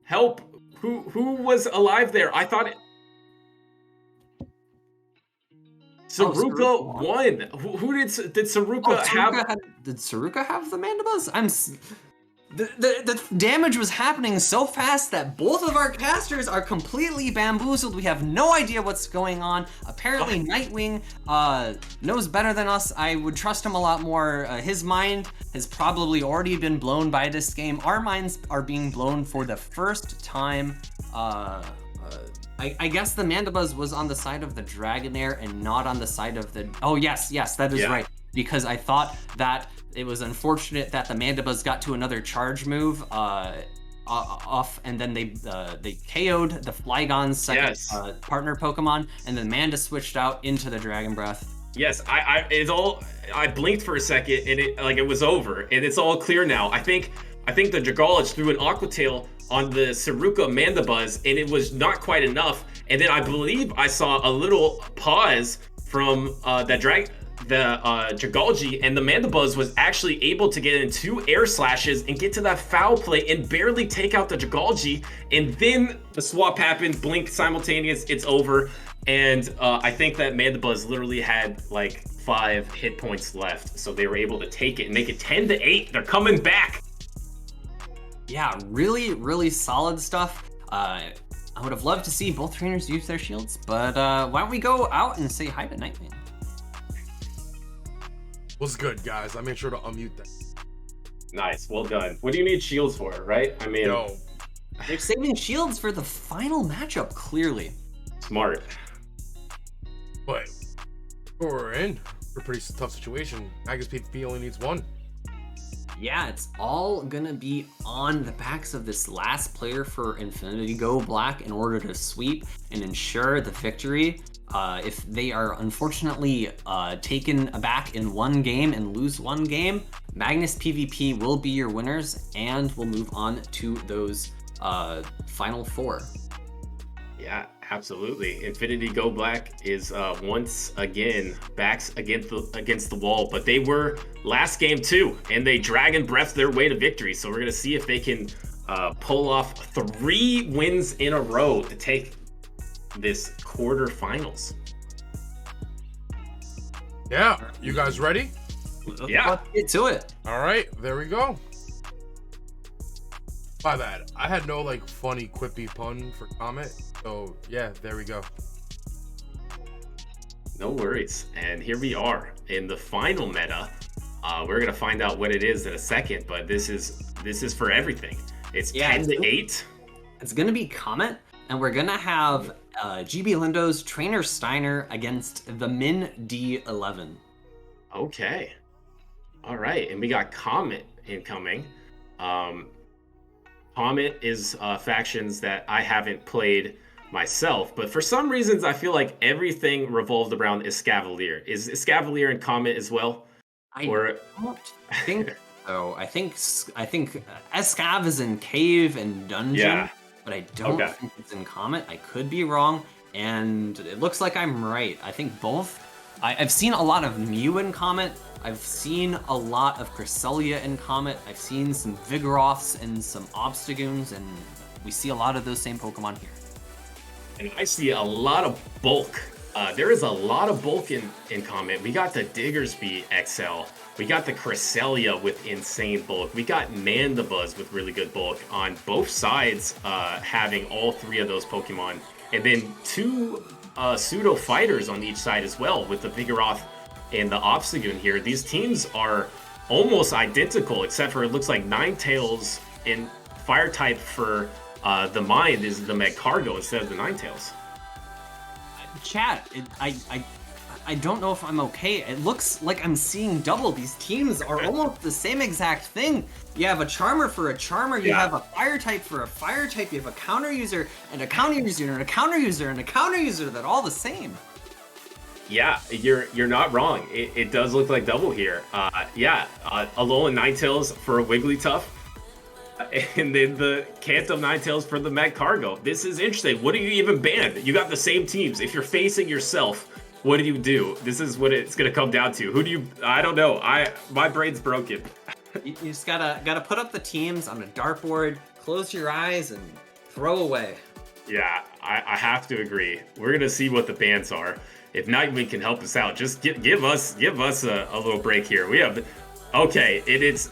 [SPEAKER 2] help. Who was alive there? I thought it... Saruka won. Who did Saruka have?
[SPEAKER 3] Did Saruka have the Mandibuzz? The damage was happening so fast that both of our casters are completely bamboozled. We have no idea what's going on. Apparently Nightwing knows better than us. I would trust him a lot more. His mind has probably already been blown by this game. Our minds are being blown for the first time. I guess the Mandibuzz was on the side of the Dragonair and not on the side of the... Oh, yes, that is right. Because I thought that it was unfortunate that the Mandibuzz got to another charge move off, and then they KO'd the Flygon's second partner Pokemon, and then Manda switched out into the Dragon Breath.
[SPEAKER 2] Yes, I blinked for a second, and it was over, and it's all clear now. I think the Dragalge threw an Aqua Tail on the Saruka Mandibuzz, and it was not quite enough. And then I believe I saw a little pause from the Dragalge, and the Mandibuzz was actually able to get in 2 air slashes and get to that foul play and barely take out the Dragalge. And then the swap happened, blink simultaneous, it's over. And I think that Mandibuzz literally had like 5 hit points left, so they were able to take it and make it 10-8. They're coming back.
[SPEAKER 3] Yeah, really, really solid stuff. I would have loved to see both trainers use their shields, but why don't we go out and say hi to Nightwing?
[SPEAKER 1] What's good, guys? I made sure to unmute that.
[SPEAKER 2] Nice, well done. What do you need shields for, right? I mean,
[SPEAKER 3] they're saving shields for the final matchup, clearly.
[SPEAKER 2] Smart.
[SPEAKER 1] But we're in a pretty tough situation. MagnisPvP only needs 1.
[SPEAKER 3] Yeah, it's all gonna be on the backs of this last player for Infinity Go Black in order to sweep and ensure the victory. If they are unfortunately taken aback in one game and lose one game, MagnisPvP will be your winners and will move on to those final four.
[SPEAKER 2] Yeah, absolutely. Infinity Go Black is once again backs against the wall, but they were last game too, and they dragon breathed their way to victory. So we're gonna see if they can pull off 3 wins in a row to take this quarterfinals.
[SPEAKER 1] Yeah, you guys ready?
[SPEAKER 2] Yeah.
[SPEAKER 3] Let's get to it.
[SPEAKER 1] All right, there we go. By that, I had no like funny quippy pun for comment, so yeah, there we go.
[SPEAKER 2] No worries. And here we are in the final meta. We're gonna find out what it is in a second, but this is for everything. It's 10-8.
[SPEAKER 3] It's gonna be Comet, and we're gonna have GB Lindo's Trainer Steiner against the Min D11.
[SPEAKER 2] Okay. All right, and we got Comet incoming. Comet is factions that I haven't played myself, but for some reasons I feel like everything revolved around Escavalier. Is Escavalier and Comet as well?
[SPEAKER 3] I don't think so. I think Escav is in Cave and Dungeon,
[SPEAKER 2] Yeah.
[SPEAKER 3] but I don't think it's in Comet. I could be wrong, and it looks like I'm right. I think both. I've seen a lot of Mew in Comet. I've seen a lot of Cresselia in Comet. I've seen some Vigoroths and some Obstagoons, and we see a lot of those same Pokemon here.
[SPEAKER 2] And I see a lot of bulk. There is a lot of bulk in Comet. We got the Diggersby XL. We got the Cresselia with insane bulk. We got Mandibuzz with really good bulk on both sides, having all 3 of those Pokemon. And then 2 pseudo fighters on each side as well, with the Vigoroth and the Obstagoon here. These teams are almost identical, except for it looks like Ninetales in fire type for the Mind is the Magcargo instead of the Ninetales.
[SPEAKER 3] Chat, I don't know if I'm okay. It looks like I'm seeing double. These teams are almost the same exact thing. You have a Charmer for a Charmer, you have a Fire type for a Fire type, you have a Counter User, and a Counter User, and a Counter User, and a Counter User that are all the same.
[SPEAKER 2] Yeah, you're not wrong. It does look like double here. Alolan Ninetales for a Wigglytuff, and then the Cantum Ninetales for the Magcargo. This is interesting. What do you even ban? You got the same teams. If you're facing yourself, what do you do? This is what it's gonna come down to. Who do you? I don't know. My brain's broken.
[SPEAKER 3] You just gotta put up the teams on a dartboard, close your eyes, and throw away.
[SPEAKER 2] Yeah, I have to agree. We're gonna see what the bans are. If Nightwing can help us out, just give us a little break here. We have, okay, it's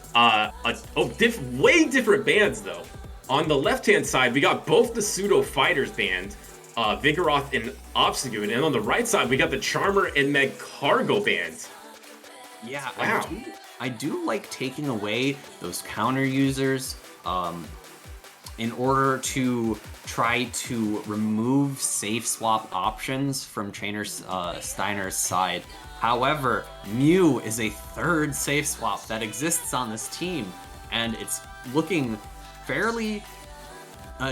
[SPEAKER 2] way different bans though. On the left hand side, we got both the pseudo fighters banned, Vigoroth and Obstagoon, and on the right side, we got the Charmer and Magcargo banned.
[SPEAKER 3] Yeah,
[SPEAKER 2] wow.
[SPEAKER 3] I do like taking away those counter users in order to try to remove safe swap options from Trainer Steiner's side. However, Mew is a 3rd safe swap that exists on this team, and it's looking fairly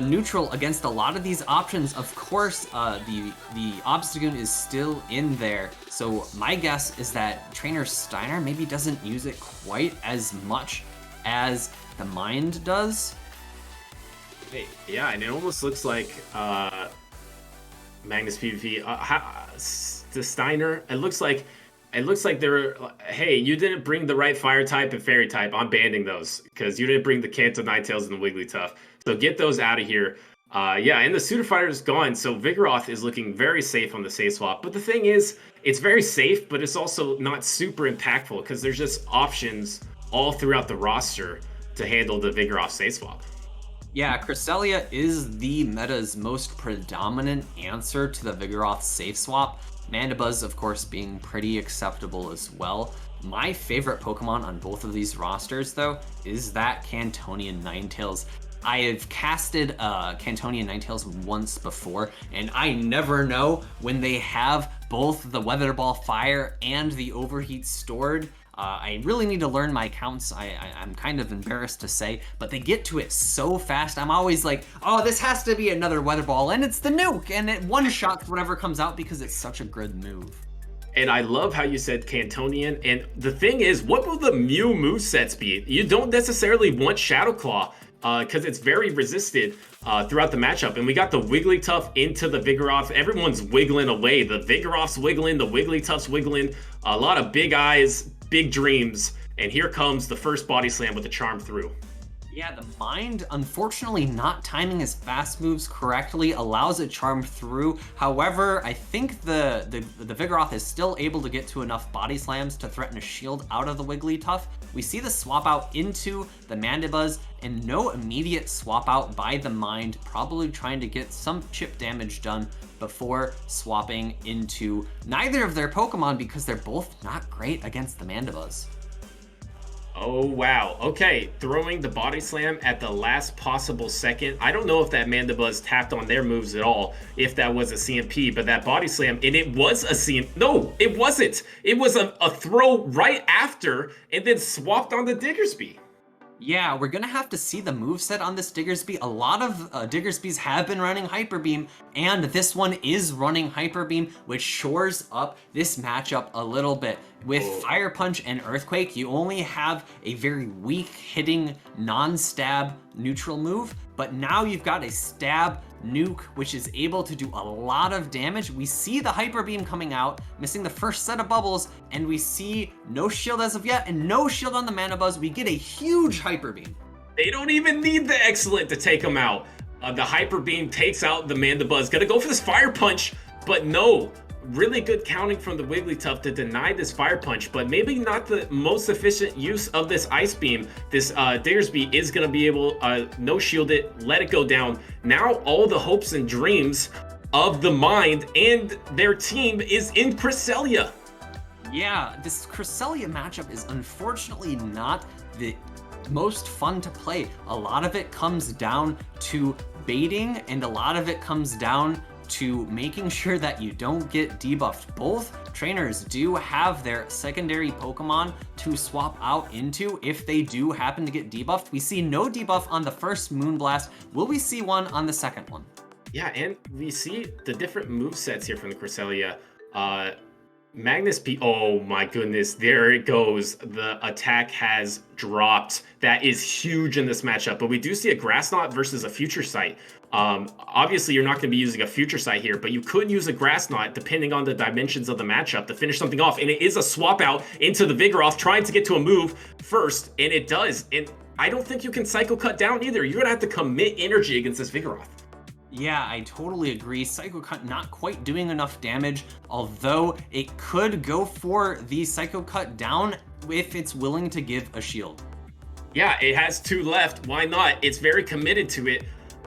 [SPEAKER 3] neutral against a lot of these options. Of course, the Obstagoon is still in there, so my guess is that Trainer Steiner maybe doesn't use it quite as much as the Mind does.
[SPEAKER 2] Yeah, and it almost looks like MagnisPvP. The Steiner, it looks like they're, hey, you didn't bring the right fire type and fairy type. I'm banning those because you didn't bring the Canto Ninetales and the Wigglytuff. So get those out of here. And the Pseudo Fighter is gone, so Vigoroth is looking very safe on the safe swap. But the thing is, it's very safe, but it's also not super impactful because there's just options all throughout the roster to handle the Vigoroth safe swap.
[SPEAKER 3] Yeah, Cresselia is the meta's most predominant answer to the Vigoroth safe swap. Mandibuzz, of course, being pretty acceptable as well. My favorite Pokemon on both of these rosters, though, is that Cantonian Ninetales. I have casted Cantonian Ninetales once before, and I never know when they have both the Weather Ball Fire and the Overheat stored. I really need to learn my counts. I'm kind of embarrassed to say, but they get to it so fast. I'm always like, oh, this has to be another weather ball, and it's the nuke, and it one-shots whatever comes out because it's such a good move.
[SPEAKER 2] And I love how you said Cantonian. And the thing is, what will the Mew movesets be? You don't necessarily want Shadow Claw because it's very resisted throughout the matchup. And we got the Wigglytuff into the Vigoroth. Everyone's wiggling away. The Vigoroth's wiggling, the Wigglytuff's wiggling. A lot of big eyes, big dreams. And here comes the first Body Slam with the Charm through.
[SPEAKER 3] Yeah, the Mind, unfortunately not timing his fast moves correctly, allows a Charm through. However, I think the Vigoroth is still able to get to enough Body Slams to threaten a shield out of the Wigglytuff. We see the swap out into the Mandibuzz, and no immediate swap out by the Mind, probably trying to get some chip damage done before swapping into neither of their Pokemon because they're both not great against the Mandibuzz.
[SPEAKER 2] Oh, wow. Okay, throwing the Body Slam at the last possible second. I don't know if that Mandibuzz tapped on their moves at all, if that was a CMP, but that Body Slam, and it was a CMP. No, it wasn't. It was a throw right after, and then swapped on the Diggersby.
[SPEAKER 3] Yeah, we're gonna have to see the moveset on this Diggersby. A lot of Diggersbys have been running Hyper Beam, and this one is running Hyper Beam, which shores up this matchup a little bit. With Fire Punch and Earthquake, you only have a very weak hitting non-stab neutral move, but now you've got a stab nuke, which is able to do a lot of damage. We see the Hyper Beam coming out, missing the first set of bubbles, and we see no shield as of yet, and no shield on the Mandibuzz. We get a huge Hyper Beam.
[SPEAKER 2] They don't even need the Excellent to take him out. The Hyper Beam takes out the Mandibuzz. Gonna go for this Fire Punch, but no. Really good counting from the Wigglytuff to deny this Fire Punch, but maybe not the most efficient use of this Ice Beam. This Diggersby is going to be able no shield it, let it go down. Now all the hopes and dreams of the Mind and their team is in Cresselia.
[SPEAKER 3] Yeah, this Cresselia matchup is unfortunately not the most fun to play. A lot of it comes down to baiting, and a lot of it comes down to making sure that you don't get debuffed. Both trainers do have their secondary Pokemon to swap out into if they do happen to get debuffed. We see no debuff on the first Moonblast. Will we see one on the second one?
[SPEAKER 2] Yeah, and we see the different movesets here from the Cresselia. MagnisPvP, oh my goodness, there it goes. The attack has dropped. That is huge in this matchup, but we do see a Grass Knot versus a Future Sight. Obviously, you're not going to be using a Future Sight here, but you could use a Grass Knot depending on the dimensions of the matchup to finish something off, and it is a swap out into the Vigoroth trying to get to a move first, and it does. And I don't think you can Psycho Cut down either. You're going to have to commit energy against this Vigoroth.
[SPEAKER 3] Yeah, I totally agree. Psycho Cut not quite doing enough damage, although it could go for the Psycho Cut down if it's willing to give a shield.
[SPEAKER 2] Yeah, it has 2 left. Why not? It's very committed to it.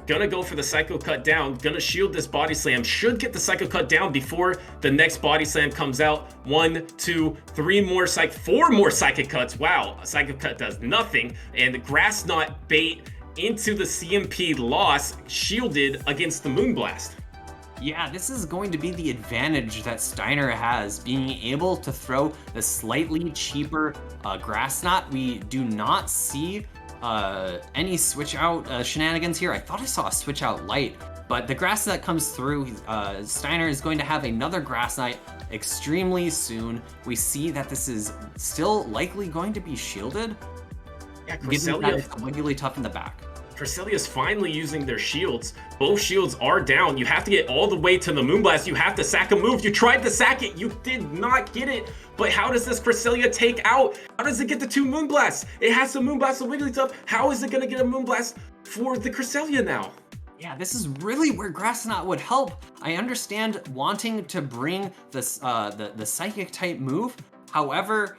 [SPEAKER 2] Gonna go for the Psycho Cut down. Gonna shield this Body Slam. Should get the Psycho Cut down before the next Body Slam comes out. 1, 2, 3 more 4 more Psychic Cuts. Wow, a Psychic Cut does nothing. And the Grass Knot bait into the CMP loss, shielded against the Moonblast.
[SPEAKER 3] Yeah, this is going to be the advantage that Steiner has, being able to throw the slightly cheaper Grass Knot. We do not see any switch out shenanigans here. I thought I saw a switch out light, but the Grass Knot comes through. Steiner is going to have another Grass Knot extremely soon. We see that this is still likely going to be shielded.
[SPEAKER 2] Yeah,
[SPEAKER 3] Wigglytuff in the back.
[SPEAKER 2] Cresselia's finally using their shields. Both shields are down. You have to get all the way to the Moonblast. You have to sack a move. You tried to sack it. You did not get it. But how does this Cresselia take out? How does it get the 2 Moonblasts? It has to Moonblast the Wigglytuff. How is it going to get a Moonblast for the Cresselia now?
[SPEAKER 3] Yeah, this is really where Grass Knot would help. I understand wanting to bring this the Psychic type move. However,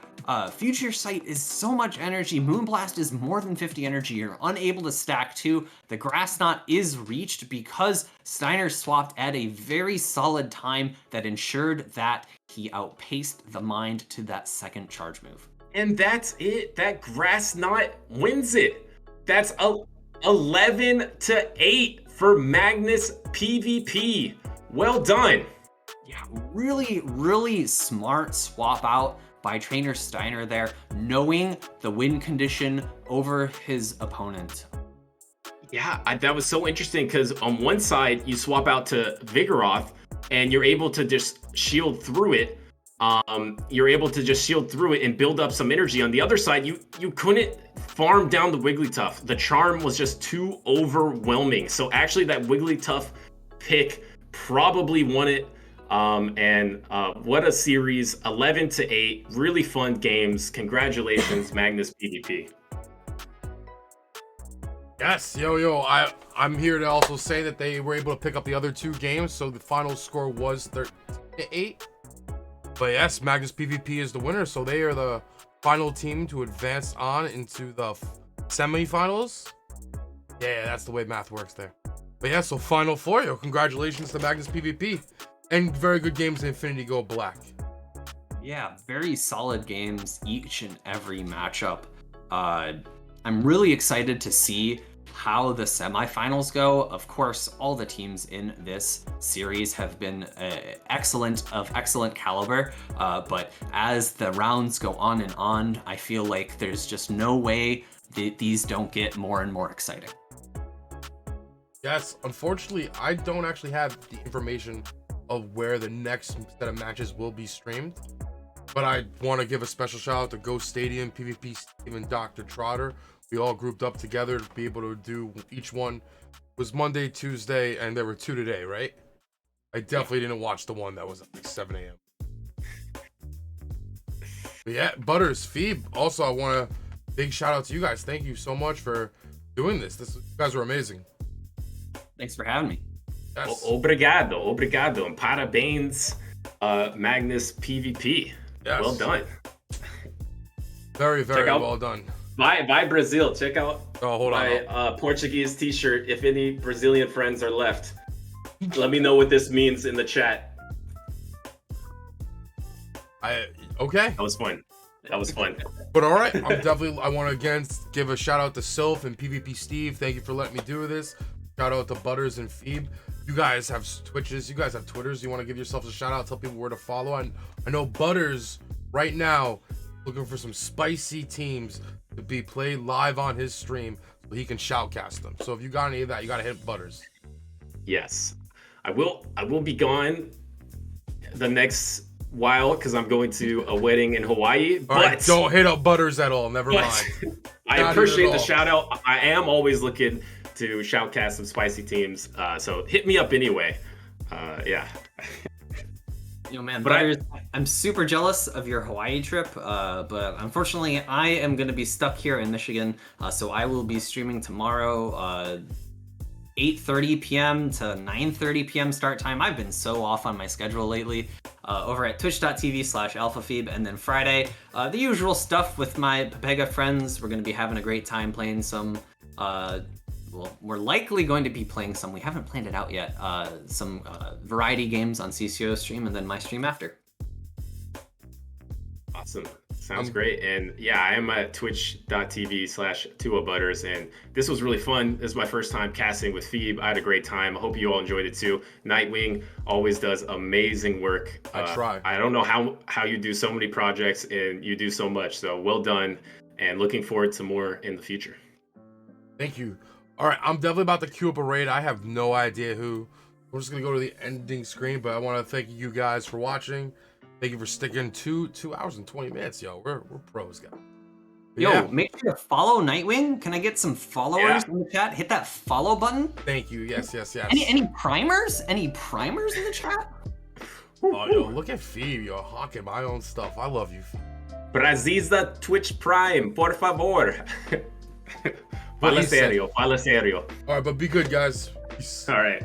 [SPEAKER 3] Future Sight is so much energy. Moonblast is more than 50 energy. You're unable to stack 2. The Grass Knot is reached because Steiner swapped at a very solid time that ensured that he outpaced the Mind to that second charge move.
[SPEAKER 2] And that's it. That Grass Knot wins it. That's 11-8 for MagnisPvP. Well done.
[SPEAKER 3] Yeah, really, really smart swap out by Trainer Steiner there, knowing the win condition over his opponent.
[SPEAKER 2] Yeah, that was so interesting because on one side you swap out to Vigoroth and you're able to just shield through it. You're able to just shield through it and build up some energy. On the other side, you couldn't farm down the Wigglytuff. The charm was just too overwhelming. So actually that Wigglytuff pick probably won it. What a series, 11-8, really fun games. Congratulations, MagnisPvP.
[SPEAKER 1] Yes, yo, I'm here to also say that they were able to pick up the other 2 games, so the final score was 13-8. But yes, MagnisPvP is the winner, so they are the final team to advance on into the semifinals. Yeah, that's the way math works there. But yeah, so Final Four, yo, congratulations to MagnisPvP. And very good games in Infinity Go Black.
[SPEAKER 3] Yeah, very solid games each and every matchup. I'm really excited to see how the semifinals go. Of course, all the teams in this series have been excellent caliber, but as the rounds go on and on, I feel like there's just no way that these don't get more and more exciting.
[SPEAKER 1] Yes, unfortunately, I don't actually have the information of where the next set of matches will be streamed, but I want to give a special shout out to Ghost Stadium, PvP Steve, and Dr. Trotter. We all grouped up together to be able to do each one. It was Monday, Tuesday, and there were 2 today, right? I definitely didn't watch the one that was at like 7 a.m. But yeah, Butters, Phoebe, also I want to big shout out to you guys. Thank you so much for doing this. You guys were amazing.
[SPEAKER 3] Thanks for having me.
[SPEAKER 1] Yes.
[SPEAKER 2] Obrigado, and parabéns, MagnisPvP.
[SPEAKER 1] Yes.
[SPEAKER 2] Well done.
[SPEAKER 1] Very, very well done.
[SPEAKER 2] Bye Brazil. Check out
[SPEAKER 1] my
[SPEAKER 2] Portuguese t-shirt. If any Brazilian friends are left, let me know what this means in the chat.
[SPEAKER 1] Okay.
[SPEAKER 2] That was fun.
[SPEAKER 1] But all right, I want to again give a shout out to Silph and PvP Steve. Thank you for letting me do this. Shout out to Butters and Phoebe. You guys have Twitches. You guys have Twitters. You want to give yourselves a shout out? Tell people where to follow. I know Butters right now looking for some spicy teams to be played live on his stream so he can shoutcast them. So if you got any of that, you got to hit Butters.
[SPEAKER 2] Yes, I will be gone the next while because I'm going to a wedding in Hawaii. But
[SPEAKER 1] right, don't hit up Butters at all. Never mind.
[SPEAKER 2] I appreciate the shout out. I am always looking to shoutcast some spicy teams. So hit me up anyway. Yeah.
[SPEAKER 3] Yo, man, Butters, I'm super jealous of your Hawaii trip, but unfortunately, I am going to be stuck here in Michigan, so I will be streaming tomorrow, 8:30 p.m. to 9:30 p.m. start time. I've been so off on my schedule lately, over at twitch.tv/alphaphoebe, and then Friday, the usual stuff with my Pepega friends. We're going to be having a great time playing some... well, we're likely going to be playing some, we haven't planned it out yet, some variety games on CCO stream and then my stream after.
[SPEAKER 2] Awesome. Sounds great. And yeah, I am at twitch.tv/tuabutters, and this was really fun. This is my first time casting with Phoebe. I had a great time. I hope you all enjoyed it too. Nightwing always does amazing work.
[SPEAKER 1] I try.
[SPEAKER 2] I don't know how you do so many projects and you do so much. So well done, and looking forward to more in the future.
[SPEAKER 1] Thank you. All right, I'm definitely about to queue up a raid. I have no idea who. We're just going to go to the ending screen, but I want to thank you guys for watching. Thank you for sticking 2 hours and 20 minutes, yo. We're pros, guys.
[SPEAKER 3] Yo, make sure to follow Nightwing. Can I get some followers in the chat? Hit that follow button.
[SPEAKER 1] Thank you. Yes.
[SPEAKER 3] Any primers? Any primers in the chat?
[SPEAKER 1] Oh, yo, look at Phoebe, yo, hawking my own stuff. I love you, Phoebe.
[SPEAKER 2] Braziza Twitch Prime, por favor. Fala serio.
[SPEAKER 1] All right, but be good, guys. Peace.
[SPEAKER 2] All right.